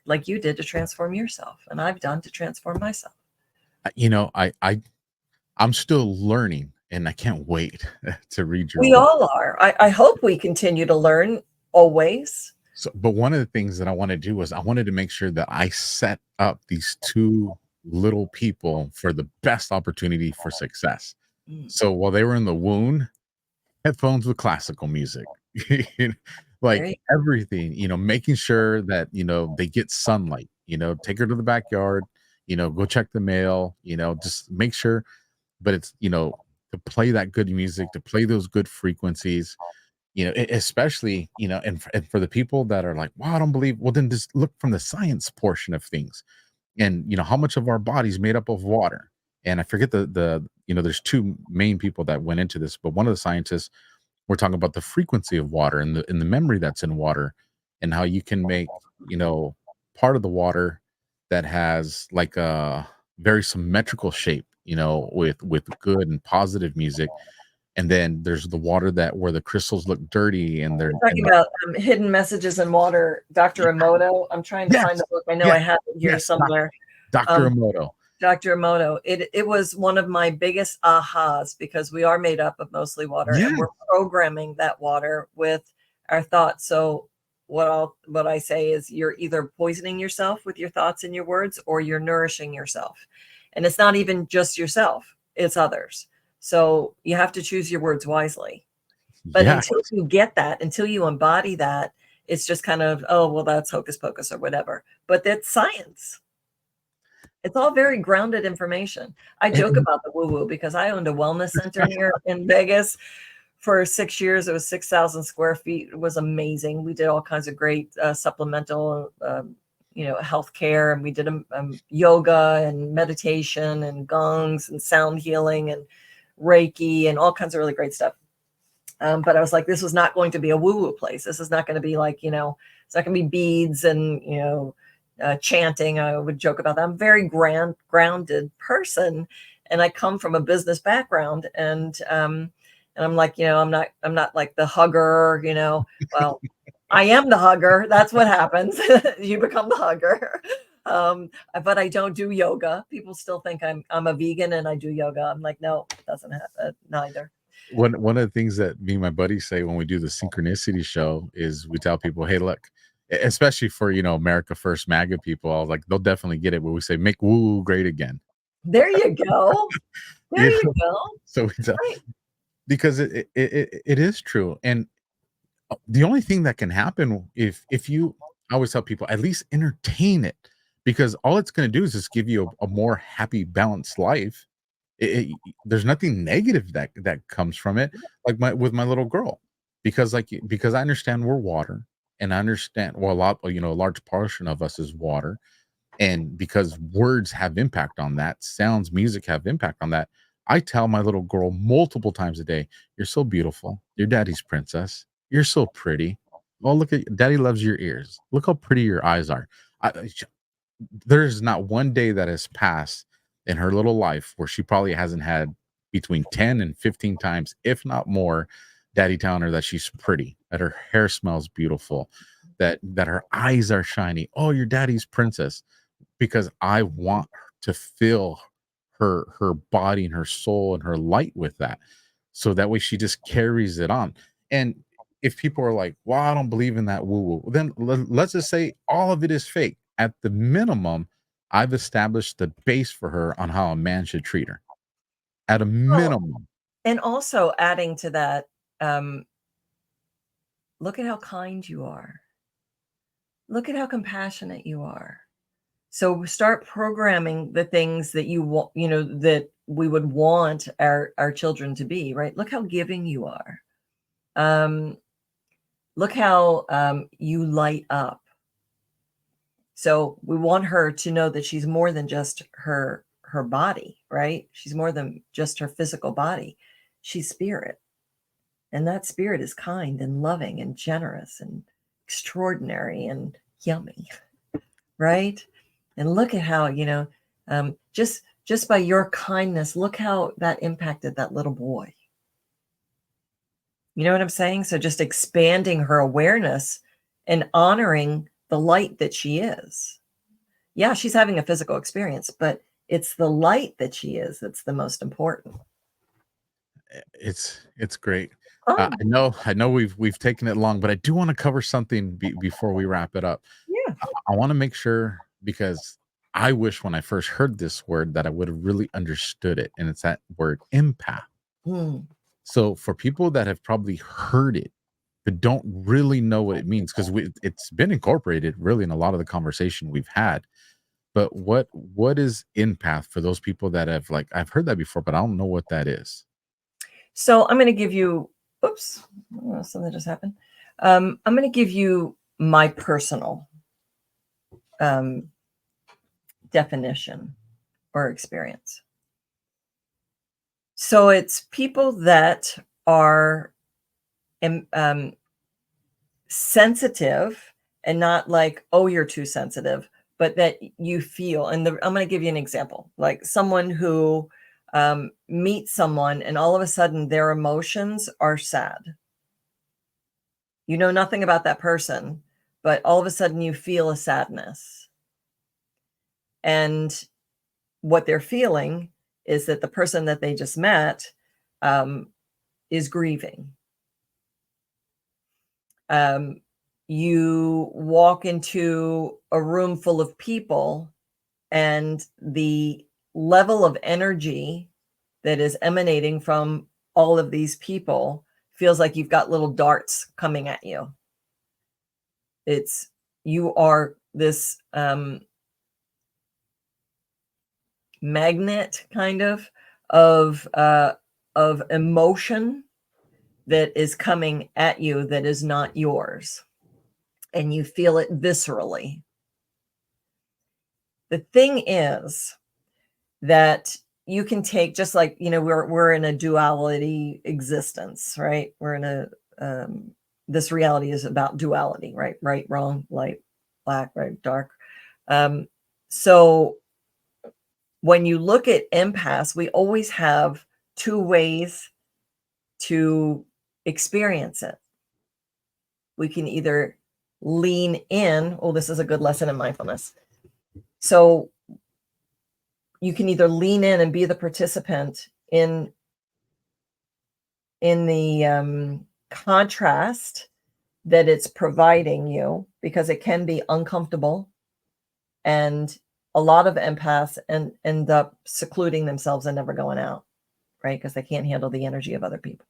D: like you did to transform yourself, and I've done to transform myself.
A: I'm still learning, and I can't wait to read your
D: We
A: book.
D: all are. I hope we continue to learn always.
A: So, but one of the things that I want to do was I wanted to make sure that I set up these two little people for the best opportunity for success. So while they were in the womb, headphones with classical music, like everything, making sure that, they get sunlight, take her to the backyard, go check the mail, just make sure, but it's, to play that good music, to play those good frequencies, especially, and for the people that are like, wow, I don't believe, well, then just look from the science portion of things. And how much of our body's made up of water. And I forget there's two main people that went into this, but one of the scientists, we're talking about the frequency of water and the memory that's in water, and how you can make part of the water that has like a very symmetrical shape, with good and positive music. And then there's the water where the crystals look dirty and they're
D: talking about hidden messages in water. Dr. Emoto. I'm trying to find the book. I know I have it here somewhere.
A: Dr. Emoto.
D: Dr. Emoto. It was one of my biggest ahas, because we are made up of mostly water, and we're programming that water with our thoughts. So what I say is, you're either poisoning yourself with your thoughts and your words, or you're nourishing yourself. And it's not even just yourself, it's others. So you have to choose your words wisely. But until you get that, until you embody that, it's just kind of, oh, well, that's hocus pocus or whatever. But that's science. It's all very grounded information. I joke about the woo-woo because I owned a wellness center here in Vegas for 6 years. It was 6,000 square feet. It was amazing. We did all kinds of great supplemental, healthcare, and we did yoga and meditation and gongs and sound healing and Reiki and all kinds of really great stuff. But I was like, this was not going to be a woo-woo place. This is not going to be like, it's not going to be beads and, chanting. I would joke about that. I'm a very grounded person, and I come from a business background, and I'm like, I'm not like the hugger, well, I am the hugger. That's what happens. You become the hugger. But I don't do yoga. People still think I'm a vegan and I do yoga. I'm like, no, it doesn't happen. Neither.
A: One of the things that me and my buddies say when we do the synchronicity show is we tell people, hey, look, especially for, America First MAGA people, I was like, they'll definitely get it. But we say, make woo great again.
D: There you go. There you go.
A: So we tell, because it is true. And the only thing that can happen if you, I always tell people, at least entertain it, because all it's going to do is just give you a more happy, balanced life. There's nothing negative that comes from it, like with my little girl, because I understand we're water, and I understand, well, a large portion of us is water, and because words have impact on that, sounds, music have impact on that. I tell my little girl multiple times a day, you're so beautiful, you're daddy's princess, you're so pretty, oh, look at daddy loves your ears, look how pretty your eyes are. There's not one day that has passed in her little life where she probably hasn't had between 10 and 15 times, if not more, daddy telling her that she's pretty, that her hair smells beautiful, that her eyes are shiny. Oh, your daddy's princess. Because I want to fill her body and her soul and her light with that. So that way she just carries it on. And if people are like, well, I don't believe in that woo-woo, then let's just say all of it is fake. At the minimum, I've established the base for her on how a man should treat her. At a minimum.
D: And also adding to that, look at how kind you are. Look at how compassionate you are. So start programming the things that you want, that we would want our children to be, right? Look how giving you are. Look how you light up. So we want her to know that she's more than just her body, right? She's more than just her physical body. She's spirit. And that spirit is kind and loving and generous and extraordinary and yummy, right? And look at how, just by your kindness, look how that impacted that little boy. You know what I'm saying? So just expanding her awareness and honoring the light that she is. Yeah, she's having a physical experience, but it's the light that she is that's the most important.
A: It's great.
D: Oh,
A: I know we've taken it long, but I do want to cover something before we wrap it up.
D: yeah.
A: I want to make sure, because I wish when I first heard this word that I would have really understood it, and it's that word empath.
D: Hmm.
A: So for people that have probably heard it but don't really know what it means, because it's been incorporated really in a lot of the conversation we've had. But what is empath for those people that have, like, I've heard that before, but I don't know what that is.
D: So I'm going to give you, oops, something just happened. I'm going to give you my personal definition or experience. So it's people that are sensitive, and not like, oh, you're too sensitive, but that you feel. And I'm going to give you an example, like someone who meets someone and all of a sudden their emotions are sad. You know nothing about that person, but all of a sudden you feel a sadness. And what they're feeling is that the person that they just met is grieving. You walk into a room full of people, and the level of energy that is emanating from all of these people feels like you've got little darts coming at you. You are this magnet kind of emotion that is coming at you that is not yours, and you feel it viscerally. The thing is that you can take, just like, we're in a duality existence, right? We're in a this reality is about duality, right? Right, wrong, light, black, right, dark. So when you look at empaths, we always have two ways to experience it. We can either lean in. Oh, this is a good lesson in mindfulness. So you can either lean in and be the participant in the contrast that it's providing you, because it can be uncomfortable, and a lot of empaths end up secluding themselves and never going out, right? Because they can't handle the energy of other people.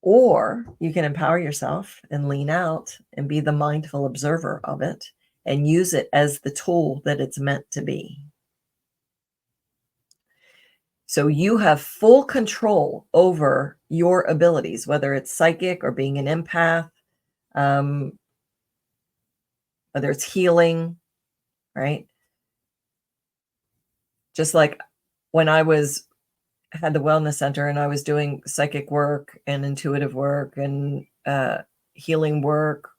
D: Or you can empower yourself and lean out and be the mindful observer of it and use it as the tool that it's meant to be. So you have full control over your abilities, whether it's psychic or being an empath, whether it's healing, right? Just like when I had the wellness center and I was doing psychic work and intuitive work and healing work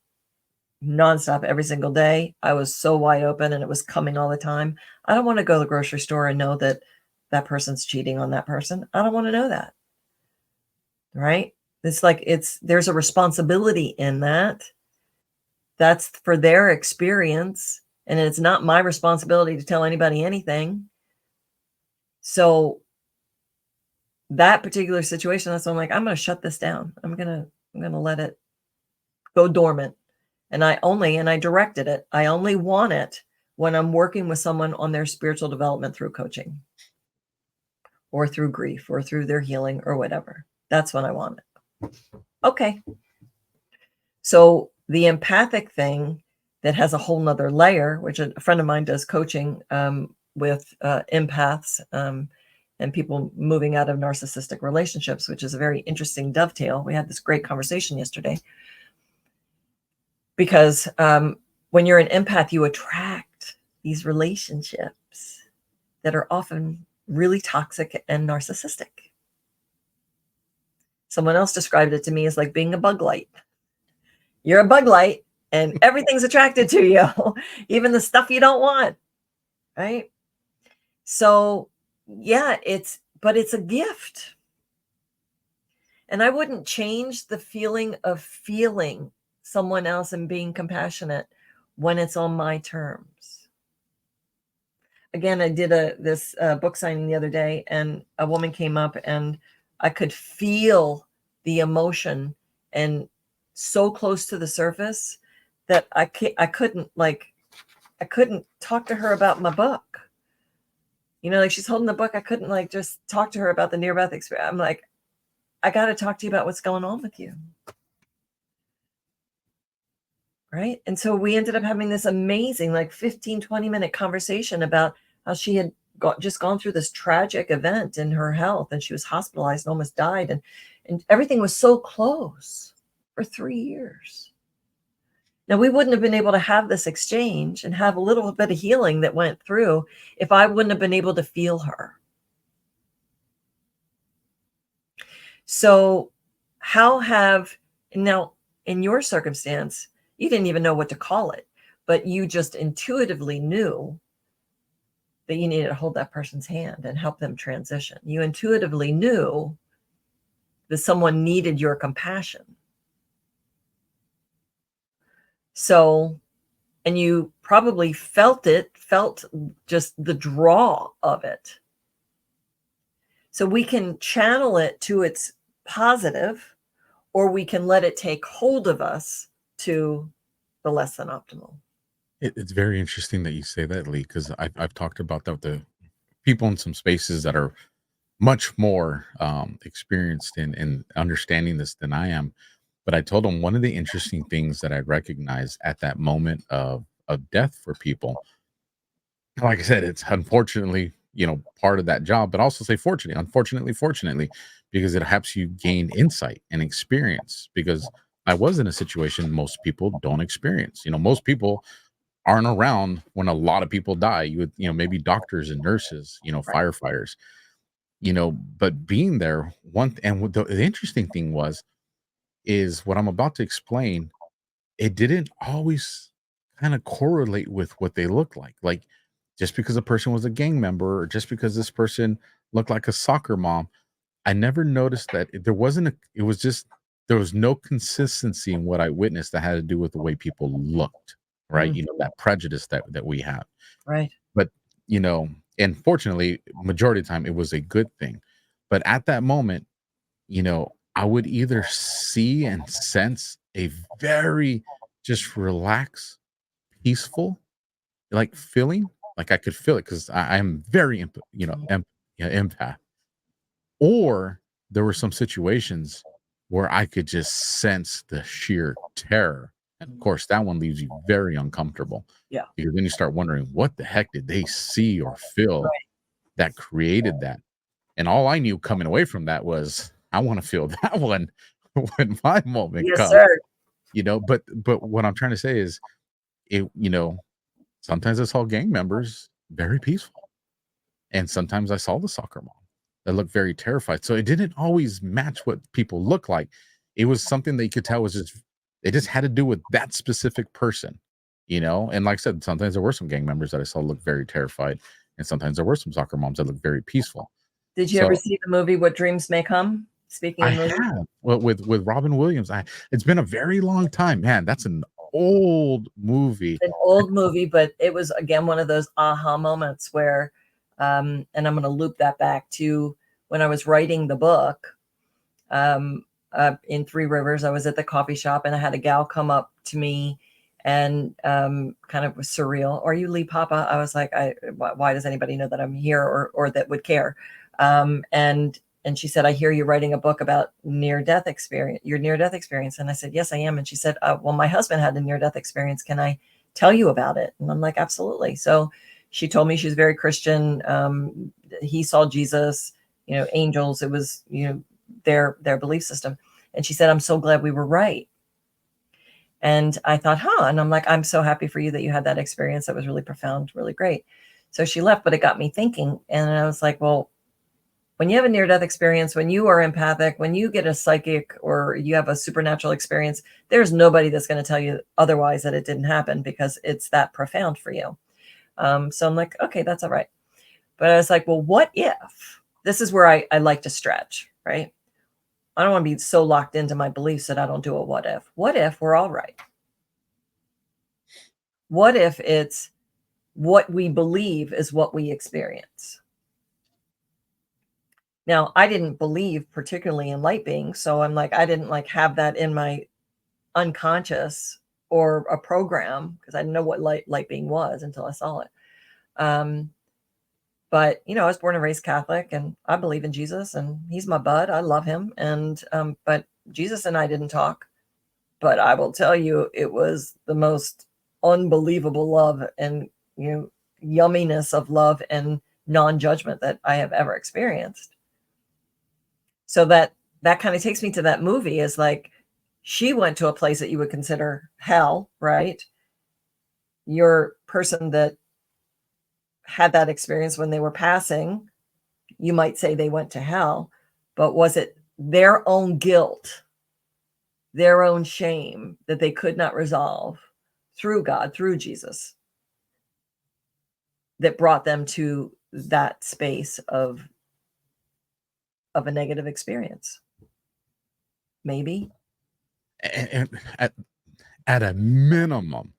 D: nonstop every single day, I was so wide open and it was coming all the time. I don't want to go to the grocery store and know that that person's cheating on that person. I don't want to know that. Right? It's like there's a responsibility in that. That's for their experience, and it's not my responsibility to tell anybody anything. So that particular situation, that's when I'm like, I'm going to shut this down. I'm going to let it go dormant. And I directed it. I only want it when I'm working with someone on their spiritual development through coaching or through grief or through their healing or whatever. That's when I want it. Okay. So the empathic thing that has a whole nother layer, which a friend of mine does coaching with empaths and people moving out of narcissistic relationships, which is a very interesting dovetail. We had this great conversation yesterday. Because when you're an empath, you attract these relationships that are often really toxic and narcissistic. Someone else described it to me as like being a bug light. You're a bug light and everything's attracted to you, even the stuff you don't want, right? So yeah, it's a gift. And I wouldn't change the feeling of feeling someone else and being compassionate when it's on my terms. Again, I did this book signing the other day, and a woman came up, and I could feel the emotion, and so close to the surface that I couldn't talk to her about my book. You know, like she's holding the book. I couldn't like just talk to her about the near-death experience. I'm like, I got to talk to you about what's going on with you. Right. And so we ended up having this amazing, like 15, 20-minute conversation about how she had just gone through this tragic event in her health, and she was hospitalized and almost died. And everything was so close for 3 years. Now, we wouldn't have been able to have this exchange and have a little bit of healing that went through if I wouldn't have been able to feel her. So now in your circumstance, you didn't even know what to call it, but you just intuitively knew that you needed to hold that person's hand and help them transition. You intuitively knew that someone needed your compassion. So, and you probably felt just the draw of it. So we can channel it to its positive, or we can let it take hold of us to the less than optimal.
A: It's very interesting that you say that, Lee, because I've talked about that with the people in some spaces that are much more experienced in understanding this than I am. But I told them one of the interesting things that I recognized at that moment of death for people, like I said, it's unfortunately, part of that job, but also say fortunately, because it helps you gain insight and experience. Because I was in a situation most people don't experience. Most people aren't around when a lot of people die. You would, maybe doctors and nurses, firefighters, but being there and the interesting thing is what I'm about to explain. It didn't always kind of correlate with what they look like. Like, just because a person was a gang member, or just because this person looked like a soccer mom, I never noticed that it was just, there was no consistency in what I witnessed that had to do with the way people looked, right? That prejudice that we have.
D: Right.
A: But, and fortunately, majority of the time it was a good thing. But at that moment, I would either see and sense a very just relaxed, peaceful, like feeling, like I could feel it because I am very, empath. Or there were some situations where I could just sense the sheer terror. And of course, that one leaves you very uncomfortable.
D: Yeah.
A: Because then you start wondering, what the heck did they see or feel that created that? And all I knew coming away from that was, I want to feel that one when my moment
D: Yes,
A: comes.
D: sir.
A: But what I'm trying to say is, sometimes I saw gang members very peaceful, and sometimes I saw the soccer mom that looked very terrified. So it didn't always match what people look like. It was something that you could tell was it just had to do with that specific person, And like I said, sometimes there were some gang members that I saw look very terrified, and sometimes there were some soccer moms that looked very peaceful.
D: Did you ever see the movie What Dreams May Come? Speaking of
A: I
D: movies,
A: have. Well, with Robin Williams. It's been a very long time, man. That's an old movie.
D: an old movie, but it was again one of those aha moments where, and I'm going to loop that back to when I was writing the book. In Three Rivers, I was at the coffee shop, and I had a gal come up to me and kind of was surreal. Are you Lee Papa? I was like, why does anybody know that I'm here or that would care? And she said, I hear you're writing a book about your near-death experience. And I said, yes, I am. And she said, well, my husband had a near-death experience. Can I tell you about it? And I'm like, absolutely. So she told me she's very Christian. He saw Jesus, angels. It was, their belief system. And she said, I'm so glad we were right. And I thought, and I'm like, I'm so happy for you that you had that experience. That was really profound, really great. So she left, but it got me thinking. And I was like, well, when you have a near-death experience, when you are empathic, when you get a psychic or you have a supernatural experience, there's nobody that's going to tell you otherwise that it didn't happen, because it's that profound for you. So I'm like, okay, that's all right. But I was like, well, what if? This is where I like to stretch, right? I don't want to be so locked into my beliefs that I don't do a what if. What if we're all right? What if it's what we believe is what we experience? Now, I didn't believe particularly in light beings, so I'm like, I didn't like have that in my unconscious or a program, because I didn't know what light being was until I saw it. But I was born and raised Catholic, and I believe in Jesus, and he's my bud. I love him. And but Jesus and I didn't talk. But I will tell you, it was the most unbelievable love and yumminess of love and non-judgment that I have ever experienced. So that kind of takes me to that movie, is like, she went to a place that you would consider hell, right? Your person that had that experience when they were passing, you might say they went to hell, but was it their own guilt, their own shame that they could not resolve through God, through Jesus, that brought them to that space of a negative experience? Maybe.
A: And at a minimum,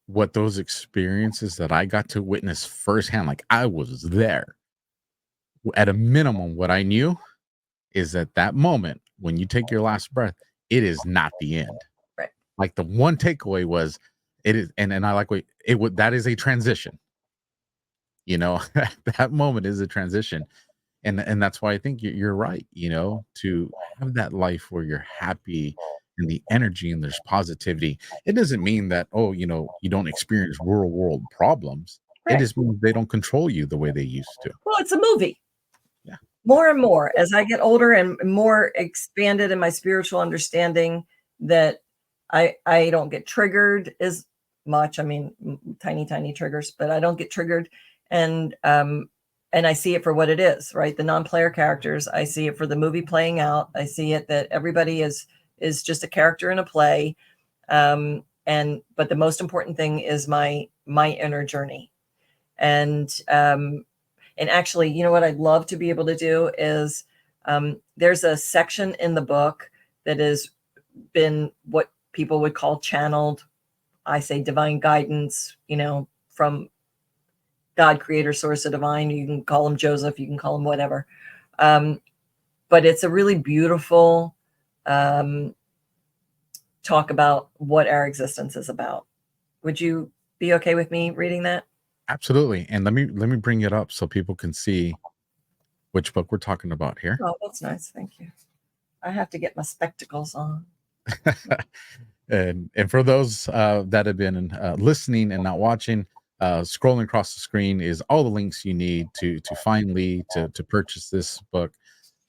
A: what those experiences that I got to witness firsthand, like I was there, at a minimum, what I knew is that moment when you take your last breath, it is not the end.
D: Right.
A: Like the one takeaway was, it is, and I like what it would, that is a transition. That moment is a transition. And that's why I think you're right, to have that life where you're happy and the energy and there's positivity. It doesn't mean that, you don't experience real world problems.
D: Right.
A: It just means they don't control you the way they used to.
D: Well, it's a movie.
A: Yeah.
D: More and more as I get older and more expanded in my spiritual understanding, that I don't get triggered as much. I mean, tiny triggers, but I don't get triggered. And I see it for what it is, right? The non-player characters, I see it for the movie playing out. I see it that everybody is just a character in a play. But the most important thing is my inner journey. And actually, what I'd love to be able to do is, there's a section in the book that has been what people would call channeled. I say divine guidance, from God, creator, source of divine. You can call him Joseph, you can call him whatever. But it's a really beautiful talk about what our existence is about. Would you be okay with me reading that?
A: Absolutely. And let me bring it up so people can see which book we're talking about here.
D: Oh, that's nice. Thank you. I have to get my spectacles on.
A: And for those that have been listening and not watching, scrolling across the screen is all the links you need to find Lee, to purchase this book,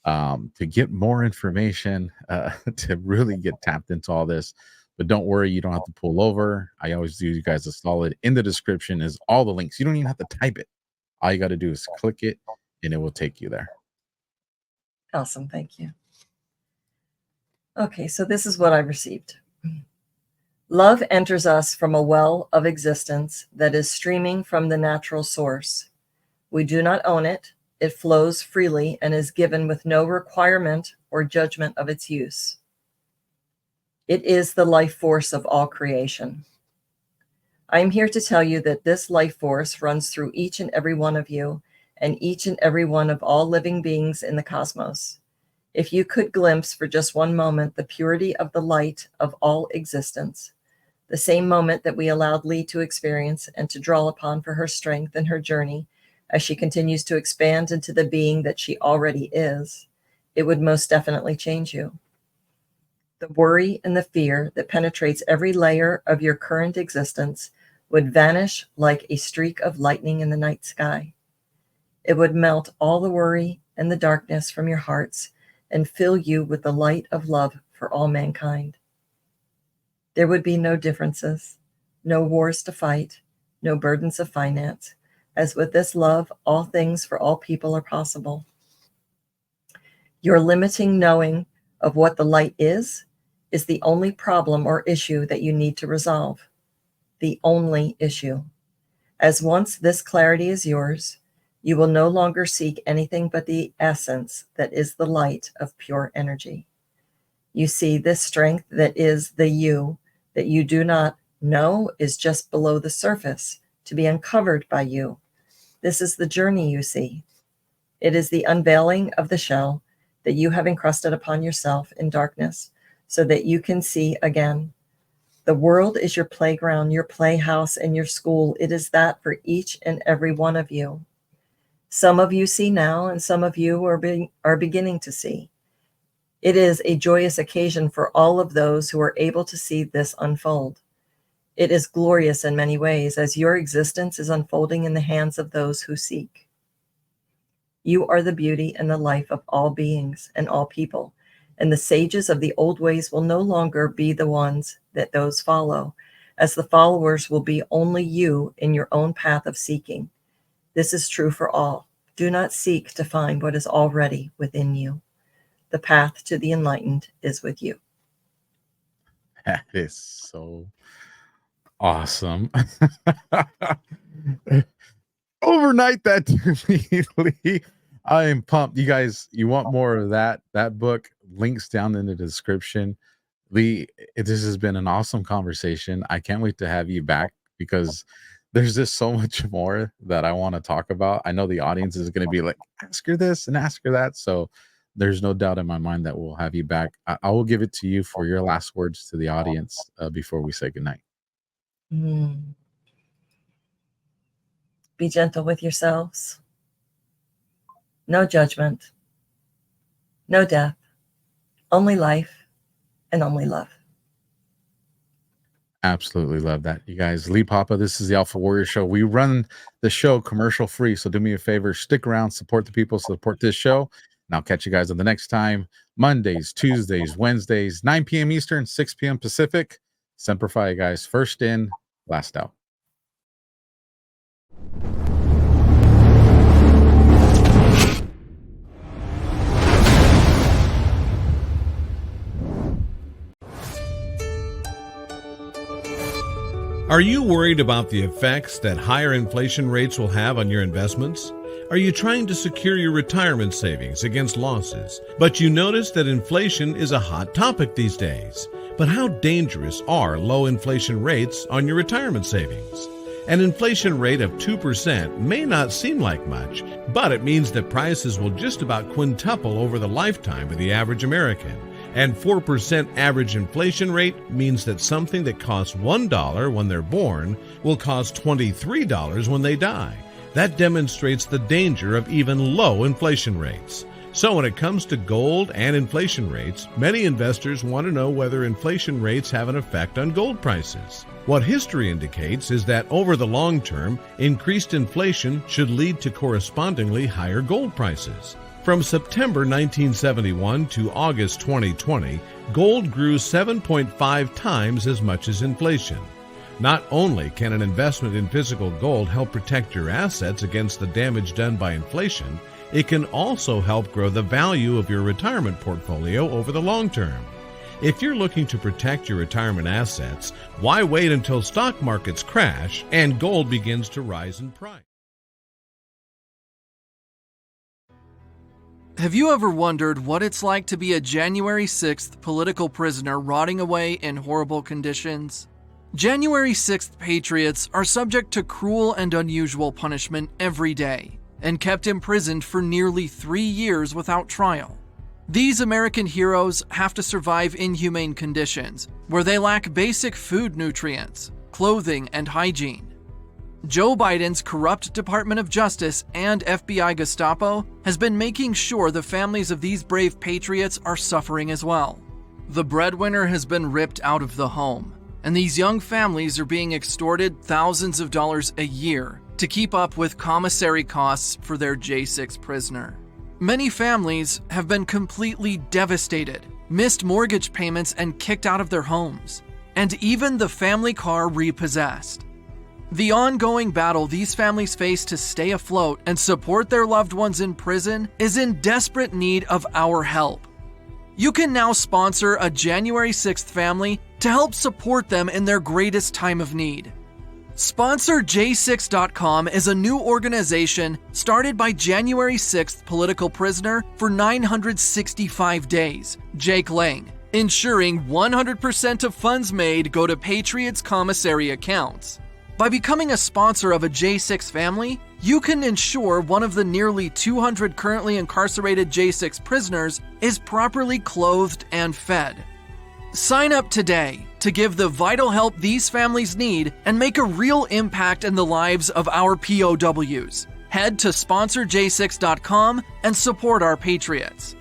A: to get more information, to really get tapped into all this. But don't worry, you don't have to pull over. I always do you guys a solid. In the description is all the links. You don't even have to type it. All you got to do is click it and it will take you there.
D: Awesome. Thank you. Okay, so this is what I received. Love enters us from a well of existence that is streaming from the natural source. We do not own it. It flows freely and is given with no requirement or judgment of its use. It is the life force of all creation. I am here to tell you that this life force runs through each and every one of you and each and every one of all living beings in the cosmos. If you could glimpse for just one moment the purity of the light of all existence, the same moment that we allowed Lee to experience and to draw upon for her strength in her journey as she continues to expand into the being that she already is, it would most definitely change you. The worry and the fear that penetrates every layer of your current existence would vanish like a streak of lightning in the night sky. It would melt all the worry and the darkness from your hearts and fill you with the light of love for all mankind. There would be no differences, no wars to fight, no burdens of finance, as with this love, all things for all people are possible. Your limiting knowing of what the light is the only problem or issue that you need to resolve. The only issue. As once this clarity is yours, you will no longer seek anything but the essence that is the light of pure energy. You see, this strength that is the you that you do not know is just below the surface to be uncovered by you. This is the journey you see. It is the unveiling of the shell that you have encrusted upon yourself in darkness so that you can see again. The world is your playground, your playhouse, and your school. It is that for each and every one of you. Some of you see now, and some of you are beginning to see. It is a joyous occasion for all of those who are able to see this unfold. It is glorious in many ways, as your existence is unfolding in the hands of those who seek. You are the beauty and the life of all beings and all people, and the sages of the old ways will no longer be the ones that those follow, as the followers will be only you in your own path of seeking. This is true for all. Do not seek to find what is already within you. The path to the enlightened is with you.
A: That is so awesome. Overnight that to me, Lee. I am pumped. You guys, you want more of that book? Links down in the description. Lee, this has been an awesome conversation. I can't wait to have you back because there's just so much more that I want to talk about. I know the audience is going to be like, ask her this and ask her that. So there's no doubt in my mind that we'll have you back. I will give it to you for your last words to the audience before we say goodnight.
D: Be gentle with yourselves. No judgment. No death. Only life and only love.
A: Absolutely love that. You guys, Lee Papa, this is the AlphaWarrior Show. We run the show commercial free. So do me a favor, stick around, support the people, support this show. And I'll catch you guys on the next time. Mondays, Tuesdays, Wednesdays, 9 p.m. Eastern, 6 p.m. Pacific. Semper Fi, guys. First in, last out.
E: Are you worried about the effects that higher inflation rates will have on your investments? Are you trying to secure your retirement savings against losses, but you notice that inflation is a hot topic these days? But how dangerous are low inflation rates on your retirement savings? An inflation rate of 2% may not seem like much, but it means that prices will just about quintuple over the lifetime of the average American. And 4% average inflation rate means that something that costs $1 when they're born will cost $23 when they die. That demonstrates the danger of even low inflation rates. So when it comes to gold and inflation rates, many investors want to know whether inflation rates have an effect on gold prices. What history indicates is that over the long term, increased inflation should lead to correspondingly higher gold prices. From September 1971 to August 2020, gold grew 7.5 times as much as inflation. Not only can an investment in physical gold help protect your assets against the damage done by inflation, it can also help grow the value of your retirement portfolio over the long term. If you're looking to protect your retirement assets, why wait until stock markets crash and gold begins to rise in price?
F: Have you ever wondered what it's like to be a January 6th political prisoner rotting away in horrible conditions? January 6th patriots are subject to cruel and unusual punishment every day and kept imprisoned for nearly 3 years without trial. These American heroes have to survive inhumane conditions where they lack basic food nutrients, clothing, and hygiene. Joe Biden's corrupt Department of Justice and FBI Gestapo has been making sure the families of these brave patriots are suffering as well. The breadwinner has been ripped out of the home, and these young families are being extorted thousands of dollars a year to keep up with commissary costs for their J6 prisoner. Many families have been completely devastated, missed mortgage payments, and kicked out of their homes, and even the family car repossessed. The ongoing battle these families face to stay afloat and support their loved ones in prison is in desperate need of our help. You can now sponsor a January 6th family to help support them in their greatest time of need. SponsorJ6.com is a new organization started by January 6th political prisoner for 965 days, Jake Lang, ensuring 100% of funds made go to Patriots commissary accounts. By becoming a sponsor of a J6 family, you can ensure one of the nearly 200 currently incarcerated J6 prisoners is properly clothed and fed. Sign up today to give the vital help these families need and make a real impact in the lives of our POWs. Head to SponsorJ6.com and support our Patriots.